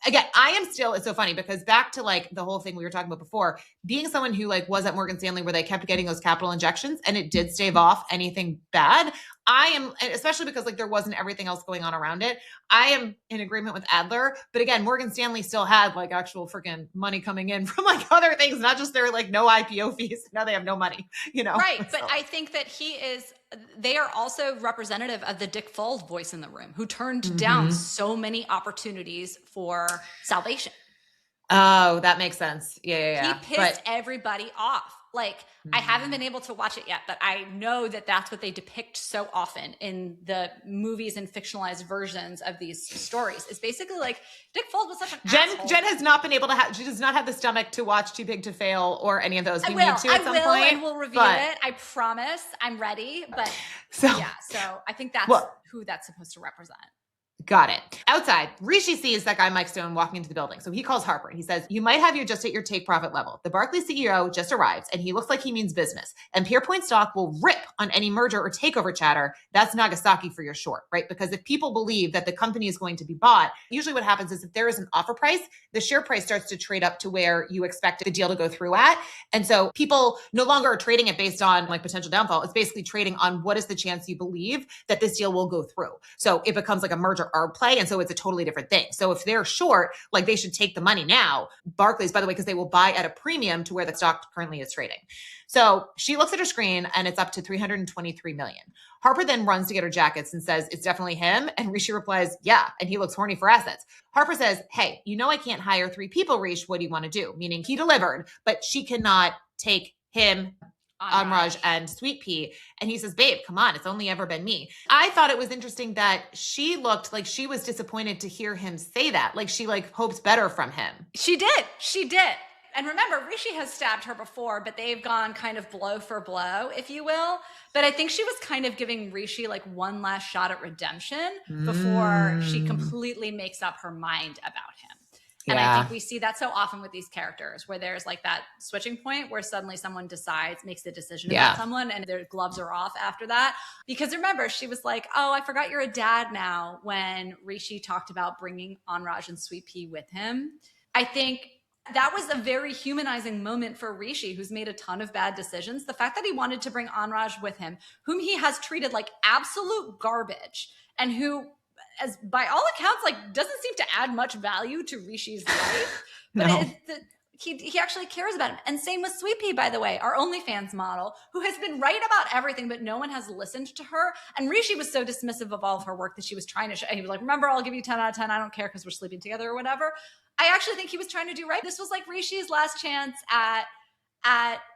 Again, I am still, it's so funny because back to like the whole thing we were talking about before, being someone who like was at Morgan Stanley where they kept getting those capital injections and it did stave off anything bad. I am, especially because like there wasn't everything else going on around it. I am in agreement with Adler, but again, Morgan Stanley still had like actual freaking money coming in from like other things, not just their like no IPO fees. Now they have no money, you know? Right. So. But I think that they are also representative of the Dick Foles voice in the room who turned down so many opportunities for salvation. Oh, that makes sense. Yeah. He pissed everybody off. Like, I haven't been able to watch it yet, but I know that that's what they depict so often in the movies and fictionalized versions of these stories. It's basically like Dick Foles was such an asshole. Jen has not been able to she does not have the stomach to watch Too Big to Fail or any of those. We need to at some point. I will review it. I promise. I'm ready. But so I think that's who that's supposed to represent. Got it. Outside, Rishi sees that guy Mike Stone walking into the building. So he calls Harper. He says, you might have you just at your take profit level. The Barclays CEO just arrives and he looks like he means business. And Pierpoint stock will rip on any merger or takeover chatter. That's Nagasaki for your short, right? Because if people believe that the company is going to be bought, usually what happens is if there is an offer price, the share price starts to trade up to where you expect the deal to go through at. And so people no longer are trading it based on like potential downfall. It's basically trading on what is the chance you believe that this deal will go through. So it becomes like a merger arb play. And so it's a totally different thing. So if they're short, like they should take the money now. Barclays, by the way, because they will buy at a premium to where the stock currently is trading. So she looks at her screen and it's up to 323 million. Harper then runs to get her jackets and says, it's definitely him. And Rishi replies, yeah. And he looks horny for assets. Harper says, hey, you know, I can't hire 3 people, Rish. What do you want to do? Meaning he delivered, but she cannot take him, Anraj and Sweet Pea. And he says, babe, come on. It's only ever been me. I thought it was interesting that she looked like she was disappointed to hear him say that. Like she like hopes better from him. She did. And remember, Rishi has stabbed her before, but they've gone kind of blow for blow, if you will. But I think she was kind of giving Rishi like one last shot at redemption before she completely makes up her mind about him. And I think we see that so often with these characters where there's like that switching point where suddenly someone makes the decision about someone and their gloves are off after that. Because remember, she was like, oh, I forgot you're a dad now when Rishi talked about bringing Anraj and Sweet Pea with him. I think that was a very humanizing moment for Rishi, who's made a ton of bad decisions. The fact that he wanted to bring Anraj with him, whom he has treated like absolute garbage and who, as by all accounts, like doesn't seem to add much value to Rishi's life, but he actually cares about him. And same with Sweet Pea, by the way, our OnlyFans model, who has been right about everything, but no one has listened to her. And Rishi was so dismissive of all of her work that she was trying to show. He was like, remember, I'll give you 10 out of 10. I don't care because we're sleeping together or whatever. I actually think he was trying to do right. This was like Rishi's last chance at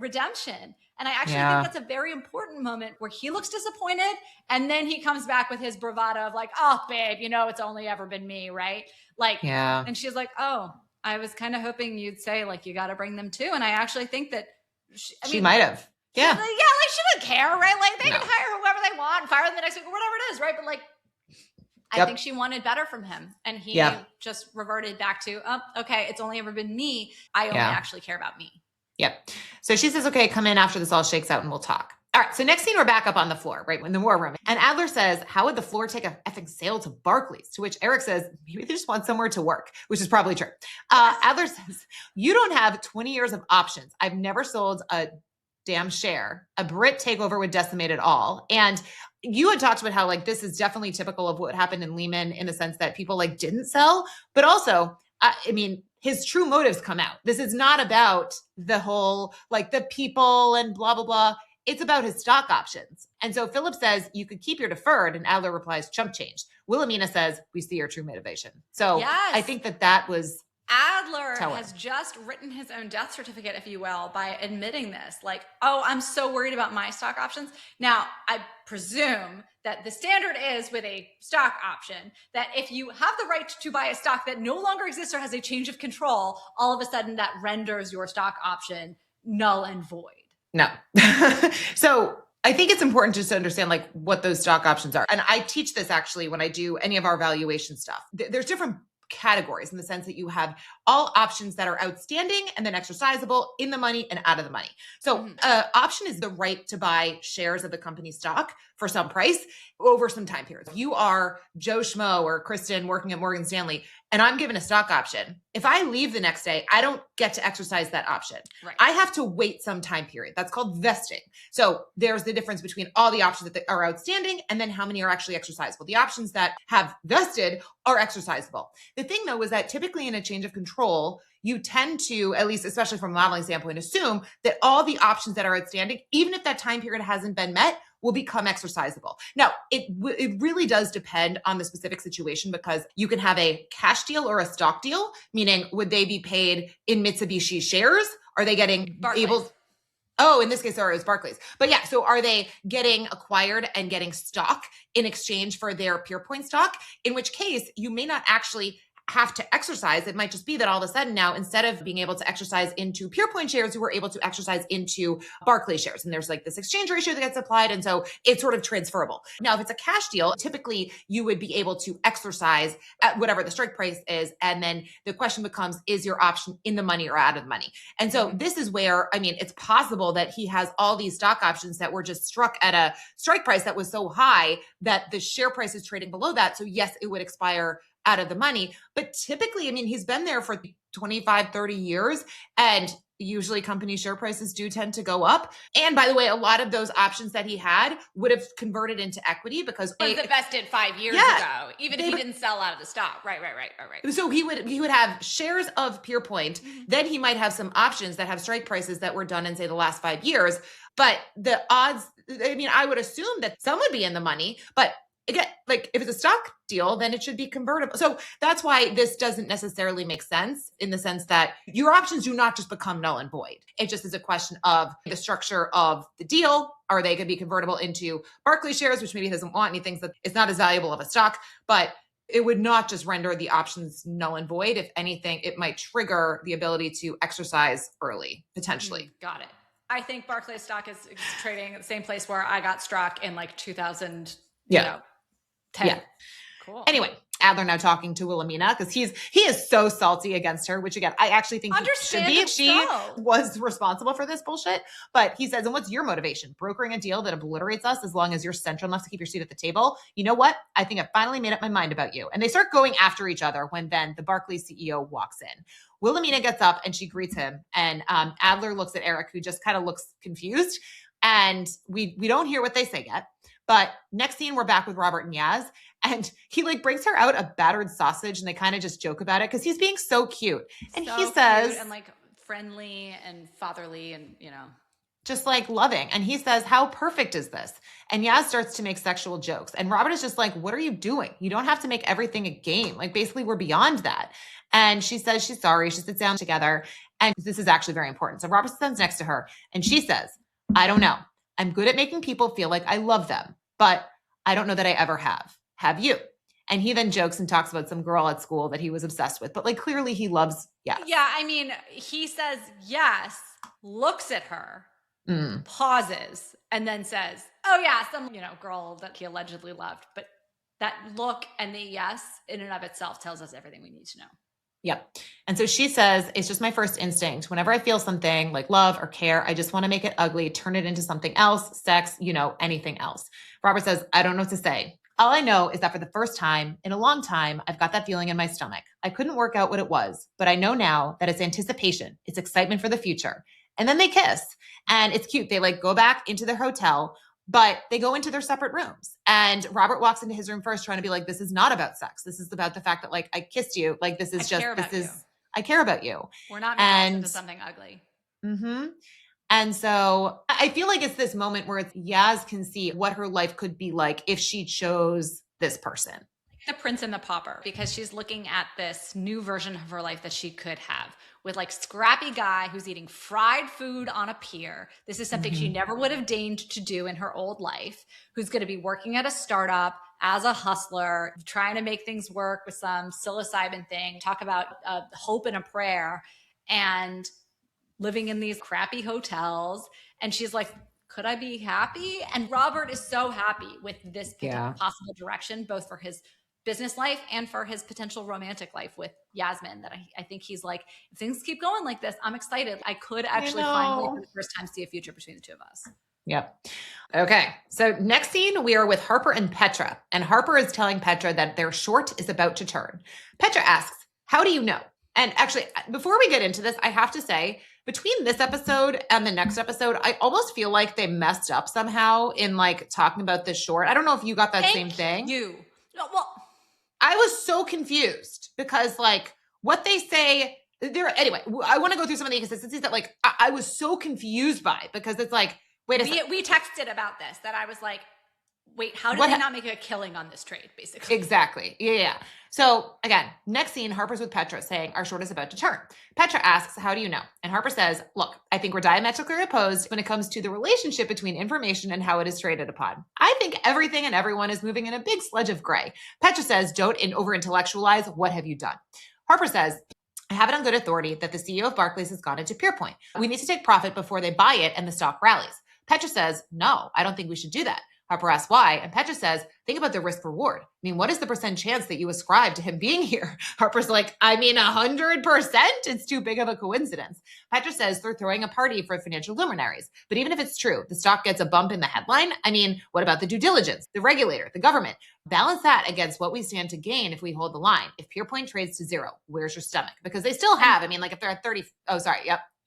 redemption. And I actually think that's a very important moment where he looks disappointed and then he comes back with his bravado of like, oh, babe, you know, it's only ever been me, right? Like, and she's like, oh, I was kind of hoping you'd say like, you got to bring them too. And I actually think that she might have. Yeah. Like, she doesn't care, right? Like they can hire whoever they want, fire them the next week or whatever it is, right? But like, I think she wanted better from him. And he just reverted back to, okay, it's only ever been me. I only actually care about me. Yep. So she says, okay, come in after this all shakes out and we'll talk. All right. So next scene, we're back up on the floor, right? In the war room. And Adler says, how would the floor take a effing sale to Barclays? To which Eric says, maybe they just want somewhere to work, which is probably true. Adler says, you don't have 20 years of options. I've never sold a damn share. A Brit takeover would decimate it all. And you had talked about how like this is definitely typical of what happened in Lehman in the sense that people like didn't sell, but also, I mean, his true motives come out. This is not about the whole, like the people and blah, blah, blah. It's about his stock options. And so Philip says, you could keep your deferred. And Adler replies, chump change. Wilhelmina says, we see your true motivation. So I think that was Adler has just written his own death certificate, if you will, by admitting this. Like, oh, I'm so worried about my stock options. Now, I presume that the standard is with a stock option that if you have the right to buy a stock that no longer exists or has a change of control, all of a sudden that renders your stock option null and void. No. So I think it's important just to understand like what those stock options are. And I teach this actually when I do any of our valuation stuff. There's different categories in the sense that you have all options that are outstanding and then exercisable, in the money and out of the money. So option is the right to buy shares of the company stock for some price over some time periods. You are Joe Schmo or Kristen working at Morgan Stanley, and I'm given a stock option. If I leave the next day, I don't get to exercise that option. Right. I have to wait some time period. That's called vesting. So there's the difference between all the options that are outstanding and then how many are actually exercisable. The options that have vested are exercisable. The thing though is that typically in a change of control, you tend to, at least especially from a modeling standpoint, assume that all the options that are outstanding, even if that time period hasn't been met, will become exercisable. Now, it really does depend on the specific situation because you can have a cash deal or a stock deal, meaning would they be paid in Mitsubishi shares? Are they getting Barclays. Oh, in this case, sorry, it was Barclays. But yeah, so are they getting acquired and getting stock in exchange for their Pierpoint stock? In which case, you may not actually have to exercise. It might just be that all of a sudden now, instead of being able to exercise into Pierpoint shares, you were able to exercise into Barclays shares. And there's like this exchange ratio that gets applied. And so it's sort of transferable. Now, if it's a cash deal, typically you would be able to exercise at whatever the strike price is. And then the question becomes, is your option in the money or out of the money? And so this is where, I mean, it's possible that he has all these stock options that were just struck at a strike price that was so high that the share price is trading below that. So yes, it would expire out of the money. But typically, I mean, he's been there for 25, 30 years, and usually company share prices do tend to go up. And by the way, a lot of those options that he had would have converted into equity because it was vested 5 years ago, even if he didn't sell out of the stock. Right. So he would have shares of Pierpoint. Then he might have some options that have strike prices that were done in, say, the last 5 years. But the odds, I mean, I would assume that some would be in the money, but again, like if it's a stock deal, then it should be convertible. So that's why this doesn't necessarily make sense in the sense that your options do not just become null and void. It just is a question of the structure of the deal. Are they going to be convertible into Barclays shares, which maybe he doesn't want, and he thinks that it's not as valuable of a stock, but it would not just render the options null and void. If anything, it might trigger the ability to exercise early, potentially. Got it. I think Barclays stock is trading at the same place where I got struck in like 2000. Yeah. 10. Yeah. Cool. Anyway, Adler now talking to Wilhelmina because he is so salty against her, which again, I actually think he should be. She was responsible for this bullshit. But he says, and what's your motivation? Brokering a deal that obliterates us as long as you're central enough to keep your seat at the table? You know what? I think I finally made up my mind about you. And they start going after each other when then the Barclays CEO walks in. Wilhelmina gets up and she greets him. And Adler looks at Eric, who just kind of looks confused. And we don't hear what they say yet. But next scene, we're back with Robert and Yaz, and he like brings her out a battered sausage, and they kind of just joke about it because he's being so cute. And so he says, cute and like friendly and fatherly, and just like loving. And he says, "How perfect is this?" And Yaz starts to make sexual jokes, and Robert is just like, "What are you doing? You don't have to make everything a game. Like basically, we're beyond that." And she says she's sorry. She sits down together, and this is actually very important. So Robert stands next to her, and she says, "I don't know. I'm good at making people feel like I love them. But I don't know that I ever have. Have you?" And he then jokes and talks about some girl at school that he was obsessed with. But like clearly he loves Yes. Yeah, I mean, he says yes, looks at her, pauses, and then says, "Oh yeah, some girl that he allegedly loved." But That look and the yes in and of itself tells us everything we need to know. Yep. And so she says, it's just my first instinct. Whenever I feel something like love or care, I just want to make it ugly, turn it into something else, sex, anything else. Robert says, I don't know what to say. All I know is that for the first time in a long time, I've got that feeling in my stomach. I couldn't work out what it was, but I know now that it's anticipation. It's excitement for the future. And then they kiss and it's cute. They like go back into their hotel, but they go into their separate rooms. And Robert walks into his room first trying to be like, this is not about sex. This is about the fact that like, I kissed you. Like, this is I care about you. We're not making into something ugly. Mm-hmm. And so I feel like it's this moment where Yaz can see what her life could be like if she chose this person. The Prince and the Pauper, because she's looking at this new version of her life that she could have with like scrappy guy who's eating fried food on a pier. This is something she never would have deigned to do in her old life, who's going to be working at a startup as a hustler, trying to make things work with some psilocybin thing, talk about hope and a prayer, and living in these crappy hotels. And she's like, could I be happy? And Robert is so happy with this possible direction, both for his business life and for his potential romantic life with Yasmin, that I think he's like, if things keep going like this, I'm excited. I could actually finally for the first time see a future between the two of us. Yep. Okay. So next scene, we are with Harper and Petra, and Harper is telling Petra that their short is about to turn. Petra asks, how do you know? And actually, before we get into this, I have to say, between this episode and the next episode, I almost feel like they messed up somehow in like talking about this short. I don't know if you got that same thing. I was so confused because like what they say there. Anyway, I want to go through some of the inconsistencies that like I was so confused by, because it's like, wait a second. We texted about this, that I was like, wait, how did they not make a killing on this trade, basically? Exactly. Yeah. So again, next scene, Harper's with Petra saying, our short is about to turn. Petra asks, how do you know? And Harper says, look, I think we're diametrically opposed when it comes to the relationship between information and how it is traded upon. I think everything and everyone is moving in a big sledge of gray. Petra says, don't over-intellectualize. What have you done? Harper says, I have it on good authority that the CEO of Barclays has gone into Pierpoint. We need to take profit before they buy it and the stock rallies. Petra says, no, I don't think we should do that. Harper asks why, and Petra says, think about the risk reward. I mean, what is the % chance that you ascribe to him being here? Harper's like, 100%? It's too big of a coincidence. Petra says they're throwing a party for financial luminaries. But even if it's true, the stock gets a bump in the headline. I mean, what about the due diligence, the regulator, the government? Balance that against what we stand to gain if we hold the line. If Pierpoint trades to zero, where's your stomach? Because they still have, if they're at 30,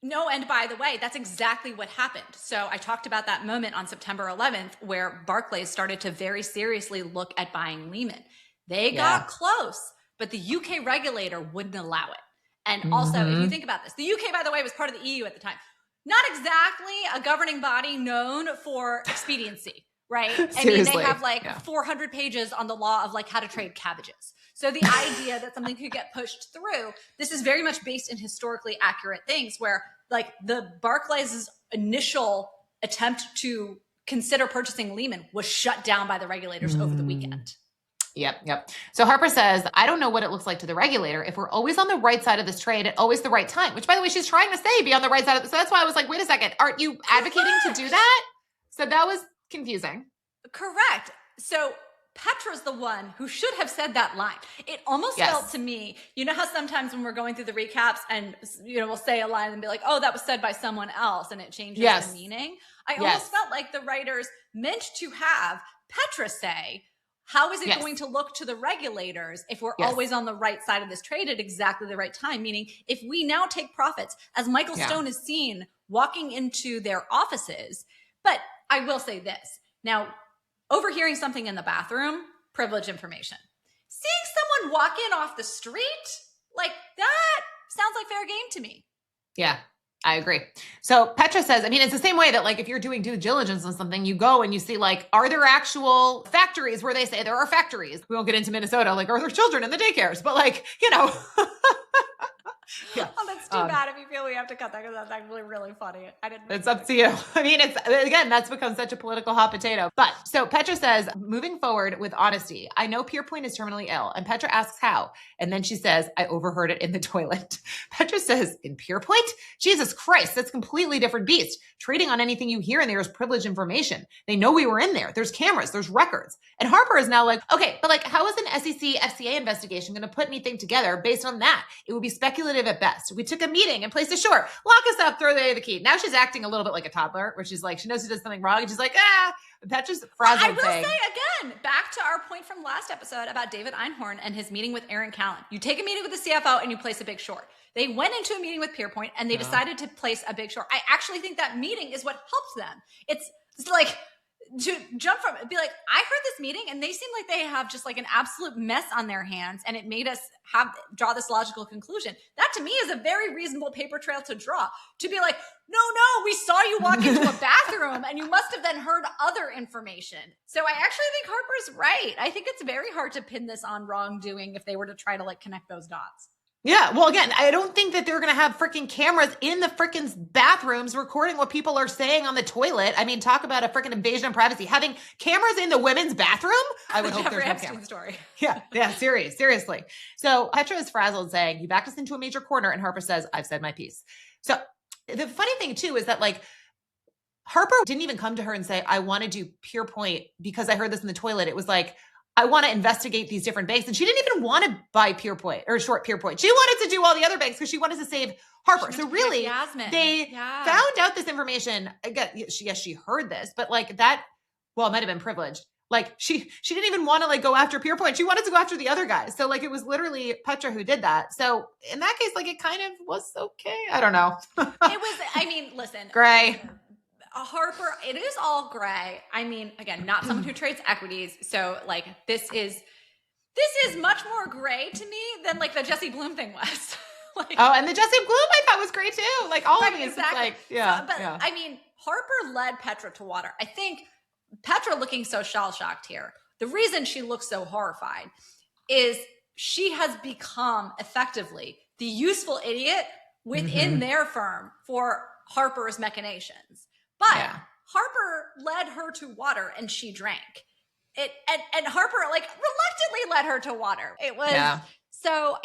No, and by the way, that's exactly what happened. So I talked about that moment on September 11th where Barclays started to very seriously look at buying Lehman. They got close, but the UK regulator wouldn't allow it. And also, if you think about this, the UK, by the way, was part of the EU at the time. Not exactly a governing body known for expediency, right? I mean, they have 400 pages on the law of like how to trade cabbages. So the idea that something could get pushed through, this is very much based in historically accurate things where like the Barclays' initial attempt to consider purchasing Lehman was shut down by the regulators over the weekend. Yep. So Harper says, I don't know what it looks like to the regulator if we're always on the right side of this trade at always the right time, which by the way, she's trying to say be on the right side of it. So that's why I was like, wait a second, aren't you advocating to do that? So that was confusing. Correct. So Petra's the one who should have said that line. It almost felt to me, you know how sometimes when we're going through the recaps and, we'll say a line and be like, oh, that was said by someone else and it changes the meaning. I almost felt like the writers meant to have Petra say, how is it going to look to the regulators if we're always on the right side of this trade at exactly the right time? Meaning if we now take profits, as Michael Stone is seen walking into their offices. But I will say this. Now, overhearing something in the bathroom, privileged information. Seeing someone walk in off the street, like that sounds like fair game to me. Yeah, I agree. So Petra says, it's the same way that like if you're doing due diligence on something, you go and you see like, are there actual factories where they say there are factories? We won't get into Minnesota, like are there children in the daycares? But like, Yeah. Oh, that's too bad if you feel we have to cut that because that's actually really funny. It's up to you. I mean, again, that's become such a political hot potato. But so Petra says, moving forward with honesty, I know Pierpoint is terminally ill. And Petra asks how. And then she says, I overheard it in the toilet. Petra says, in Pierpoint? Jesus Christ, that's a completely different beast. Trading on anything you hear in there is privileged information. They know we were in there. There's cameras, there's records. And Harper is now like, okay, but like, how is an SEC FCA investigation going to put anything together based on that? It would be speculative at best. We took a meeting and placed a short. Lock us up, throw the key. Now she's acting a little bit like a toddler, where she's like, she knows she did something wrong. And she's like, Petra's frazzled. I will say again, back to our point from last episode about David Einhorn and his meeting with Aaron Callan. You take a meeting with the CFO and you place a big short. They went into a meeting with Pierpoint and they decided to place a big short. I actually think that meeting is what helps them. It's like to jump from it, be like, I heard this meeting and they seem like they have just like an absolute mess on their hands, and it made us draw this logical conclusion. That to me is a very reasonable paper trail to draw. To be like, no, we saw you walk into a bathroom and you must have then heard other information. So I actually think Harper's right. I think it's very hard to pin this on wrongdoing if they were to try to like connect those dots. Yeah. Well, again, I don't think that they're going to have freaking cameras in the freaking bathrooms recording what people are saying on the toilet. I mean, talk about a freaking invasion of privacy. Having cameras in the women's bathroom? I would hope there's no cameras. Story. Yeah, seriously. So Petra is frazzled saying, you backed us into a major corner, and Harper says, I've said my piece. So the funny thing too is that like Harper didn't even come to her and say, I want to do Pierpoint because I heard this in the toilet. It was like, I want to investigate these different banks. And she didn't even want to buy Pierpoint or short Pierpoint. She wanted to do all the other banks because she wanted to save Harper. So really, they found out this information. Again, yes, she heard this, but like that, well, it might've been privileged. Like she didn't even want to like go after Pierpoint. She wanted to go after the other guys. So like, it was literally Petra who did that. So in that case, like it kind of was okay. I don't know. Listen, gray. Harper, it is all gray. I mean, again, not someone who trades equities. So like, this is much more gray to me than like the Jesse Bloom thing was. And the Jesse Bloom I thought was great too. Like all of these, exactly. Like, yeah. I mean, Harper led Petra to water. I think Petra looking so shell-shocked here, the reason she looks so horrified is she has become effectively the useful idiot within their firm for Harper's machinations. But Harper led her to water and she drank it. And Harper like reluctantly led her to water. It was so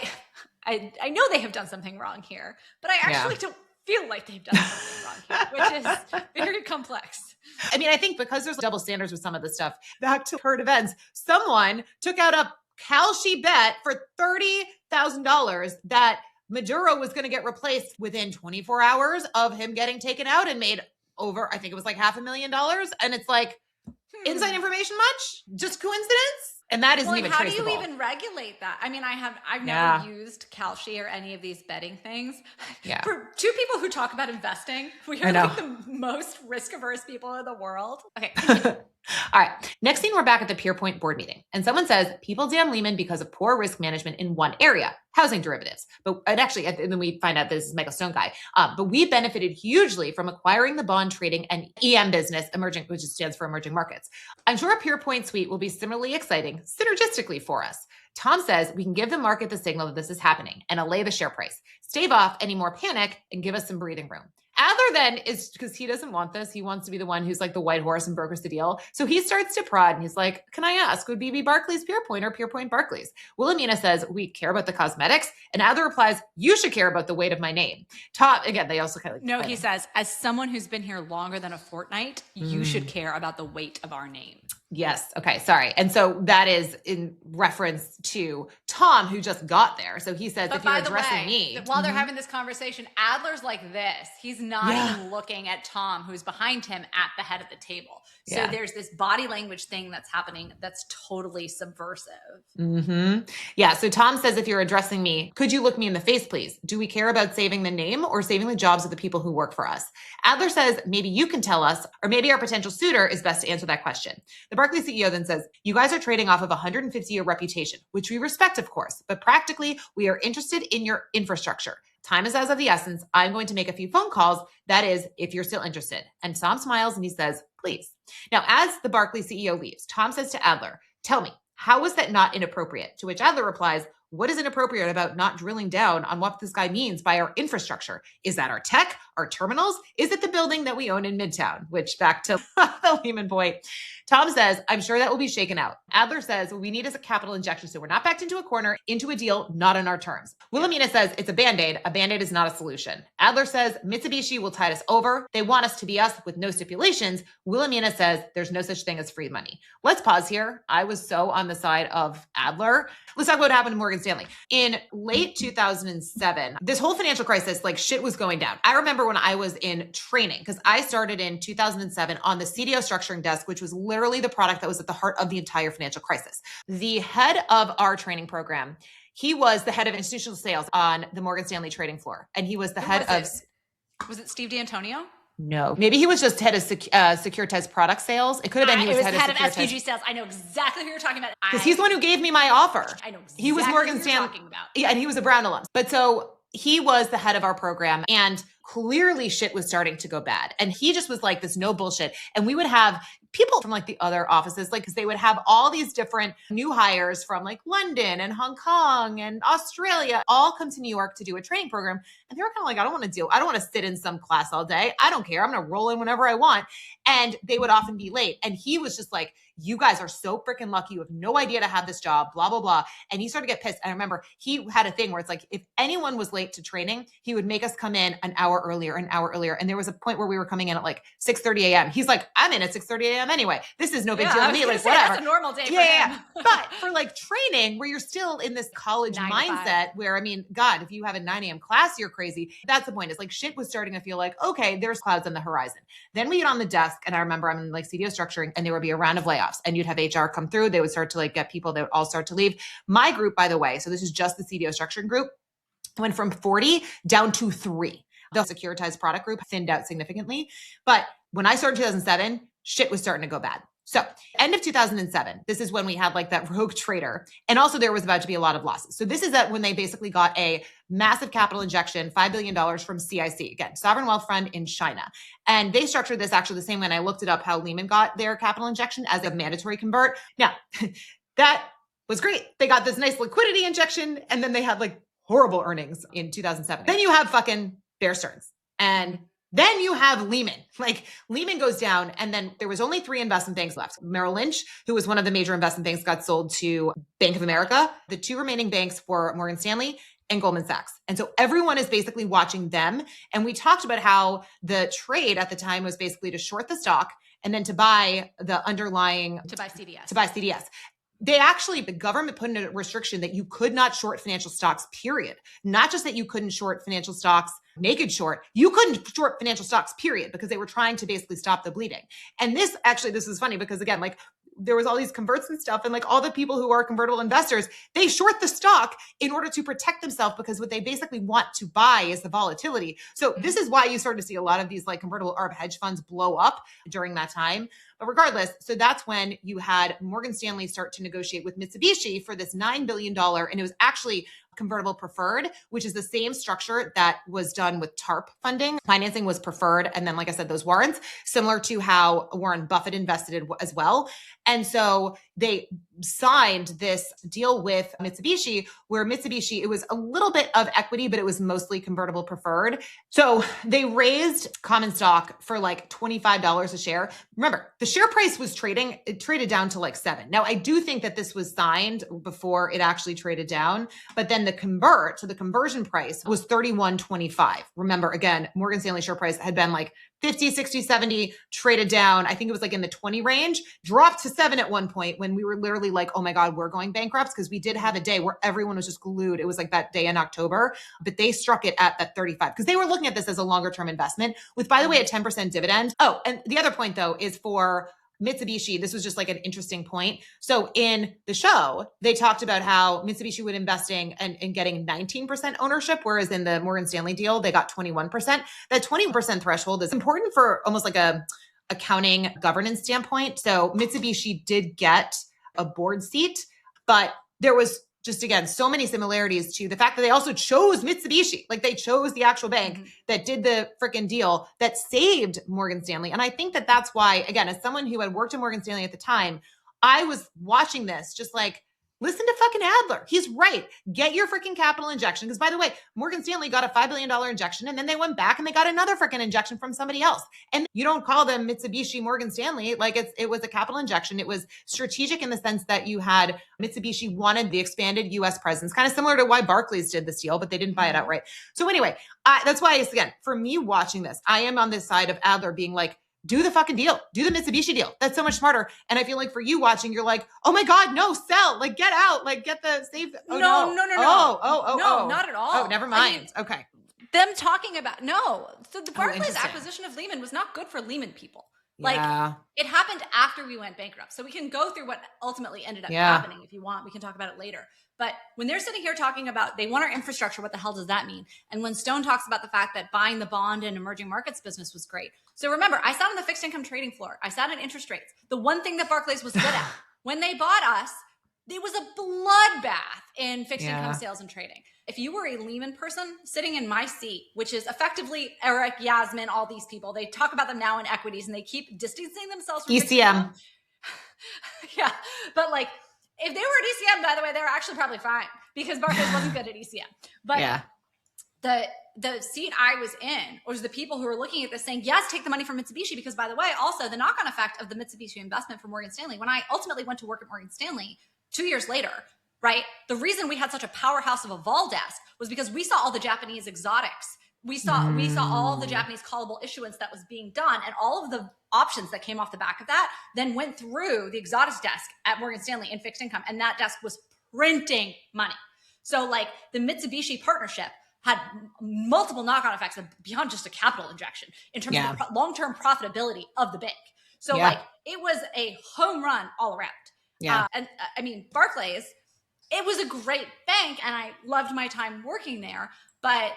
I know they have done something wrong here, but I actually don't feel like they've done something wrong here, which is very complex. I mean, I think because there's double standards with some of this stuff, back to current events, someone took out a Kalshi bet for $30,000 that Maduro was going to get replaced within 24 hours of him getting taken out and made over, I think it was like $500,000. And it's like, inside information much? Just coincidence? And that isn't even traceable. How do you even regulate that? I mean, I've never used Kalshi or any of these betting things. Yeah. For two people who talk about investing, we are like the most risk-averse people in the world. Okay. All right. Next thing, we're back at the Pierpoint board meeting. And someone says, people damn Lehman because of poor risk management in one area, housing derivatives. And then we find out this is Michael Stone guy. But we benefited hugely from acquiring the bond trading and EM business, emerging, which stands for emerging markets. I'm sure a Pierpoint suite will be similarly exciting synergistically for us. Tom says we can give the market the signal that this is happening and allay the share price, stave off any more panic, and give us some breathing room. Adler then is, because he doesn't want this, he wants to be the one who's like the white horse and brokers the deal. So he starts to prod and he's like, can I ask, would BB Barclays Pierpoint or Pierpoint Barclays? Wilhelmina says, we care about the cosmetics. And Adler replies, you should care about the weight of my name. Tom, again, they also kind of like, no, he says, as someone who's been here longer than a fortnight, you should care about the weight of our name. Yes. Okay. Sorry. And so that is in reference to Tom, who just got there. So he says, if you're addressing me. While they're having this conversation, Adler's like this. He's not even looking at Tom, who's behind him at the head of the table. So there's this body language thing that's happening that's totally subversive. Mm-hmm. Yeah. So Tom says, if you're addressing me, could you look me in the face, please? Do we care about saving the name or saving the jobs of the people who work for us? Adler says, maybe you can tell us, or maybe our potential suitor is best to answer that question. The Barclays CEO then says, you guys are trading off of a 150-year reputation, which we respect, of course, but practically we are interested in your infrastructure. Time is as of the essence. I'm going to make a few phone calls. That is, if you're still interested. And Tom smiles and he says, please. Now, as the Barclays CEO leaves, Tom says to Adler, tell me, how was that not inappropriate? To which Adler replies, what is inappropriate about not drilling down on what this guy means by our infrastructure? Is that our tech, our terminals? Is it the building that we own in Midtown? Which, back to the Lehman point, Tom says, I'm sure that will be shaken out. Adler says, what we need is a capital injection. So we're not backed into a corner, into a deal, not on our terms. Wilhelmina says, it's a Band-Aid. A Band-Aid is not a solution. Adler says, Mitsubishi will tide us over. They want us to be us with no stipulations. Wilhelmina says, there's no such thing as free money. Let's pause here. I was so on the side of Adler. Let's talk about what happened to Morgan Stanley. In late 2007, this whole financial crisis, like shit was going down. I remember when I was in training, because I started in 2007 on the CDO Structuring desk, which was literally the product that was at the heart of the entire financial crisis. The head of our training program, he was the head of institutional sales on the Morgan Stanley trading floor. And he was the head of... Was it Steve D'Antonio? No, maybe he was just head of securitized product sales. It could have been he was head of SPG sales. I know exactly who you're talking about. Because he's the one who gave me my offer. I know exactly he was Morgan Stanley. Talking about. Yeah, and he was a Brown alum. But so he was the head of our program, and clearly shit was starting to go bad. And he just was like, this no bullshit. And we would have people from like the other offices, like, because they would have all these different new hires from like London and Hong Kong and Australia all come to New York to do a training program. And they were kind of like, I don't want to sit in some class all day. I don't care. I'm going to roll in whenever I want. And they would often be late. And he was just like, you guys are so freaking lucky. You have no idea to have this job, blah, blah, blah. And he started to get pissed. I remember he had a thing where it's like, if anyone was late to training, he would make us come in an hour earlier. And there was a point where we were coming in at like 6:30 a.m. He's like, I'm in at 6:30 a.m. anyway. This is no big deal to me. Like, whatever. That's a normal day for him. But for like training, where you're still in this college mindset where, I mean, God, if you have a 9 a.m. class, you're crazy. That's the point. It's like shit was starting to feel like, okay, there's clouds on the horizon. Then we get on the desk, and I remember I'm in like CDO structuring, and there would be a round of layoffs, and you'd have HR come through. They would start to like get people. They would all start to leave. My group, by the way, so this is just the CDO structuring group, went from 40 down to 3. The securitized product group thinned out significantly. But when I started in 2007, shit was starting to go bad. So end of 2007, this is when we had like that rogue trader. And also there was about to be a lot of losses. So this is when they basically got a massive capital injection, $5 billion from CIC, again, Sovereign Wealth Fund in China. And they structured this actually the same way. And I looked it up how Lehman got their capital injection as a mandatory convert. Now, that was great. They got this nice liquidity injection, and then they had like horrible earnings in 2007. Then you have fucking Bear Stearns. And then you have Lehman. Like Lehman goes down, and then there was only 3 investment banks left. Merrill Lynch, who was one of the major investment banks, got sold to Bank of America. The 2 remaining banks were Morgan Stanley and Goldman Sachs. And so everyone is basically watching them. And we talked about how the trade at the time was basically to short the stock and then to buy the underlying... To buy CDS. To buy CDS. The government put in a restriction that you could not short financial stocks, period. Not just that you couldn't short financial stocks, naked short, you couldn't short financial stocks, period, because they were trying to basically stop the bleeding. And this is funny because again, like there was all these converts and stuff, and like all the people who are convertible investors, they short the stock in order to protect themselves because what they basically want to buy is the volatility. So this is why you start to see a lot of these like convertible ARB hedge funds blow up during that time. But regardless, so that's when you had Morgan Stanley start to negotiate with Mitsubishi for this $9 billion. And it was actually convertible preferred, which is the same structure that was done with TARP funding. Financing was preferred. And then, like I said, those warrants, similar to how Warren Buffett invested as well. And so they signed this deal with Mitsubishi, where Mitsubishi, it was a little bit of equity, but it was mostly convertible preferred. So they raised common stock for like $25 a share. Remember, the share price was it traded down to like 7. Now, I do think that this was signed before it actually traded down, but then the conversion price was $31.25. Remember, again, Morgan Stanley share price had been like 50, 60, 70, traded down. I think it was like in the 20 range, dropped to 7 at one point when we were literally like, oh my God, we're going bankrupt, because we did have a day where everyone was just glued. It was like that day in October, but they struck it at that 35 because they were looking at this as a longer term investment with, by the way, a 10% dividend. Oh, and the other point though is for Mitsubishi, this was just like an interesting point. So in the show, they talked about how Mitsubishi would investing and getting 19% ownership, whereas in the Morgan Stanley deal, they got 21%. That 20% threshold is important for almost like a accounting governance standpoint. So Mitsubishi did get a board seat, but there was just, again, so many similarities to the fact that they also chose Mitsubishi. Like they chose the actual bank that did the freaking deal that saved Morgan Stanley. And I think that that's why, again, as someone who had worked at Morgan Stanley at the time, I was watching this just like, listen to fucking Adler. He's right. Get your freaking capital injection. Because by the way, Morgan Stanley got a $5 billion injection and then they went back and they got another freaking injection from somebody else. And you don't call them Mitsubishi Morgan Stanley. Like it was a capital injection. It was strategic in the sense that you had Mitsubishi wanted the expanded US presence, kind of similar to why Barclays did this deal, but they didn't buy it outright. So anyway, that's why, again, for me watching this, I am on this side of Adler being like, do the fucking deal. Do the Mitsubishi deal. That's so much smarter. And I feel like for you watching, you're like, oh my God, no, sell, like get out, like get the save. Oh, no. No, not at all. Oh, never mind. Okay. Them talking about, so the Barclays acquisition of Lehman was not good for Lehman people. Like it happened after we went bankrupt. So we can go through what ultimately ended up happening if you want. We can talk about it later. But when they're sitting here talking about they want our infrastructure, what the hell does that mean? And when Stone talks about the fact that buying the bond and emerging markets business was great. So remember, I sat on the fixed income trading floor. I sat on interest rates. The one thing that Barclays was good at, when they bought us, it was a bloodbath in fixed income sales and trading. If you were a Lehman person sitting in my seat, which is effectively Eric, Yasmin, all these people, they talk about them now in equities and they keep distancing themselves from ECM. Yeah. But like, if they were at ECM, by the way, they were actually probably fine because Barclays wasn't good at ECM. But the seat I was in was the people who were looking at this saying, yes, take the money from Mitsubishi. Because by the way, also the knock-on effect of the Mitsubishi investment from Morgan Stanley, when I ultimately went to work at Morgan Stanley 2 years later, right? The reason we had such a powerhouse of a vol desk was because we saw all the Japanese exotics. We saw all the Japanese callable issuance that was being done, and all of the options that came off the back of that then went through the exotics desk at Morgan Stanley in fixed income, and that desk was printing money. So like the Mitsubishi partnership had multiple knock-on effects beyond just a capital injection in terms of the long-term profitability of the bank. So like it was a home run all around. And I mean, Barclays, it was a great bank and I loved my time working there, but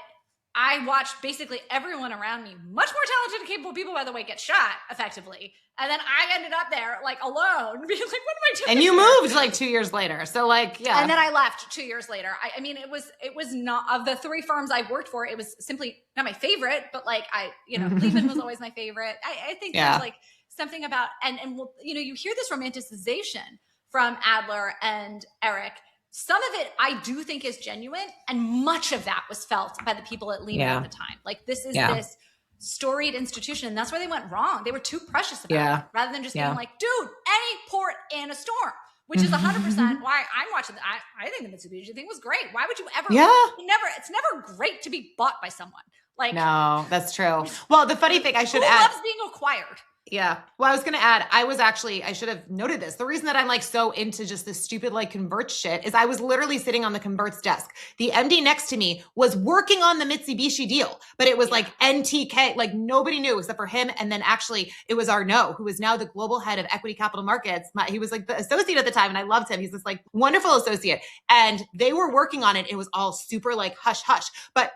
I watched basically everyone around me, much more talented and capable people, by the way, get shot effectively. And then I ended up there like alone, being like, what am I doing? And you moved like 2 years later. So like, And then I left 2 years later. I mean, it was not, of the three firms I worked for, it was simply not my favorite, but like Lehman was always my favorite. I think there's like something about, and you hear this romanticization from Adler and Eric. Some of it I do think is genuine, and much of that was felt by the people at Lehman at the time. Like this is this storied institution, and that's where they went wrong. They were too precious about it, rather than just being like, dude, any port in a storm, which is 100% why I'm watching. I think the Mitsubishi thing was great. Why would you ever? It's never great to be bought by someone. Like, no, that's true. Well, the funny thing I should who add, loves being acquired. Yeah. Well, I was going to add, I should have noted this. The reason that I'm like so into just this stupid like converts shit is I was literally sitting on the converts desk. The MD next to me was working on the Mitsubishi deal, but it was like NTK, like nobody knew except for him. And then actually it was Arnaud, who is now the global head of equity capital markets. He was like the associate at the time and I loved him. He's this like wonderful associate and they were working on it. It was all super like hush hush, but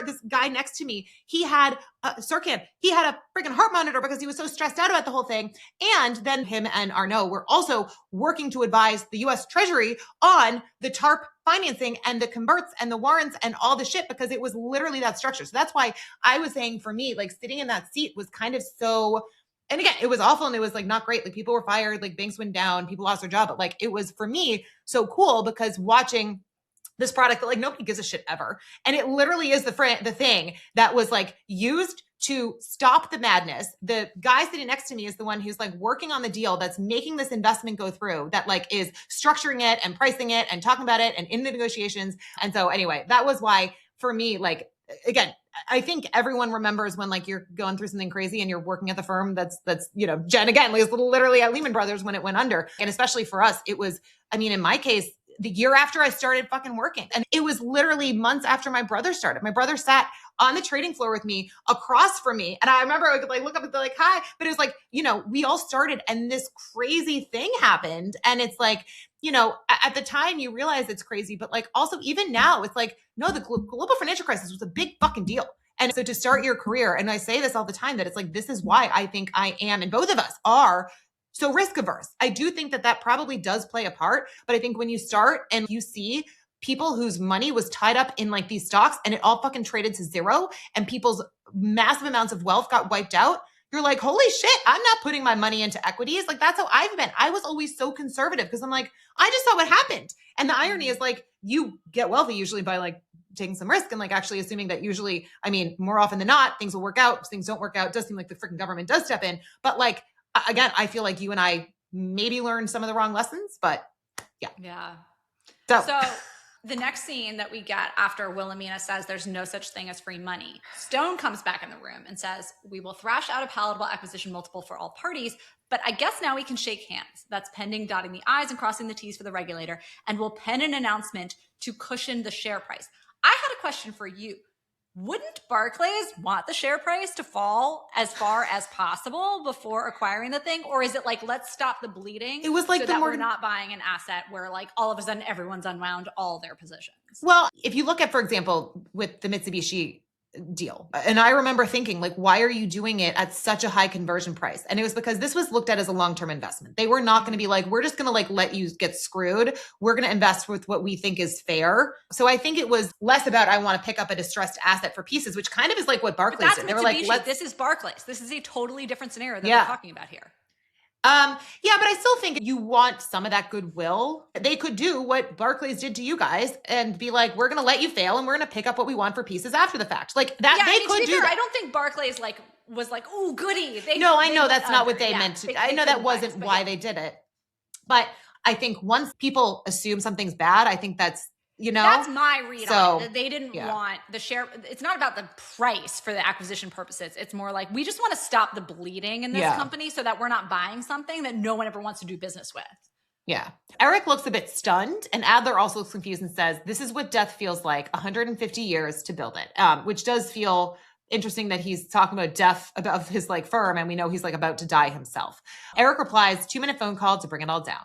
this guy next to me, he had Sirkan, he had a freaking heart monitor because he was so stressed out about the whole thing. And then him and Arnaud were also working to advise the US Treasury on the TARP financing and the converts and the warrants and all the shit, because it was literally that structure. So that's why I was saying for me, like sitting in that seat was kind of so, and again, it was awful and it was like not great. Like people were fired, like banks went down, people lost their job. But like it was for me so cool because watching this product that like nobody gives a shit ever. And it literally is the thing that was like used to stop the madness. The guy sitting next to me is the one who's like working on the deal that's making this investment go through, that like is structuring it and pricing it and talking about it and in the negotiations. And so anyway, that was why for me, like, again, I think everyone remembers when like you're going through something crazy and you're working at the firm that's Jen again, was literally at Lehman Brothers when it went under. And especially for us, it was, I mean, in my case, the year after I started fucking working. And it was literally months after my brother started. My brother sat on the trading floor with me across from me. And I remember I could like look up and be like, hi, but it was like, we all started and this crazy thing happened. And it's like, at the time you realize it's crazy, but like also even now it's like, no, the global financial crisis was a big fucking deal. And so to start your career, and I say this all the time, that it's like, this is why I think I am, and both of us are, so risk averse. I do think that probably does play a part, but I think when you start and you see people whose money was tied up in like these stocks and it all fucking traded to zero and people's massive amounts of wealth got wiped out, you're like, holy shit, I'm not putting my money into equities. Like that's how I've been. I was always so conservative because I'm like, I just saw what happened. And the irony is like, you get wealthy usually by like taking some risk and like actually assuming that usually, I mean, more often than not, things will work out. If things don't work out, it does seem like the freaking government does step in. But like, again, I feel like you and I maybe learned some of the wrong lessons, but yeah. Yeah. So the next scene that we get after Wilhelmina says there's no such thing as free money, Stone comes back in the room and says, we will thrash out a palatable acquisition multiple for all parties, but I guess now we can shake hands. That's pending dotting the I's and crossing the T's for the regulator, and we'll pen an announcement to cushion the share price. I had a question for you. Wouldn't Barclays want the share price to fall as far as possible before acquiring the thing? Or is it like, let's stop the bleeding? It was like so the that Morgan... we're not buying an asset where like all of a sudden everyone's unwound all their positions. Well, if you look at, for example, with the Mitsubishi deal, and I remember thinking like, why are you doing it at such a high conversion price? And it was because this was looked at as a long-term investment. They were not going to be like, we're just going to like let you get screwed. We're going to invest with what we think is fair. So I think it was less about, I want to pick up a distressed asset for pieces, which kind of is like what Barclays did. They were like, this is Barclays. This is a totally different scenario that we're talking about here. Yeah, but I still think you want some of that goodwill. They could do what Barclays did to you guys and be like, we're going to let you fail and we're going to pick up what we want for pieces after the fact. Like that, yeah, they could do that. I don't think Barclays was like, oh, goody. I know that's not what they meant to. I know that wasn't why they did it. But I think once people assume something's bad, I think that's, that's my read on it. They didn't want the share. It's not about the price for the acquisition purposes. It's more like, we just want to stop the bleeding in this company so that we're not buying something that no one ever wants to do business with. Yeah. Eric looks a bit stunned, and Adler also looks confused and says, this is what death feels like, 150 years to build it, which does feel interesting that he's talking about death of his like firm, and we know he's like about to die himself. Eric replies, 2-minute phone call to bring it all down.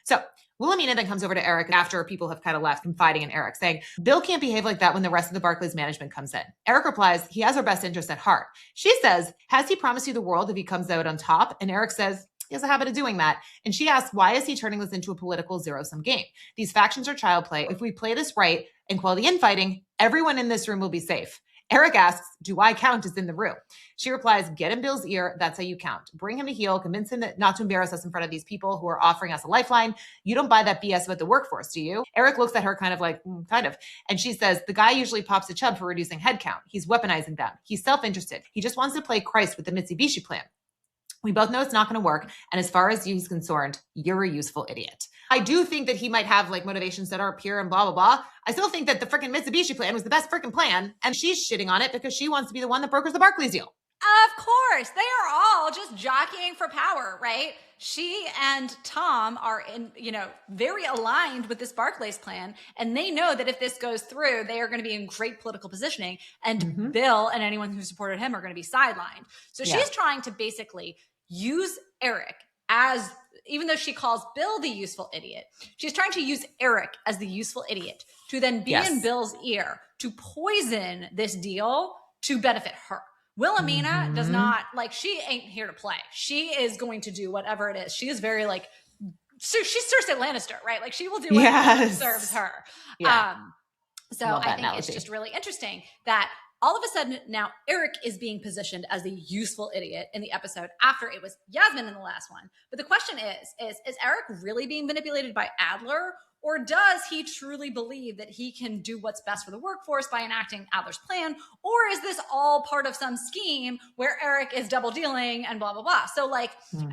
So Wilhelmina then comes over to Eric after people have kind of left, confiding in Eric, saying, Bill can't behave like that when the rest of the Barclays management comes in. Eric replies, he has our best interest at heart. She says, has he promised you the world if he comes out on top? And Eric says, he has a habit of doing that. And she asks, why is he turning this into a political zero-sum game? These factions are child play. If we play this right and quell the infighting, everyone in this room will be safe. Eric asks, do I count as in the room? She replies, get in Bill's ear. That's how you count. Bring him to heel. Convince him not to embarrass us in front of these people who are offering us a lifeline. You don't buy that BS about the workforce, do you? Eric looks at her kind of like, kind of. And she says, the guy usually pops a chub for reducing headcount. He's weaponizing them. He's self-interested. He just wants to play Christ with the Mitsubishi plan. We both know it's not going to work. And as far as he's concerned, you're a useful idiot. I do think that he might have like motivations that are pure and blah, blah, blah. I still think that the freaking Mitsubishi plan was the best freaking plan. And she's shitting on it because she wants to be the one that brokers the Barclays deal. Of course. They are all just jockeying for power, right? She and Tom are very aligned with this Barclays plan. And they know that if this goes through, they are going to be in great political positioning. And Bill and anyone who supported him are going to be sidelined. So she's trying to basically use Eric as, even though she calls Bill the useful idiot, she's trying to use Eric as the useful idiot to then be in Bill's ear to poison this deal to benefit her. Wilhelmina does not, she ain't here to play. She is going to do whatever it is. She is very she's Cersei Lannister, right? Like she will do whatever serves her. Yeah. So I think it's just really interesting that all of a sudden now Eric is being positioned as the useful idiot in the episode after it was Yasmin in the last one. But the question is Eric really being manipulated by Adler, or does he truly believe that he can do what's best for the workforce by enacting Adler's plan? Or is this all part of some scheme where Eric is double dealing and blah, blah, blah? So I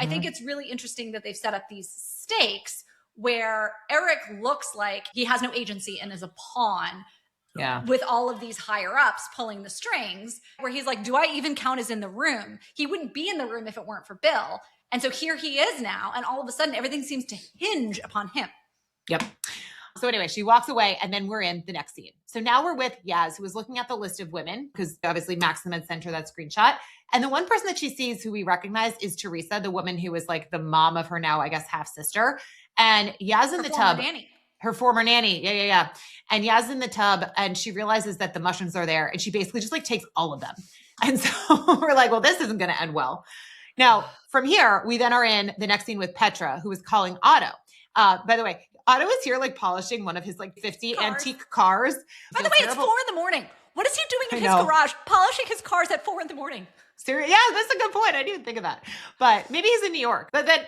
think it's really interesting that they've set up these stakes where Eric looks like he has no agency and is a pawn with all of these higher ups pulling the strings, where he's like, do I even count as in the room? He wouldn't be in the room if it weren't for Bill. And so here he is now. And all of a sudden, everything seems to hinge upon him. Yep. So anyway, she walks away and then we're in the next scene. So now we're with Yaz, who was looking at the list of women, because obviously Max in the center, that screenshot. And the one person that she sees who we recognize is Teresa, the woman who is like the mom of her now, I guess, half sister. And Yaz in the tub. Her former nanny. Yeah. And Yaz in the tub, and she realizes that the mushrooms are there, and she basically just takes all of them. And so we're like, well, this isn't going to end well. Now, from here, we then are in the next scene with Petra, who is calling Otto. By the way, Otto is here polishing one of his 50 antique cars. By the way, it's 4 a.m. What is he doing in his garage, polishing his cars at 4 a.m? Seriously? Yeah, that's a good point. I didn't think of that. But maybe he's in New York. But then...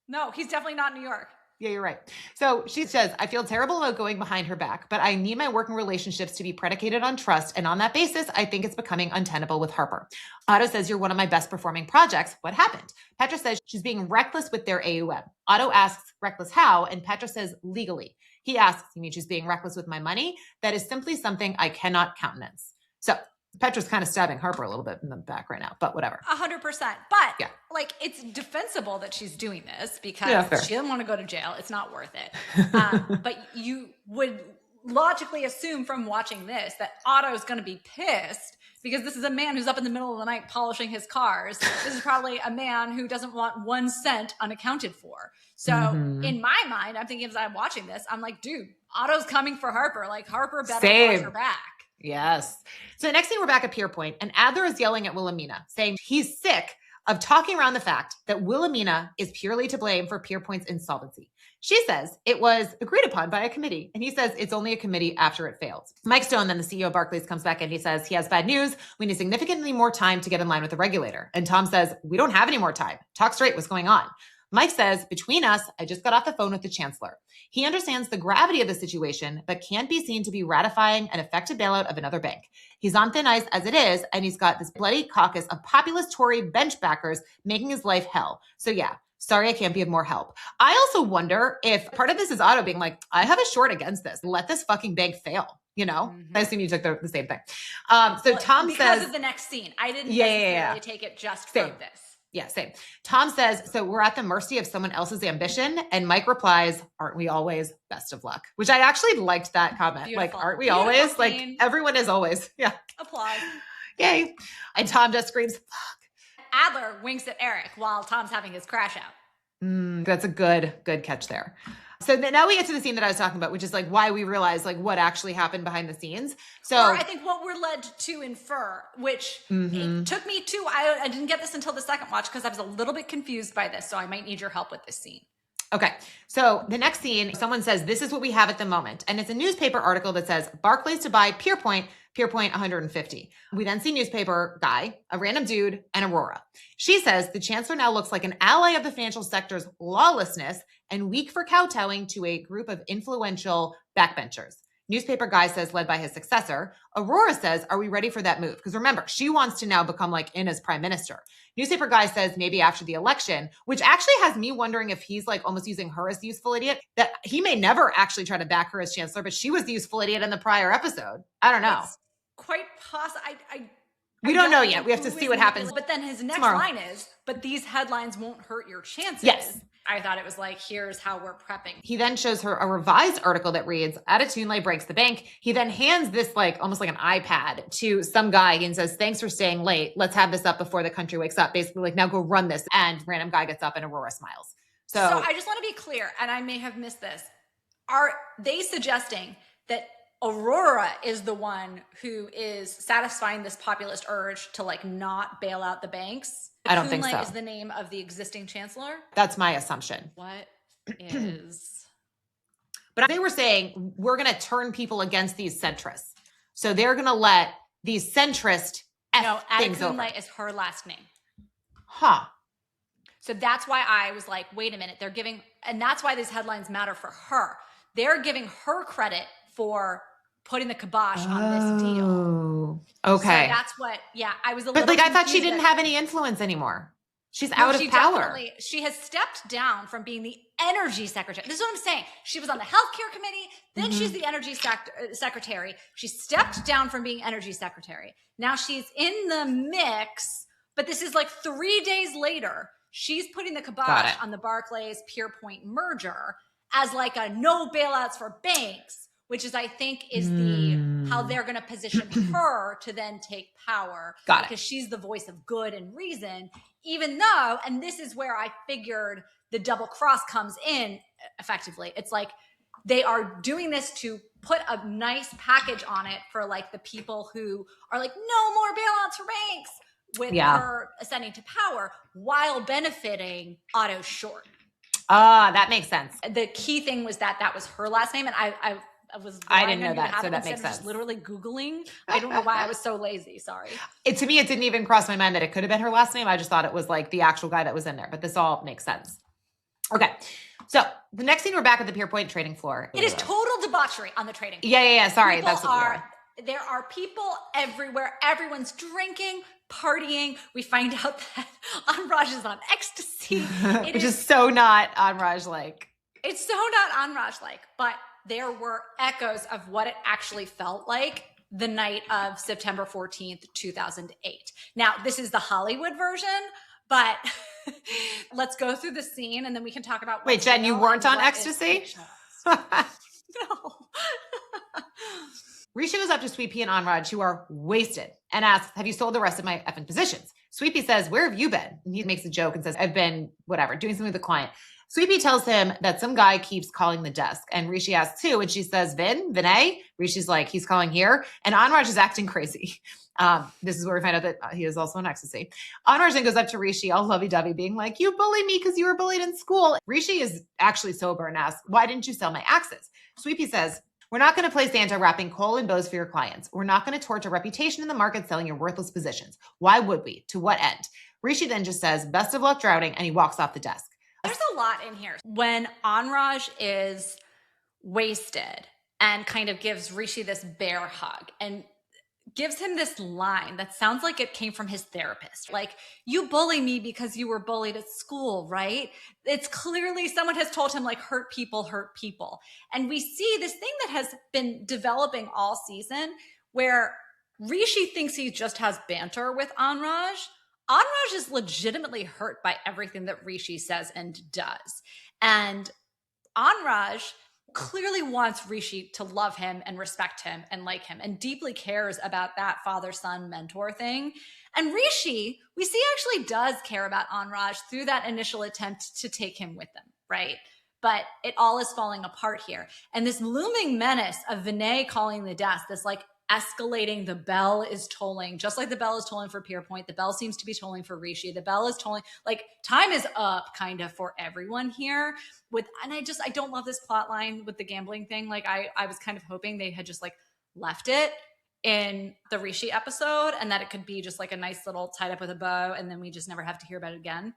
No, he's definitely not in New York. Yeah, you're right. So she says, I feel terrible about going behind her back, but I need my working relationships to be predicated on trust. And on that basis, I think it's becoming untenable with Harper. Otto says, you're one of my best performing projects. What happened? Petra says she's being reckless with their AUM. Otto asks, reckless how? And Petra says, legally. He asks, you mean she's being reckless with my money? That is simply something I cannot countenance. So Petra's kind of stabbing Harper a little bit in the back right now, but whatever. 100%. But like, it's defensible that she's doing this because she doesn't want to go to jail. It's not worth it. But you would logically assume from watching this that Otto's going to be pissed because this is a man who's up in the middle of the night polishing his cars. This is probably a man who doesn't want 1 cent unaccounted for. So in my mind, I'm thinking as I'm watching this, I'm like, dude, Otto's coming for Harper. Like, Harper better watch her back. Yes. So the next thing, we're back at Pierpoint, and Adler is yelling at Wilhelmina, saying he's sick of talking around the fact that Wilhelmina is purely to blame for Pierpoint's insolvency. She says it was agreed upon by a committee, and he says it's only a committee after it failed. Mike Stone, then the CEO of Barclays, comes back and he says he has bad news. We need significantly more time to get in line with the regulator. And Tom says, we don't have any more time. Talk straight. What's going on? Mike says, between us, I just got off the phone with the chancellor. He understands the gravity of the situation, but can't be seen to be ratifying an effective bailout of another bank. He's on thin ice as it is, and he's got this bloody caucus of populist Tory bench backers making his life hell. So yeah, sorry I can't be of more help. I also wonder if part of this is Otto being like, I have a short against this. Let this fucking bank fail. You know, I assume you took the same thing. Tom says, because of the next scene, I didn't necessarily take it just from this. Yeah, same. Tom says, so we're at the mercy of someone else's ambition. And Mike replies, aren't we always? Best of luck. Which I actually liked that comment. Beautiful. Like, aren't we always? Scene. Like, everyone is always. Yeah. Applause. Yay. And Tom just screams, fuck. Adler winks at Eric while Tom's having his crash out. That's a good catch there. So now we get to the scene that I was talking about, which is like why we realize like what actually happened behind the scenes. So or I think what we're led to infer, which it took me to, I didn't get this until the second watch because I was a little bit confused by this. So I might need your help with this scene. Okay. So the next scene, someone says, this is what we have at the moment. And it's a newspaper article that says Barclays to buy Pierpoint 150. We then see newspaper guy, a random dude, and Aurora. She says the chancellor now looks like an ally of the financial sector's lawlessness and weak for kowtowing to a group of influential backbenchers. Newspaper guy says, led by his successor. Aurora says, are we ready for that move? Because remember, she wants to now become like in as prime minister. Newspaper guy says maybe after the election, which actually has me wondering if he's like almost using her as the useful idiot, that he may never actually try to back her as chancellor, but she was the useful idiot in the prior episode. I don't know. It's quite possible. We don't know yet. We have to see what happens. But then his next line is, but these headlines won't hurt your chances. Yes. I thought it was like, here's how we're prepping. He then shows her a revised article that reads, Adetunle breaks the bank. He then hands this like almost like an iPad to some guy and says, thanks for staying late. Let's have this up before the country wakes up. Basically like, now go run this. And random guy gets up and Aurora smiles. So I just want to be clear, and I may have missed this. Are they suggesting that Aurora is the one who is satisfying this populist urge to like not bail out the banks? I don't think so. Is the name of the existing chancellor? That's my assumption. What is? But they were saying we're going to turn people against these centrists. So they're going to let these centrist things over. No, is her last name. Huh. So that's why I was like, wait a minute. They're giving, and that's why these headlines matter for her. They're giving her credit for putting the kibosh on this deal. Okay. So that's what, I was a little But like, I thought she didn't have any influence anymore. She's out of power. She has stepped down from being the energy secretary. This is what I'm saying. She was on the healthcare committee. Then she's the energy secretary. She stepped down from being energy secretary. Now she's in the mix, but this is like 3 days later. She's putting the kibosh on the Barclays Pierpoint merger as like a no bailouts for banks, which is, I think, is how they're going to position her to then take power. Because she's the voice of good and reason, even though, and this is where I figured the double cross comes in effectively. It's like they are doing this to put a nice package on it for like the people who are like, no more bailouts for banks with her ascending to power while benefiting Otto Short. That makes sense. The key thing was that was her last name. And I didn't know that, so that makes sense. Just literally Googling. I don't know why I was so lazy. Sorry. To me, it didn't even cross my mind that it could have been her last name. I just thought it was like the actual guy that was in there, but this all makes sense. Okay. So the next scene, we're back at the Pierpoint trading floor. It is total debauchery on the trading floor. Yeah. Sorry. That's what there are people everywhere. Everyone's drinking, partying. We find out that Anraj is on ecstasy. Which is so not Anraj-like. It's so not Anraj-like, but there were echoes of what it actually felt like the night of September 14th, 2008. Now, this is the Hollywood version, but let's go through the scene and then we can talk about. Wait, Jen, you weren't on ecstasy? No. Rishi goes up to Sweet Pea and Anraj, who are wasted, and asks, have you sold the rest of my effing positions? Sweet Pea says, where have you been? And he makes a joke and says, I've been, whatever, doing something with the client. Sweet Pea tells him that some guy keeps calling the desk. And Rishi asks who, and she says, Vinay? Rishi's like, he's calling here. And Anraj is acting crazy. This is where we find out that he is also on ecstasy. Anraj then goes up to Rishi, all lovey-dovey, being like, you bully me because you were bullied in school. Rishi is actually sober and asks, why didn't you sell my axes? Sweet Pea says, we're not going to play Santa wrapping coal and bows for your clients. We're not going to torch a reputation in the market selling your worthless positions. Why would we? To what end? Rishi then just says, best of luck drowning, and he walks off the desk. There's a lot in here. When Anraj is wasted and kind of gives Rishi this bear hug and gives him this line that sounds like it came from his therapist. Like, you bully me because you were bullied at school, right? It's clearly someone has told him like hurt people. And we see this thing that has been developing all season where Rishi thinks he just has banter with Anraj. Anraj is legitimately hurt by everything that Rishi says and does. And Anraj clearly wants Rishi to love him and respect him and like him and deeply cares about that father-son mentor thing. And Rishi, we see actually does care about Anraj through that initial attempt to take him with them, right? But it all is falling apart here. And this looming menace of Vinay calling the desk, this like escalating, the bell is tolling, just like the bell is tolling for Pierpoint. The bell seems to be tolling for Rishi. The bell is tolling, like time is up kind of for everyone here. And I don't love this plot line with the gambling thing. Like I was kind of hoping they had just like left it in the Rishi episode and that it could be just like a nice little tied up with a bow and then we just never have to hear about it again.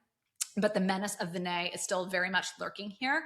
But the menace of Vinay is still very much lurking here.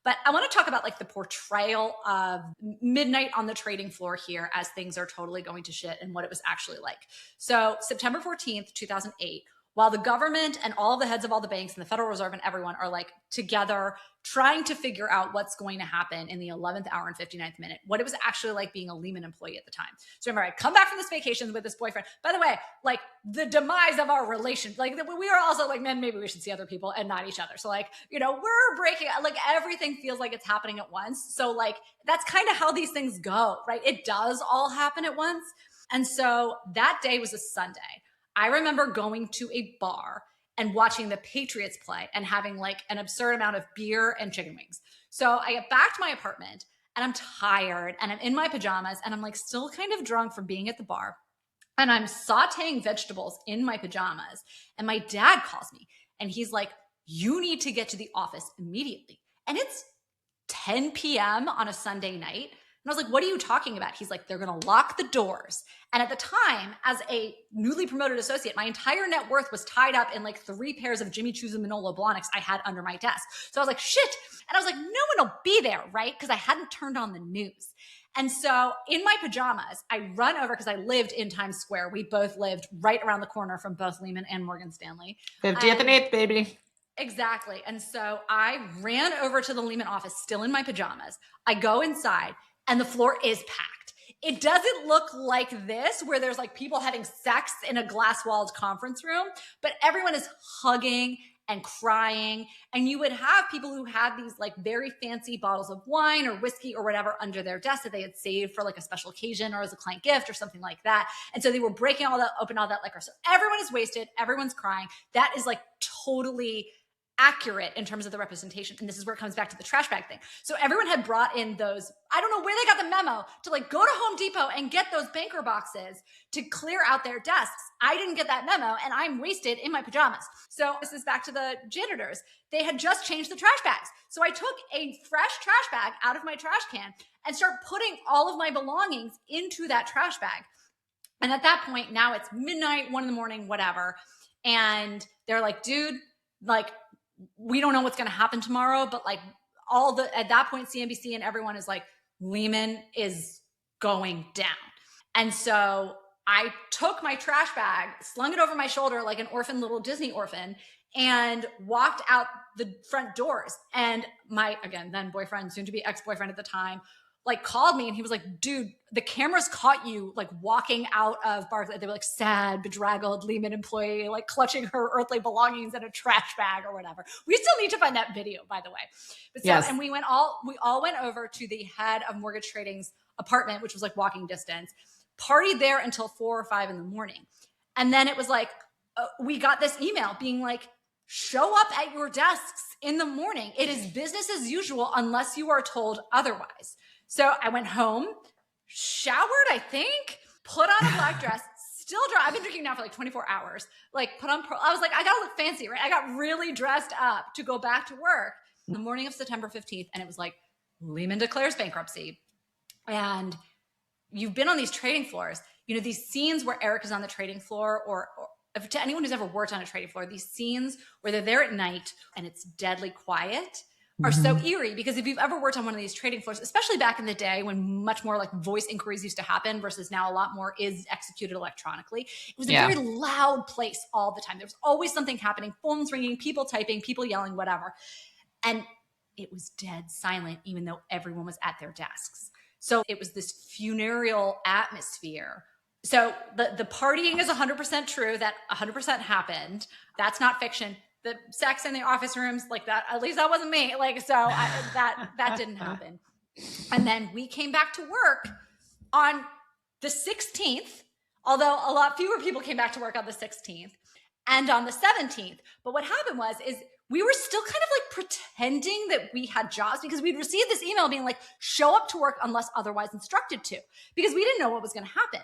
But I want to talk about like the portrayal of midnight on the trading floor here as things are totally going to shit and what it was actually like. So September 14th, 2008, while the government and all the heads of all the banks and the Federal Reserve and everyone are like together trying to figure out what's going to happen in the 11th hour and 59th minute, what it was actually like being a Lehman employee at the time. So remember, I come back from this vacation with this boyfriend. By the way, like the demise of our relation, like we were also like, man, maybe we should see other people and not each other. So like, you know, we're breaking, like everything feels like it's happening at once. So like, that's kind of how these things go, right? It does all happen at once. And so that day was a Sunday. I remember going to a bar and watching the Patriots play and having like an absurd amount of beer and chicken wings. So I get back to my apartment and I'm tired and I'm in my pajamas and I'm like still kind of drunk from being at the bar. And I'm sauteing vegetables in my pajamas. And my dad calls me and he's like, you need to get to the office immediately. And it's 10 p.m. on a Sunday night. And I was like, what are you talking about? He's like, they're going to lock the doors. And at the time, as a newly promoted associate, my entire net worth was tied up in like 3 pairs of Jimmy Choo's and Manolo Blahniks I had under my desk. So I was like, shit. And I was like, no one will be there, right? Because I hadn't turned on the news. And so in my pajamas, I run over because I lived in Times Square. We both lived right around the corner from both Lehman and Morgan Stanley. 50th and 8th, baby. Exactly. And so I ran over to the Lehman office still in my pajamas. I go inside. And the floor is packed. It doesn't look like this, where there's like people having sex in a glass-walled conference room, but everyone is hugging and crying. And you would have people who had these like very fancy bottles of wine or whiskey or whatever under their desk that they had saved for like a special occasion or as a client gift or something like that. And so they were breaking all that open, all that liquor. So everyone is wasted. Everyone's crying. That is like totally accurate in terms of the representation. And this is where it comes back to the trash bag thing. So everyone had brought in those, I don't know where they got the memo to like go to Home Depot and get those banker boxes to clear out their desks. I didn't get that memo and I'm wasted in my pajamas. So this is back to the janitors. They had just changed the trash bags. So I took a fresh trash bag out of my trash can and started putting all of my belongings into that trash bag. And at that point, now it's midnight, 1 a.m, whatever. And they're like, dude, like, we don't know what's going to happen tomorrow, but like, at that point, CNBC and everyone is like, Lehman is going down. And so I took my trash bag, slung it over my shoulder like an orphan, little Disney orphan, and walked out the front doors. And my, again, then boyfriend, soon to be ex-boyfriend at the time, like called me and he was like, dude, the cameras caught you like walking out of Barclays. They were like sad, bedraggled Lehman employee, like clutching her earthly belongings in a trash bag or whatever. We still need to find that video, by the way. But so, yes. And we all went over to the head of mortgage trading's apartment, which was like walking distance, partied there until 4 or 5 in the morning. And then it was like, we got this email being like, show up at your desks in the morning. It is business as usual unless you are told otherwise. So I went home, showered, I think, put on a black dress, still dry. I've been drinking now for like 24 hours. Like I was like, I gotta look fancy, right? I got really dressed up to go back to work the morning of September 15th. And it was like, Lehman declares bankruptcy. And you've been on these trading floors, these scenes where Eric is on the trading floor or to anyone who's ever worked on a trading floor, these scenes where they're there at night and it's deadly quiet are so eerie, because if you've ever worked on one of these trading floors, especially back in the day when much more like voice inquiries used to happen versus now a lot more is executed electronically, it was a very loud place all the time. There was always something happening, phones ringing, people typing, people yelling, whatever. And it was dead silent, even though everyone was at their desks. So it was this funereal atmosphere. So the partying is 100% true. That 100% happened. That's not fiction. The sex in the office rooms, like that, at least that wasn't me. Like, so that didn't happen. And then we came back to work on the 16th, although a lot fewer people came back to work on the 16th and on the 17th. But what happened is we were still kind of like pretending that we had jobs because we'd received this email being like, show up to work unless otherwise instructed to, because we didn't know what was going to happen.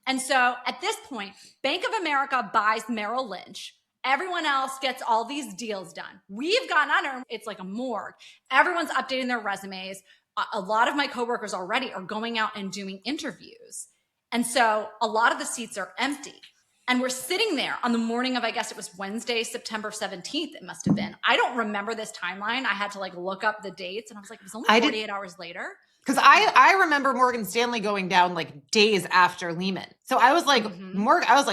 And so at this point, Bank of America buys Merrill Lynch. Everyone else gets all these deals done. We've gone under, it's like a morgue. Everyone's updating their resumes. A lot of my coworkers already are going out and doing interviews. And so a lot of the seats are empty. And we're sitting there on the morning of, I guess it was Wednesday, September 17th, it must have been. I don't remember this timeline. I had to like look up the dates and I was like, it was only 48 hours later. Because I remember Morgan Stanley going down like days after Lehman. So I was like,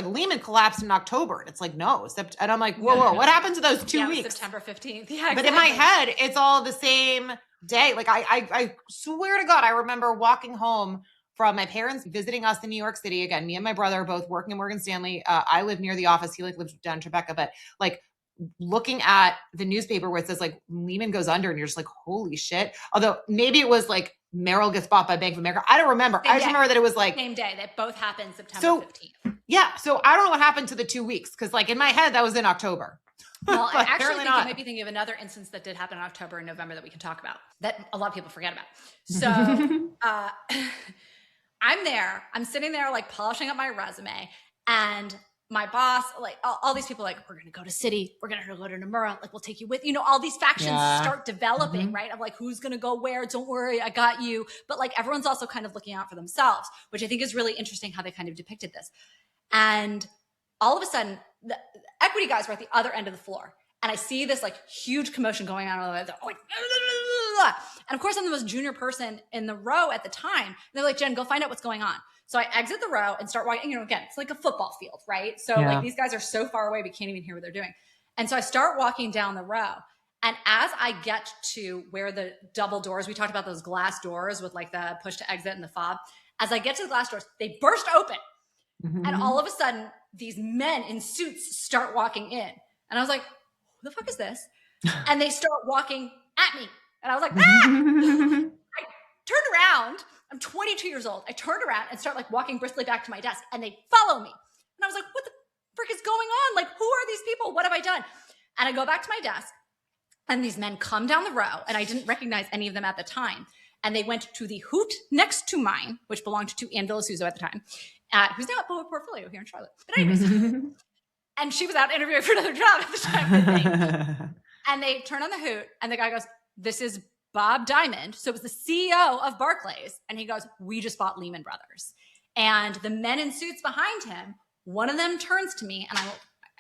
Lehman collapsed in October. And it's like, no. And I'm like, whoa, what happened to those 2 weeks? September 15th. Yeah, exactly. But in my head, it's all the same day. Like I swear to God, I remember walking home from my parents visiting us in New York City. Again, me and my brother are both working at Morgan Stanley. I live near the office. He like lives down in Tribeca, but like looking at the newspaper where it says like Lehman goes under and you're just like, holy shit. Although maybe it was like Merrill gets bought by Bank of America. I don't remember. I just remember that it was like same day. That both happened September 15th. Yeah. So I don't know what happened to the 2 weeks. Cause like in my head, that was in October. Well, I actually think you might be thinking of another instance that did happen in October and November that we can talk about that a lot of people forget about. So I'm there, I'm sitting there like polishing up my resume, and my boss, like all these people, like, we're going to go to Citi, we're going to go to Nomura, like, we'll take you with, all these factions start developing, right? Of like, who's going to go where? Don't worry, I got you. But like, everyone's also kind of looking out for themselves, which I think is really interesting how they kind of depicted this. And all of a sudden, the equity guys were at the other end of the floor. And I see this like huge commotion going on. Like, and of course, I'm the most junior person in the row at the time. And they're like, Jen, go find out what's going on. So I exit the row and start walking, again, it's like a football field, right? So like these guys are so far away, we can't even hear what they're doing. And so I start walking down the row. And as I get to where the double doors, we talked about those glass doors with like the push to exit and the fob. As I get to the glass doors, they burst open. And all of a sudden, these men in suits start walking in. And I was like, who the fuck is this? And they start walking at me. And I was like, ah! I turned around. I'm 22 years old. I turned around and start like walking briskly back to my desk, and they follow me. And I was like, what the frick is going on? Like, who are these people? What have I done? And I go back to my desk, and these men come down the row, and I didn't recognize any of them at the time. And they went to the hoot next to mine, which belonged to Ann Villasuso at the time, who's now at Boa Portfolio here in Charlotte. But anyways, and she was out interviewing for another job at the time, I think. And they turn on the hoot, and the guy goes, this is Bob Diamond. So it was the CEO of Barclays. And he goes, we just bought Lehman Brothers. And the men in suits behind him, one of them turns to me, and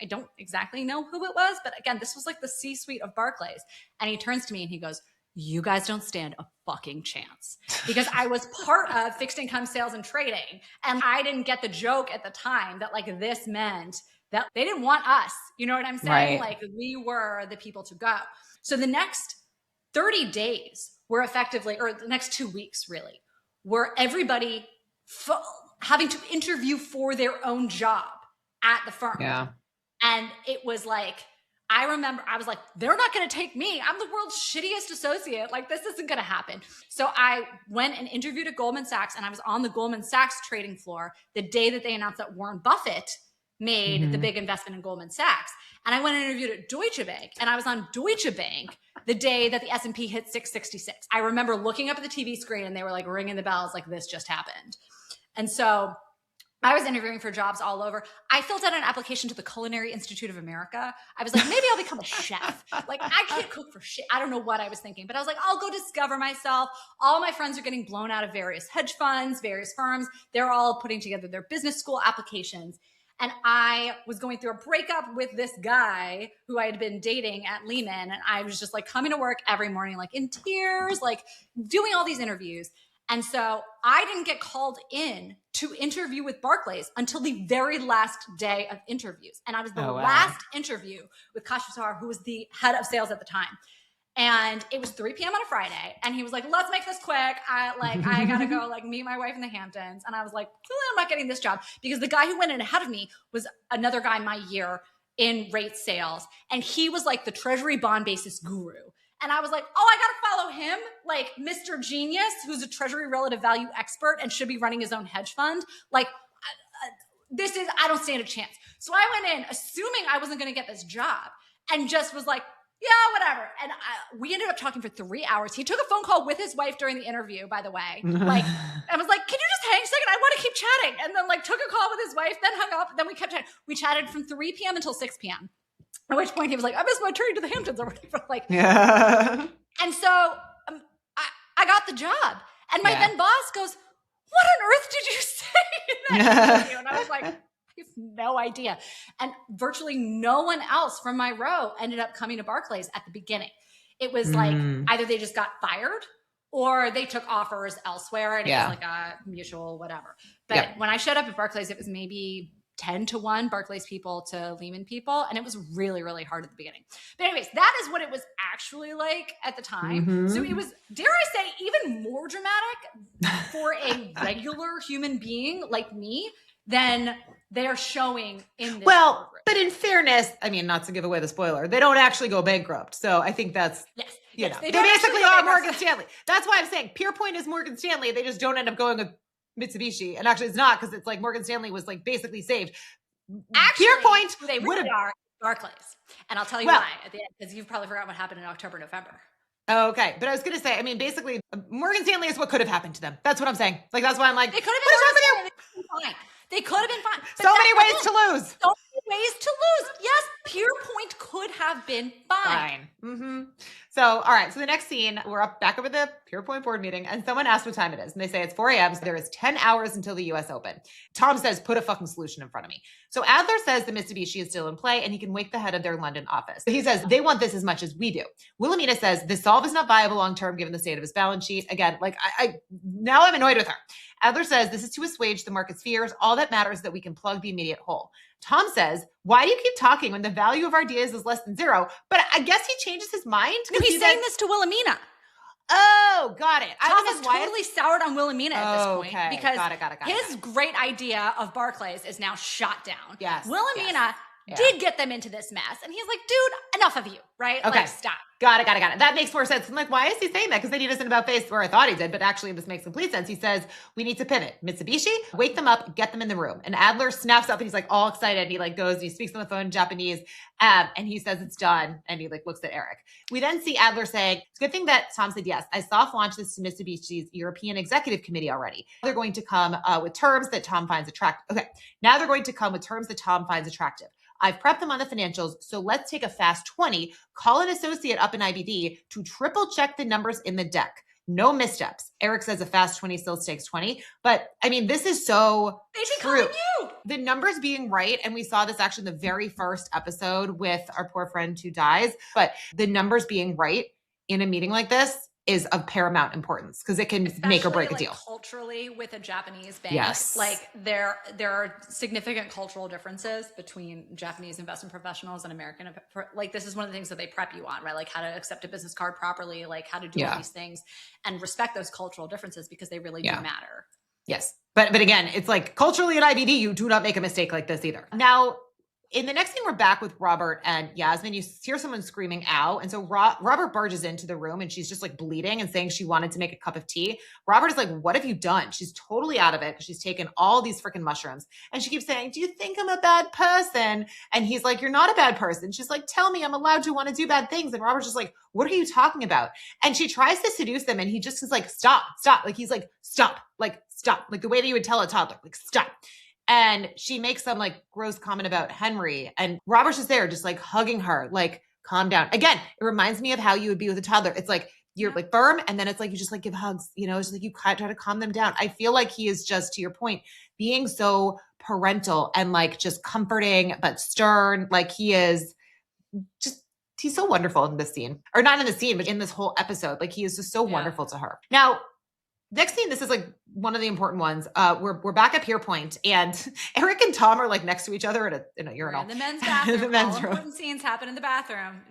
I don't exactly know who it was, but again, this was like the C-suite of Barclays. And he turns to me and he goes, you guys don't stand a fucking chance. Because I was part of fixed income sales and trading. And I didn't get the joke at the time that like this meant that they didn't want us. You know what I'm saying? Right. Like we were the people to go. So the next 30 days were effectively, or the next 2 weeks really, were everybody having to interview for their own job at the firm. Yeah. And it was like, I remember I was like, they're not going to take me. I'm the world's shittiest associate. Like, this isn't going to happen. So I went and interviewed at Goldman Sachs, and I was on the Goldman Sachs trading floor the day that they announced that Warren Buffett made the big investment in Goldman Sachs. And I went and interviewed at Deutsche Bank, and I was on Deutsche Bank the day that the S&P hit 666. I remember looking up at the TV screen, and they were like ringing the bells like this just happened. And so I was interviewing for jobs all over. I filled out an application to the Culinary Institute of America. I was like, maybe I'll become a chef. Like, I can't cook for shit. I don't know what I was thinking, but I was like, I'll go discover myself. All my friends are getting blown out of various hedge funds, various firms. They're all putting together their business school applications. And I was going through a breakup with this guy who I had been dating at Lehman. And I was just like coming to work every morning, like in tears, like doing all these interviews. And so I didn't get called in to interview with Barclays until the very last day of interviews. And I was the last interview with Kashmir, who was the head of sales at the time. And it was 3 p.m. on a Friday. And he was like, let's make this quick. I got to go like meet my wife in the Hamptons. And I was like, clearly I'm not getting this job because the guy who went in ahead of me was another guy my year in rate sales. And he was like the treasury bond basis guru. And I was like, oh, I got to follow him, like Mr. Genius, who's a treasury relative value expert and should be running his own hedge fund. Like, I don't stand a chance. So I went in assuming I wasn't going to get this job and just was like, yeah, whatever. And we ended up talking for 3 hours. He took a phone call with his wife during the interview, by the way. Like, I was like, can you just hang a second? I want to keep chatting. And then like took a call with his wife, then hung up. Then we kept chatting. We chatted from 3 p.m. until 6 p.m. At which point he was like, I missed my train to the Hamptons or whatever. Like, Yeah. And so I got the job. And my then boss goes, what on earth did you say in that interview? And I was like, I have no idea. And virtually no one else from my row ended up coming to Barclays at the beginning. It was like either they just got fired or they took offers elsewhere and it was like a mutual whatever. But when I showed up at Barclays, it was maybe 10-1 Barclays people to Lehman people. And it was really, really hard at the beginning. But anyways, that is what it was actually like at the time. So it was, dare I say, even more dramatic for a regular human being like me than they're showing in this. Well, but in fairness, I mean, not to give away the spoiler, they don't actually go bankrupt. So I think that's, you know, they basically are Morgan Stanley. That's why I'm saying Pierpoint is Morgan Stanley. They just don't end up going with Mitsubishi. And actually it's not because it's like Morgan Stanley was like basically saved. Actually, Pierpoint they really are Barclays. And I'll tell you why at the end, because you've probably forgotten what happened in October, November. Okay. But I was going to say, I mean, basically Morgan Stanley is what could have happened to them. That's what I'm saying. Like, that's why I'm like, they could have been fine. They could have been fine. So many ways to lose. So many ways to lose. Yes, Pierpoint could have been fine. So, all right. So the next scene, we're back over the Pierpoint board meeting and someone asked what time it is. And they say it's 4 a.m. So there is 10 hours until the US Open. Tom says, put a fucking solution in front of me. So Adler says the Mitsubishi is still in play and he can wake the head of their London office. He says they want this as much as we do. Wilhelmina says the solve is not viable long-term given the state of his balance sheet. Again, like now I'm annoyed with her. Adler says this is to assuage the market's fears. All that matters is that we can plug the immediate hole. Tom says, why do you keep talking when the value of our deals is less than zero? But I guess he changes his mind. No, he's saying this to Wilhelmina. Oh, got it. Tom is totally soured on Wilhelmina at this point. Okay. Because got it. his great idea of Barclays is now shot down. Yes. Wilhelmina did get them into this mess. And he's like, dude, enough of you, right? Okay. Like, stop. Got it. That makes more sense. I'm like, why is he saying that? Because then he doesn't about face where I thought he did, but actually this makes complete sense. He says, we need to pivot. Mitsubishi, wake them up, get them in the room. And Adler snaps up and he's like all excited. And he like goes and he speaks on the phone in Japanese and he says it's done. And he like looks at Eric. We then see Adler saying, it's a good thing that Tom said, yes, I soft launched this to Mitsubishi's European Executive Committee already. They're going to come with terms that Tom finds attractive. Okay. Now they're going to come with terms that Tom finds attractive. I've prepped them on the financials, so let's take a fast 20, call an associate up in IBD to triple check the numbers in the deck. No missteps. Eric says a fast 20 still takes 20. But I mean, this is so true. The numbers being right, and we saw this actually in the very first episode with our poor friend who dies, but the numbers being right in a meeting like this is of paramount importance because it can make or break a deal. Culturally, with a Japanese bank, yes, there are significant cultural differences between Japanese investment professionals and American. This is one of the things that they prep you on, right? Like how to accept a business card properly, like how to do all these things, and respect those cultural differences because they really do matter. Yes, but again, it's like culturally at IBD, you do not make a mistake like this either. Now, in the next scene, we're back with Robert and Yasmin. You hear someone screaming out. And so Robert barges into the room and she's just like bleeding and saying she wanted to make a cup of tea. Robert is like, what have you done? She's totally out of it because she's taken all these freaking mushrooms. And she keeps saying, do you think I'm a bad person? And he's like, you're not a bad person. She's like, tell me I'm allowed to want to do bad things. And Robert's just like, what are you talking about? And she tries to seduce him and he just is like, stop. Like, he's like, stop. Like the way that you would tell a toddler, like, stop. And she makes some like gross comment about Henry and Robert's just there, just like hugging her, like, calm down. Again, it reminds me of how you would be with a toddler. It's like, you're like firm. And then it's like, you just like give hugs, it's just like you try to calm them down. I feel like he is just, to your point, being so parental and like just comforting, but stern. Like he's so wonderful in this scene, or not in the scene, but in this whole episode. Like he is just so wonderful to her. Now, next scene, this is like one of the important ones. We're back at Pierpoint, and Eric and Tom are like next to each other in a urinal. In the men's bathroom. The men's room. Important scenes happen in the bathroom.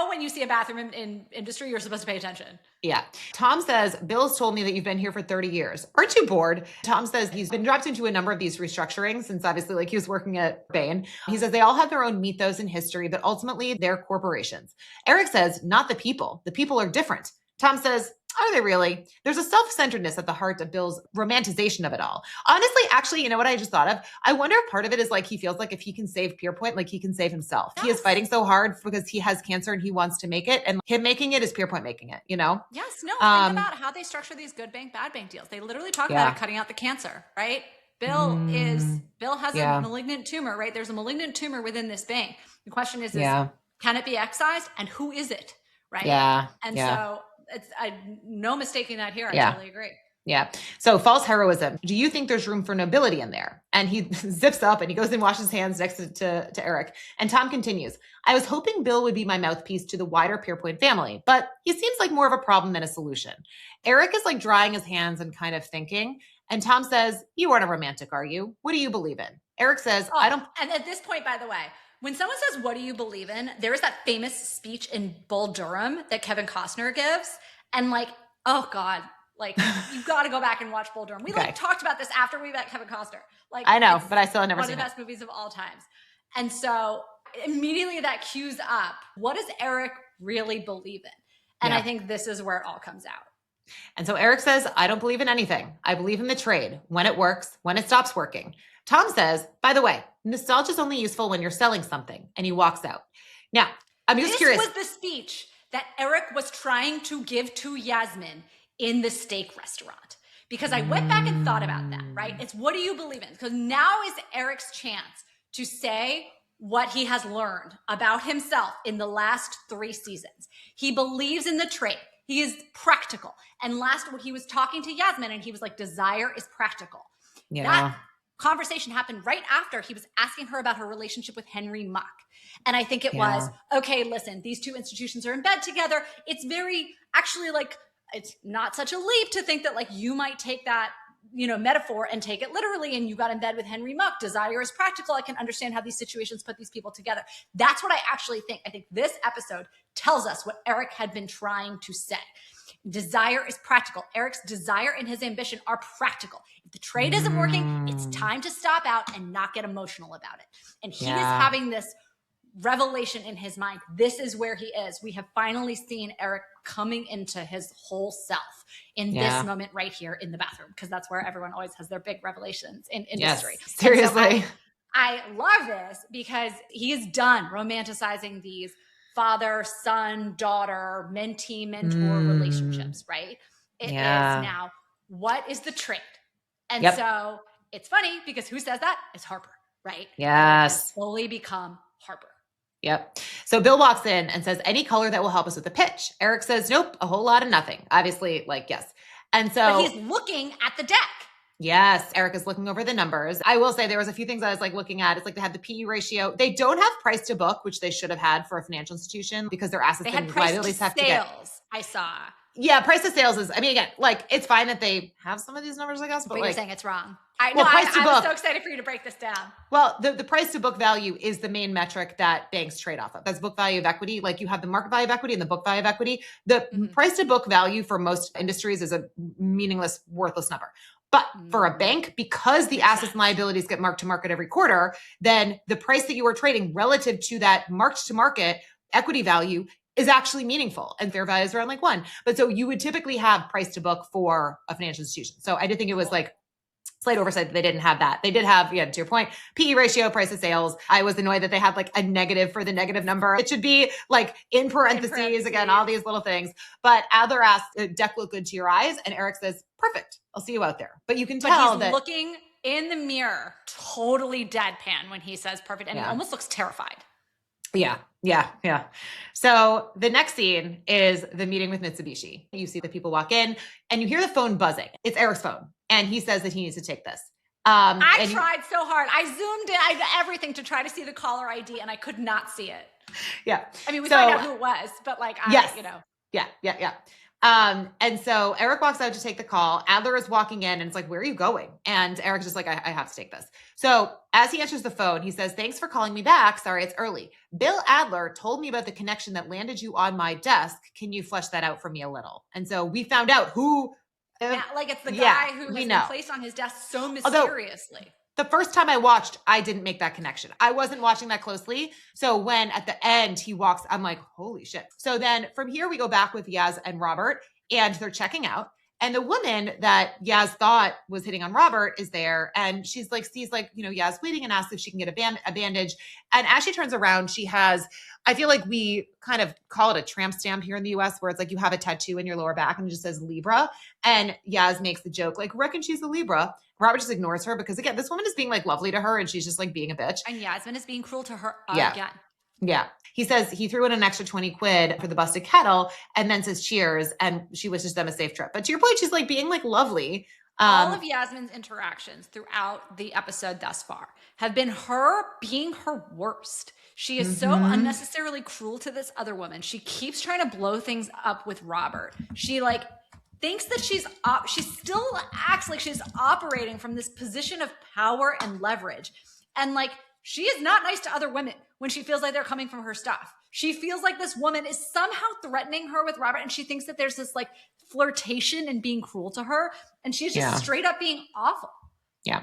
When you see a bathroom in industry, you're supposed to pay attention. Yeah. Tom says, Bill's told me that you've been here for 30 years. Aren't you bored? Tom says he's been dropped into a number of these restructurings since obviously like he was working at Bain. He says they all have their own mythos and history, but ultimately they're corporations. Eric says, not the people. The people are different. Tom says, are they really? There's a self-centeredness at the heart of Bill's romanticization of it all. Honestly, actually, you know what I just thought of? I wonder if part of it is like he feels like if he can save Pierpoint, like he can save himself. Yes. He is fighting so hard because he has cancer and he wants to make it. And him making it is Pierpoint making it, Yes, no, think about how they structure these good bank, bad bank deals. They literally talk about it cutting out the cancer, right? Bill has a malignant tumor, right? There's a malignant tumor within this bank. The question is can it be excised? And who is it? Right? So it's no mistaking that here. I totally agree. Yeah. So false heroism. Do you think there's room for nobility in there? And he zips up and he goes and washes his hands next to Eric. And Tom continues, I was hoping Bill would be my mouthpiece to the wider Pierpoint family, but he seems like more of a problem than a solution. Eric is like drying his hands and kind of thinking. And Tom says, you aren't a romantic, are you? What do you believe in? Eric says, I don't. And at this point, by the way, when someone says, what do you believe in? There is that famous speech in Bull Durham that Kevin Costner gives. And like, oh God, like you've got to go back and watch Bull Durham. We like talked about this after we met Kevin Costner. Like I know, but I still have never seen it. One of the best movies of all times. And so immediately that cues up, what does Eric really believe in? And I think this is where it all comes out. And so Eric says, I don't believe in anything. I believe in the trade, when it works, when it stops working. Tom says, by the way, nostalgia is only useful when you're selling something, and he walks out. Now, I'm just curious. This was the speech that Eric was trying to give to Yasmin in the steak restaurant. Because I went back and thought about that, right? It's what do you believe in? Because now is Eric's chance to say what he has learned about himself in the last 3 seasons. He believes in the trade. He is practical. And last week he was talking to Yasmin and he was like, desire is practical. Yeah. That conversation happened right after he was asking her about her relationship with Henry Muck. And I think it was, okay, listen, these two institutions are in bed together. It's very, actually like, it's not such a leap to think that like you might take that, metaphor and take it literally. And you got in bed with Henry Muck. Desire is practical. I can understand how these situations put these people together. That's what I actually think. I think this episode tells us what Eric had been trying to say. Desire is practical. Eric's desire and his ambition are practical. If the trade isn't working, it's time to stop out and not get emotional about it. And he is having this revelation in his mind. This is where he is. We have finally seen Eric coming into his whole self in this moment right here in the bathroom, because that's where everyone always has their big revelations in industry. Yes, seriously. So I love this because he is done romanticizing these father, son, daughter, mentee, mentor relationships, right? It is now, what is the trade? And so it's funny because who says that? It's Harper, right? Yes. Slowly become Harper. Yep. So Bill walks in and says, any color that will help us with the pitch. Eric says, nope, a whole lot of nothing. Obviously, yes. And so but he's looking at the deck. Yes, Eric is looking over the numbers. I will say there was a few things I was like looking at. It's like they had the PE ratio. They don't have price to book, which they should have had for a financial institution because their assets they had price to sales. I saw. Yeah, price to sales is, I mean, again, like it's fine that they have some of these numbers, I guess, but you're like, saying it's wrong. I was so excited for you to break this down. Well, the price to book value is the main metric that banks trade off of. That's book value of equity. Like you have the market value of equity and the book value of equity. The price to book value for most industries is a meaningless, worthless number. But for a bank, because the assets and liabilities get marked to market every quarter, then the price that you are trading relative to that marked to market equity value is actually meaningful, and fair value is around like 1. But so you would typically have price to book for a financial institution. So I did think it was like slight oversight that they didn't have that. They did have, to your point, PE ratio, price of sales. I was annoyed that they had like a negative for the negative number. It should be like in parentheses, again, all these little things. But Adler asked, deck look good to your eyes? And Eric says, perfect. I'll see you out there. But you can tell he's looking in the mirror, totally deadpan when he says perfect. And he almost looks terrified. Yeah. So the next scene is the meeting with Mitsubishi. You see the people walk in and you hear the phone buzzing. It's Eric's phone. And he says that he needs to take this. I tried so hard. I zoomed in. I did everything to try to see the caller ID and I could not see it. Yeah. I mean, we find out who it was, but like, Yeah. And so Eric walks out to take the call. Adler is walking in and it's like, where are you going? And Eric's just like, I have to take this. So as he answers the phone, he says, thanks for calling me back. Sorry, it's early. Bill Adler told me about the connection that landed you on my desk. Can you flesh that out for me a little? And so we found out who. Like it's the guy who has been placed on his desk so mysteriously. The first time I watched, I didn't make that connection. I wasn't watching that closely. So when at the end he walks, I'm like, holy shit. So then from here, we go back with Yaz and Robert and they're checking out. And the woman that Yaz thought was hitting on Robert is there. And she's like, sees like, Yaz bleeding and asks if she can get a bandage. And as she turns around, she has, I feel like we kind of call it a tramp stamp here in the US where it's like you have a tattoo in your lower back and it just says Libra. And Yaz makes the joke, like, reckon she's a Libra. Robert just ignores her because again, this woman is being like lovely to her and she's just like being a bitch. And Yasmin is being cruel to her again. Yeah. He says he threw in an extra 20 quid for the busted kettle and then says cheers. And she wishes them a safe trip. But to your point, she's like being like lovely. All of Yasmin's interactions throughout the episode thus far have been her being her worst. She is so unnecessarily cruel to this other woman. She keeps trying to blow things up with Robert. She like thinks that she still acts like she's operating from this position of power and leverage. And like, she is not nice to other women when she feels like they're coming from her stuff. She feels like this woman is somehow threatening her with Robert. And she thinks that there's this like flirtation and being cruel to her. And she's just straight up being awful. Yeah.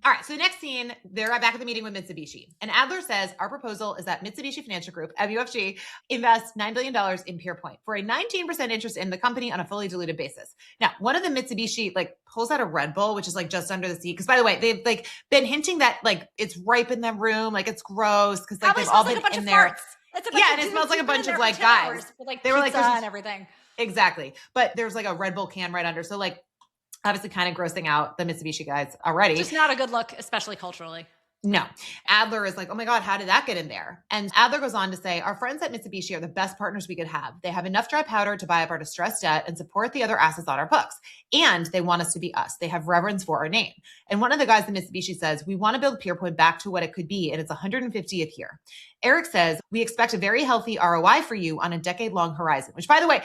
All right. So the next scene, they're back at the meeting with Mitsubishi. And Adler says, our proposal is that Mitsubishi Financial Group, MUFG, invests $9 billion in Pierpoint for a 19% interest in the company on a fully diluted basis. Now, one of the Mitsubishi like pulls out a Red Bull, which is like just under the seat. Because by the way, they've like been hinting that like it's ripe in the room, like it's gross because like they've all been in there. And it smells like a bunch of like guys. Like they were like and everything. Exactly. But there's like a Red Bull can right under. So like obviously kind of grossing out the Mitsubishi guys already. Just not a good look, especially culturally. No. Adler is like, oh my God, how did that get in there? And Adler goes on to say, our friends at Mitsubishi are the best partners we could have. They have enough dry powder to buy up our distressed debt and support the other assets on our books. And they want us to be us. They have reverence for our name. And one of the guys at Mitsubishi says, we want to build Pierpoint back to what it could be in its 150th year. Eric says, we expect a very healthy ROI for you on a decade-long horizon, which by the way,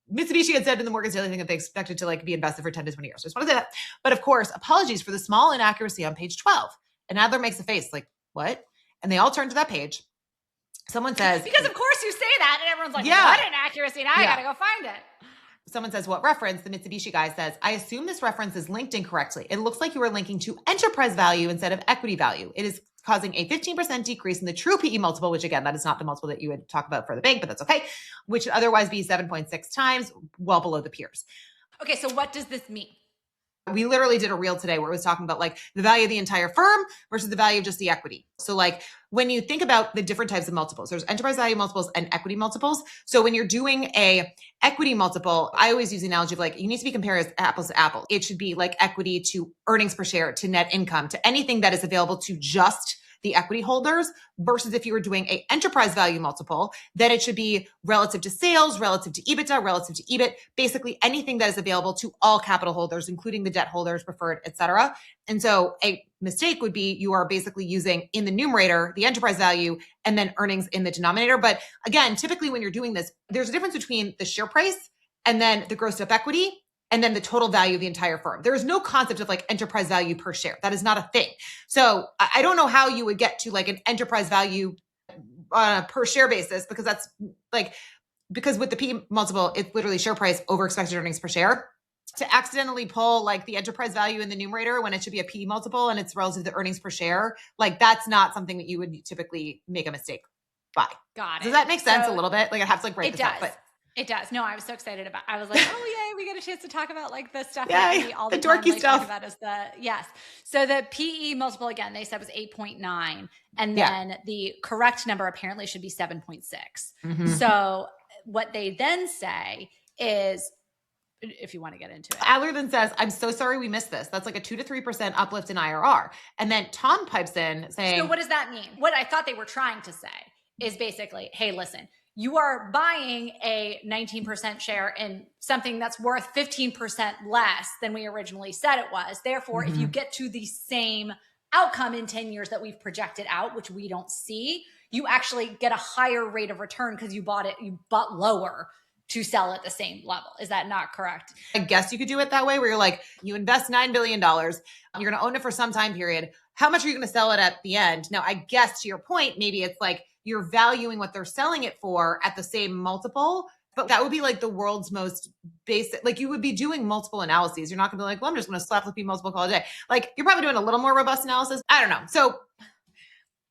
Mitsubishi had said in the Morgan Stanley thing that they expected to like be invested for 10 to 20 years. So I just want to say that. But of course, apologies for the small inaccuracy on page 12. And Adler makes a face like, what? And they all turn to that page. Someone says, because of course you say that and everyone's like, what inaccuracy? Now I got to go find it. Someone says, what reference? The Mitsubishi guy says, I assume this reference is linked incorrectly. It looks like you are linking to enterprise value instead of equity value. It is causing a 15% decrease in the true PE multiple, which again, that is not the multiple that you would talk about for the bank, but that's okay, which would otherwise be 7.6 times, well below the peers. Okay, so what does this mean? We literally did a reel today where it was talking about like the value of the entire firm versus the value of just the equity. So like when you think about the different types of multiples, there's enterprise value multiples and equity multiples. So when you're doing a equity multiple, I always use the analogy of like, you need to be compared as apples to apples. It should be like equity to earnings per share, to net income, to anything that is available to just the equity holders, versus if you were doing a enterprise value multiple, then it should be relative to sales, relative to EBITDA, relative to EBIT, basically anything that is available to all capital holders, including the debt holders, preferred, et cetera. And so a mistake would be you are basically using in the numerator, the enterprise value, and then earnings in the denominator. But again, typically when you're doing this, there's a difference between the share price and then the grossed up equity, and then the total value of the entire firm. There is no concept of like enterprise value per share. That is not a thing. So I don't know how you would get to like an enterprise value on a per share basis, because that's like, because with the P multiple, it's literally share price over expected earnings per share. To accidentally pull like the enterprise value in the numerator when it should be a P multiple and it's relative to earnings per share, like that's not something that you would typically make a mistake by. Got it. Does that make sense a little bit? Like I have to like write this up, but it does. No, I was so excited about. I was like, oh yay, we get a chance to talk about like the stuff that we all the dorky time, like, stuff. talk about is the yes. So the PE multiple again, they said was 8.9, and then the correct number apparently should be 7.6. Mm-hmm. So what they then say is, if you want to get into it, Adler then says, "I'm so sorry we missed this. That's like a 2 to 3% uplift in IRR." And then Tom pipes in saying, "So what does that mean?" What I thought they were trying to say is basically, "Hey, listen." You are buying a 19% share in something that's worth 15% less than we originally said it was. Therefore, if you get to the same outcome in 10 years that we've projected out, which we don't see, you actually get a higher rate of return because you bought lower to sell at the same level. Is that not correct? I guess you could do it that way, where you're like, you invest $9 billion, you're going to own it for some time period. How much are you going to sell it at the end? Now, I guess to your point, maybe it's like, you're valuing what they're selling it for at the same multiple, but that would be like the world's most basic, like you would be doing multiple analyses. You're not gonna be like, well, I'm just gonna slap the P multiple call a day. Like you're probably doing a little more robust analysis. I don't know. So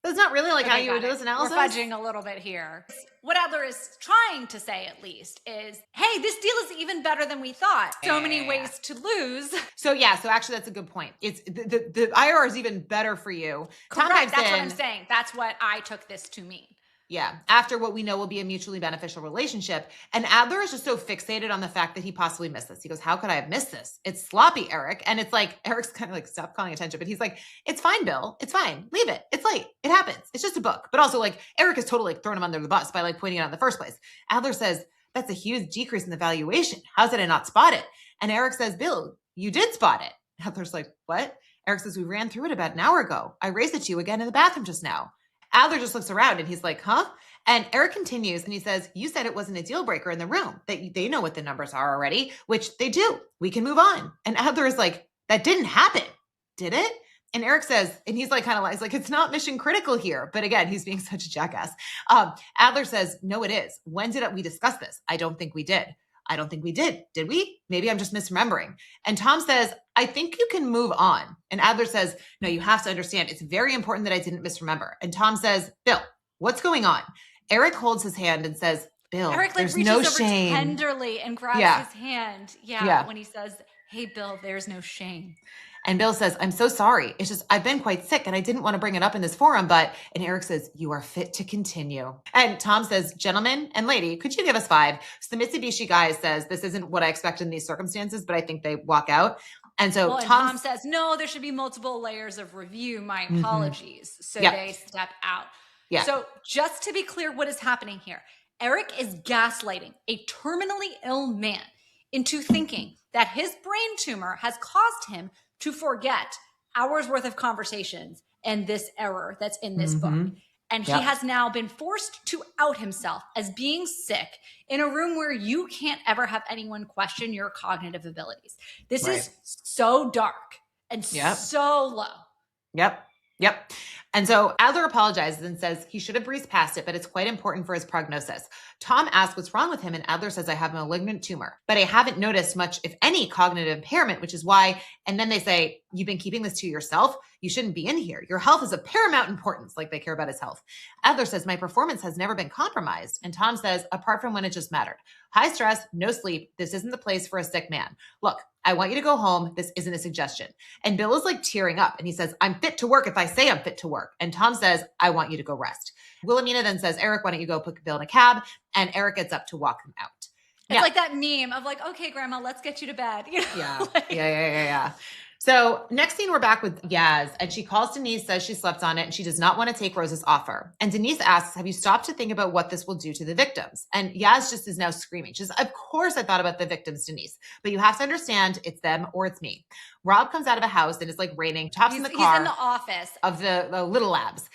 that's not really like how you would do this analysis. We're fudging a little bit here. What Adler is trying to say at least is, hey, this deal is even better than we thought. So many ways to lose. So actually that's a good point. It's the IRR is even better for you. Correct. That's what I'm saying. That's what I took this to mean. Yeah. After what we know will be a mutually beneficial relationship. And Adler is just so fixated on the fact that he possibly missed this. He goes, how could I have missed this? It's sloppy, Eric. And it's like, Eric's kind of like, stop calling attention. But he's like, it's fine, Bill. It's fine. Leave it. It's late. It happens. It's just a book. But also like Eric has totally like, thrown him under the bus by like pointing it out in the first place. Adler says, that's a huge decrease in the valuation. How did I not spot it? And Eric says, Bill, you did spot it. Adler's like, what? Eric says, we ran through it about an hour ago. I raised it to you again in the bathroom just now. Adler just looks around and he's like, huh? And Eric continues and he says, you said it wasn't a deal breaker in the room, that they know what the numbers are already, which they do. We can move on. And Adler is like, that didn't happen, did it? And Eric says, and he's like, kind of like, it's not mission critical here. But again, he's being such a jackass. Adler says, no, it is. When did we discuss this? I don't think we did. I don't think we did. Did we? Maybe I'm just misremembering. And Tom says, I think you can move on. And Adler says, no, you have to understand. It's very important that I didn't misremember. And Tom says, Bill, what's going on? Eric holds his hand and says, Bill, Eric there's reaches no over shame. Tenderly and grabs his hand. Yeah. When he says, hey, Bill, there's no shame. And Bill says, I'm so sorry. It's just, I've been quite sick and I didn't want to bring it up in this forum, and Eric says, you are fit to continue. And Tom says, gentlemen and lady, could you give us 5? So the Mitsubishi guy says, this isn't what I expect in these circumstances, but I think they walk out. And so Tom says, no, there should be multiple layers of review. My apologies. So they step out. Yeah. So just to be clear, what is happening here? Eric is gaslighting a terminally ill man into thinking that his brain tumor has caused him to forget hours worth of conversations and this error that's in this book. And he has now been forced to out himself as being sick in a room where you can't ever have anyone question your cognitive abilities. This is so dark and so low. Yep. And so Adler apologizes and says he should have breezed past it, but it's quite important for his prognosis. Tom asks what's wrong with him, and Adler says, I have a malignant tumor, but I haven't noticed much, if any, cognitive impairment, which is why, and then they say, you've been keeping this to yourself. You shouldn't be in here. Your health is of paramount importance, like they care about his health. Adler says, my performance has never been compromised. And Tom says, apart from when it just mattered. High stress, no sleep. This isn't the place for a sick man. Look, I want you to go home. This isn't a suggestion. And Bill is like tearing up and he says, I'm fit to work if I say I'm fit to work. And Tom says, I want you to go rest. Wilhelmina then says, Eric, why don't you go put Bill in a cab? And Eric gets up to walk him out. It's like that meme of like, okay, grandma, let's get you to bed. You know? Yeah. So next scene, we're back with Yaz, and she calls Denise, says she slept on it, and she does not want to take Rose's offer. And Denise asks, have you stopped to think about what this will do to the victims? And Yaz just is now screaming. She says, of course I thought about the victims, Denise, but you have to understand it's them or it's me. Rob comes out of a house and it's like raining, hops in the car. He's in the office of the Little Labs.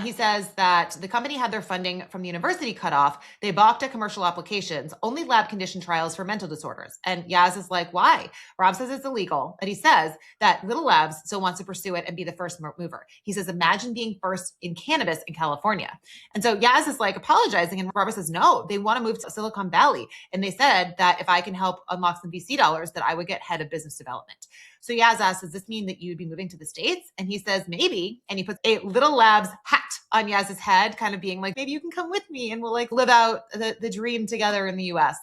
He says that the company had their funding from the university cut off. They balked at commercial applications, only lab condition trials for mental disorders. And Yaz is like, why? Rob says it's illegal. And he says that Little Labs still wants to pursue it and be the first mover. He says, imagine being first in cannabis in California. And so Yaz is like apologizing. And Robert says, no, they want to move to Silicon Valley. And they said that if I can help unlock some VC dollars, that I would get head of business development. So Yaz asks, does this mean that you'd be moving to the States? And he says, maybe. And he puts a Little Labs hat on Yaz's head, kind of being like, maybe you can come with me and we'll like live out the dream together in the US.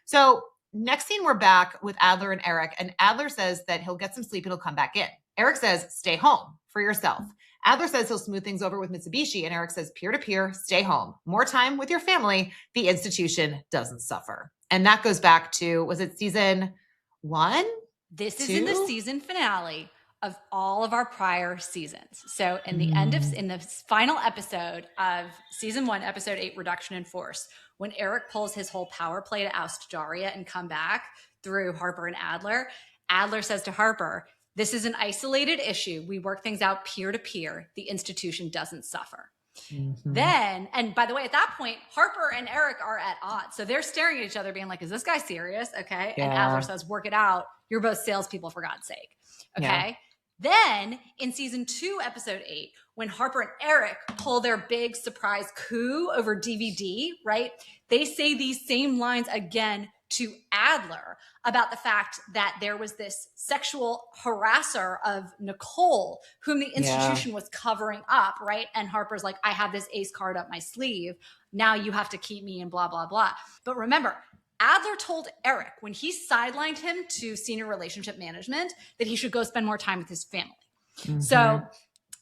So next scene, we're back with Adler and Eric. And Adler says that he'll get some sleep and he'll come back in. Eric says, stay home for yourself. Adler says he'll smooth things over with Mitsubishi. And Eric says, peer-to-peer, stay home. More time with your family. The institution doesn't suffer. And that goes back to, was it season 1? This is in the season finale of all of our prior seasons. So in the in the final episode of season 1, episode 8, Reduction in Force, when Eric pulls his whole power play to oust Daria and come back through Harper and Adler, Adler says to Harper, this is an isolated issue. We work things out peer to peer. The institution doesn't suffer. Then, and by the way, at that point, Harper and Eric are at odds. So they're staring at each other being like, is this guy serious? Okay. Yeah. And Adler says, work it out. You're both salespeople, for God's sake. Okay. Yeah. Then in season 2, episode 8, when Harper and Eric pull their big surprise coup over DVD, right? They say these same lines again to Adler about the fact that there was this sexual harasser of Nicole, whom the institution was covering up, right? And Harper's like, I have this ace card up my sleeve. Now you have to keep me and blah, blah, blah. But remember, Adler told Eric when he sidelined him to senior relationship management that he should go spend more time with his family. So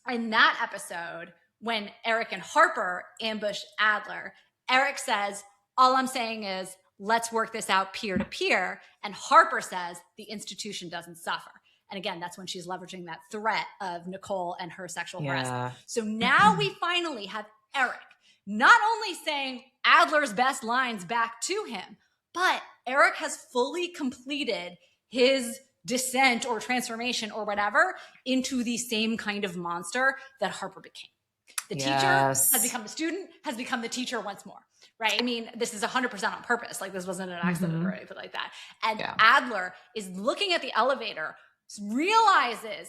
in that episode, when Eric and Harper ambush Adler, Eric says, all I'm saying is, let's work this out peer to peer. And Harper says the institution doesn't suffer. And again, that's when she's leveraging that threat of Nicole and her sexual harassment. So now we finally have Eric not only saying Adler's best lines back to him, but Eric has fully completed his descent or transformation or whatever into the same kind of monster that Harper became. The teacher has become the student, has become the teacher once more, right? I mean, this is 100% on purpose. Like this wasn't an accident or anything like that. And Adler is looking at the elevator,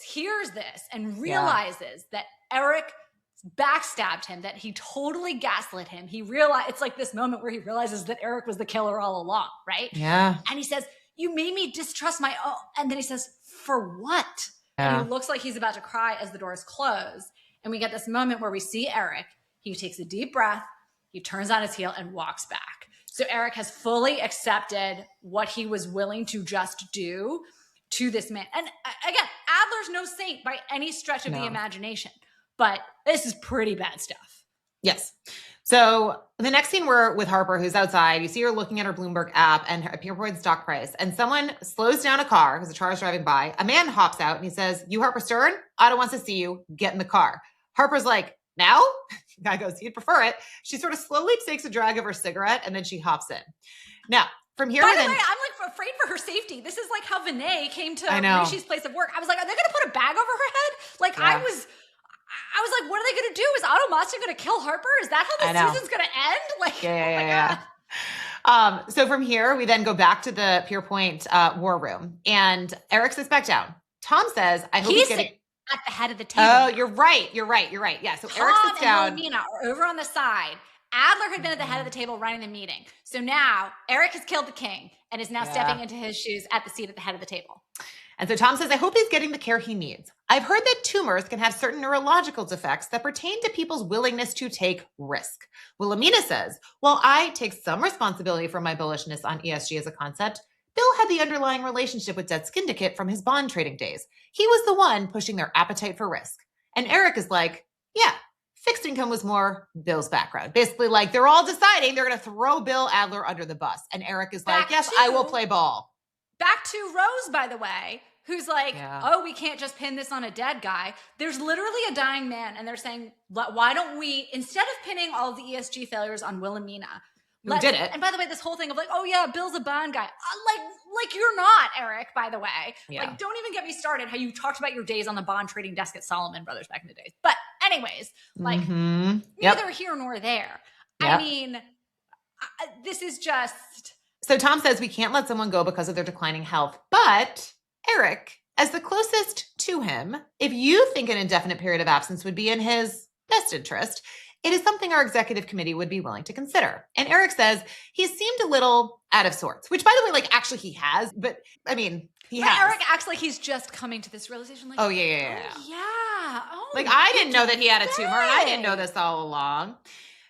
hears this and realizes that Eric backstabbed him, that he totally gaslit him. He realized, it's like this moment where he realizes that Eric was the killer all along, right? Yeah. And he says, you made me distrust my own. And then he says, for what? And he looks like he's about to cry as the doors close. And we get this moment where we see Eric. He takes a deep breath. He turns on his heel and walks back. So Eric has fully accepted what he was willing to just do to this man. And again, Adler's no saint by any stretch of the imagination, but this is pretty bad stuff. Yes. So the next scene, we're with Harper, who's outside. You see her looking at her Bloomberg app and her Pierpoint stock price. And someone slows down a car because the car is driving by. A man hops out and he says, you Harper Stern? Otto wants to see you. Get in the car. Harper's like, now? The guy goes, you'd prefer it. She sort of slowly takes a drag of her cigarette and then she hops in. Now, from here By the way, I'm like afraid for her safety. This is like how Vinay came to Rishi's place of work. I was like, are they going to put a bag over her head? Like I was like, what are they going to do? Is Otto Masta going to kill Harper? Is that how the season's going to end? Like, oh my God. So from here, we then go back to the Pierpoint war room and Eric sits back down. Tom says, I hope he's getting at the head of the table. Oh, you're right. Yeah. So Tom Eric sits down. and Wilhelmina are over on the side. Adler had been at the head of the table running the meeting. So now Eric has killed the king and is now stepping into his shoes at the seat at the head of the table. And so Tom says, I hope he's getting the care he needs. I've heard that tumors can have certain neurological defects that pertain to people's willingness to take risk. Wilhelmina says, while I take some responsibility for my bullishness on ESG as a concept, Bill had the underlying relationship with Debt Syndicate from his bond trading days. He was the one pushing their appetite for risk. And Eric is like, yeah, fixed income was more Bill's background. Basically, like they're all deciding they're going to throw Bill Adler under the bus. And Eric is like, yes, I will play ball. Back to Rose, by the way, who's like, oh, we can't just pin this on a dead guy. There's literally a dying man, and they're saying, why don't we, instead of pinning all of the ESG failures on Wilhelmina, who did it? And by the way, this whole thing of like, oh yeah, Bill's a bond guy. Like you're not, Eric, by the way. Yeah. Like, don't even get me started how you talked about your days on the bond trading desk at Solomon Brothers back in the days. But anyways, like neither here nor there. Yep. I mean, this is just... So Tom says we can't let someone go because of their declining health. But Eric, as the closest to him, if you think an indefinite period of absence would be in his best interest, it is something our executive committee would be willing to consider. And Eric says he seemed a little out of sorts, which by the way, like actually he has, but I mean, he has. Eric acts like he's just coming to this realization. Like, oh yeah. Oh, like I didn't know that he had a tumor and I didn't know this all along.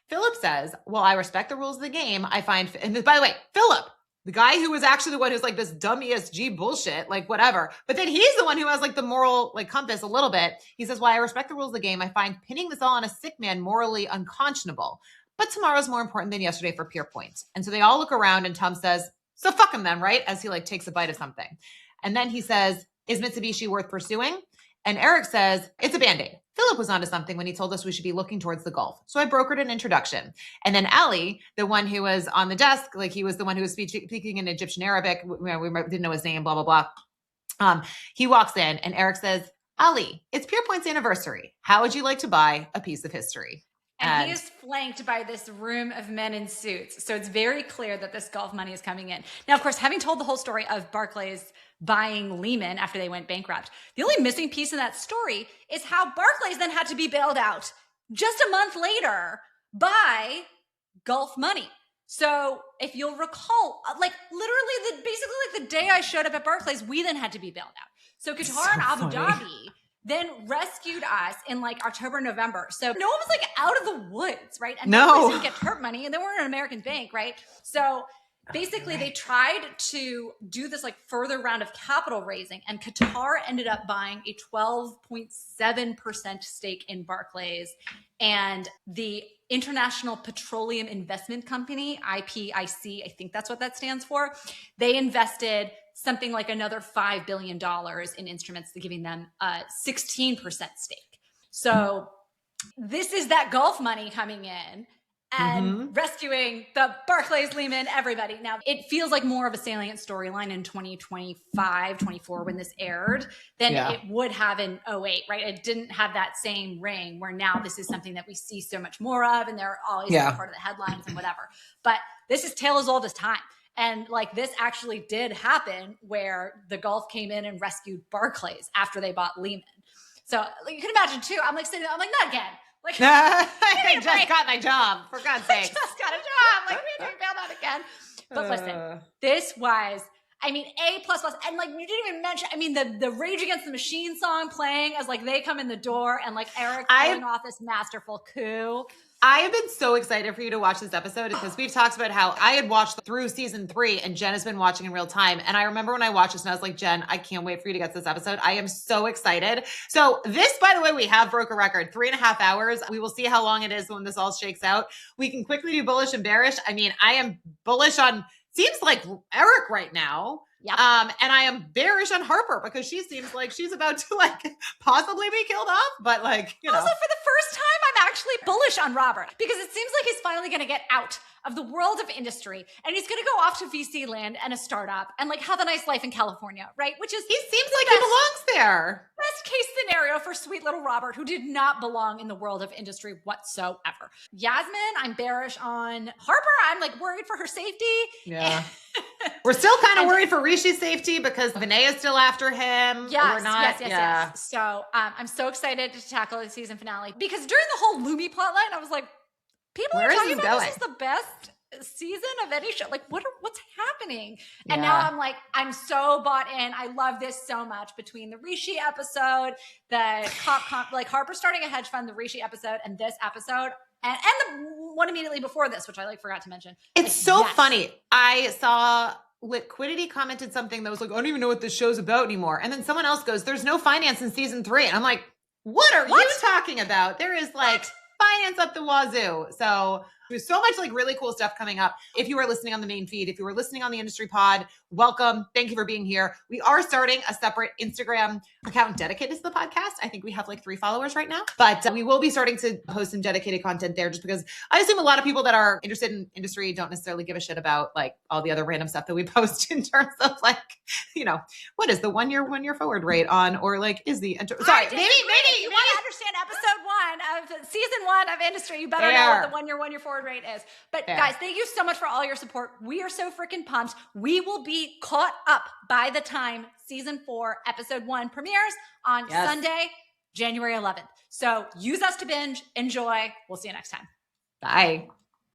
Philip says, well, I respect the rules of the game. I find, and by the way, Philip, the guy who was actually the one who's like this dumb ESG bullshit, like whatever. But then he's the one who has like the moral like compass a little bit. He says, well, I respect the rules of the game. I find pinning this all on a sick man morally unconscionable. But tomorrow's more important than yesterday for Pierpoint. And so they all look around and Tom says, so fuck him then, right? As he like takes a bite of something. And then he says, is Mitsubishi worth pursuing? And Eric says, it's a Band-Aid. Philip was onto something when he told us we should be looking towards the Gulf. So I brokered an introduction. And then Ali, the one who was on the desk, like he was the one who was speaking in Egyptian Arabic. We didn't know his name, blah, blah, blah. He walks in and Eric says, Ali, it's Pierpoint's anniversary. How would you like to buy a piece of history? And he is flanked by this room of men in suits. So it's very clear that this Gulf money is coming in. Now, of course, having told the whole story of Barclays buying Lehman after they went bankrupt, the only missing piece in that story is how Barclays then had to be bailed out just a month later by Gulf money. So if you'll recall, like literally basically like the day I showed up at Barclays, we then had to be bailed out. So Qatar and Abu Dhabi then rescued us in like October, November. So no one was like out of the woods, right? And Barclays didn't get hurt money and they weren't an American bank, right? So basically they tried to do this like further round of capital raising and Qatar ended up buying a 12.7% stake in Barclays, and the International Petroleum Investment Company, IPIC, I think that's what that stands for, they invested something like another $5 billion in instruments, giving them a 16% stake. So this is that Gulf money coming in and rescuing the Barclays, Lehman, everybody. Now, it feels like more of a salient storyline in 2025, 24 when this aired than it would have in 08, right? It didn't have that same ring where now this is something that we see so much more of and they're always part of the headlines and whatever. But this is tale as old as time. And like this actually did happen where the Gulf came in and rescued Barclays after they bought Lehman. So like, you can imagine too, I'm like sitting there, I'm like, not again. Like, I just got my job, for God's sake. I just got a job. Like, we didn't bail out again. But listen, this was, I mean, A++. And like, you didn't even mention, I mean, the Rage Against the Machine song playing as like they come in the door and like Eric pulling off this masterful coup. I have been so excited for you to watch this episode because we've talked about how I had watched through season 3 and Jen has been watching in real time. And I remember when I watched this and I was like, Jen, I can't wait for you to get to this episode. I am so excited. So this, by the way, we have broke a record, 3.5 hours. We will see how long it is when this all shakes out. We can quickly do bullish and bearish. I mean, I am bullish on, seems like Eric right now. Yep. And I am bearish on Harper because she seems like she's about to like possibly be killed off, but like, you know. Also, for the first time, I'm actually bullish on Robert because it seems like he's finally going to get out of the world of industry and he's going to go off to VC land and a startup and like have a nice life in California, right? Which is, he seems like he belongs there. Best case scenario for sweet little Robert, who did not belong in the world of industry whatsoever. Yasmin, I'm bearish on. Harper, I'm like worried for her safety. Yeah. We're still kind of worried for Rishi's safety because Vinay is still after him. Yes, or not. Yes. So I'm so excited to tackle the season finale because during the whole Lumi plotline, I was like, people are talking about this is the best season of any show. Like, what's happening? And now I'm like, I'm so bought in. I love this so much between the Rishi episode, the like Harper starting a hedge fund, the Rishi episode, and this episode. And the one immediately before this, which I like forgot to mention. It's so funny. I saw Liquidity commented something that was like, I don't even know what this show's about anymore. And then someone else goes, there's no finance in season 3. And I'm like, what are you talking about? There is like finance up the wazoo. So There's so much like really cool stuff coming up. If you are listening on the main feed, if you are listening on the industry pod, welcome. Thank you for being here. We are starting a separate Instagram account dedicated to the podcast. I think we have like 3 followers right now, but we will be starting to post some dedicated content there just because I assume a lot of people that are interested in industry don't necessarily give a shit about like all the other random stuff that we post in terms of like, what is the one year forward rate on, or like is the, sorry, maybe you want to understand episode 1 of season 1 of industry, you better know what the 1 year forward rate is. But guys, thank you so much for all your support. We are so freaking pumped. We will be caught up by the time season 4, episode 1 premieres on Sunday, January 11th. So use us to binge, enjoy. We'll see you next time. Bye.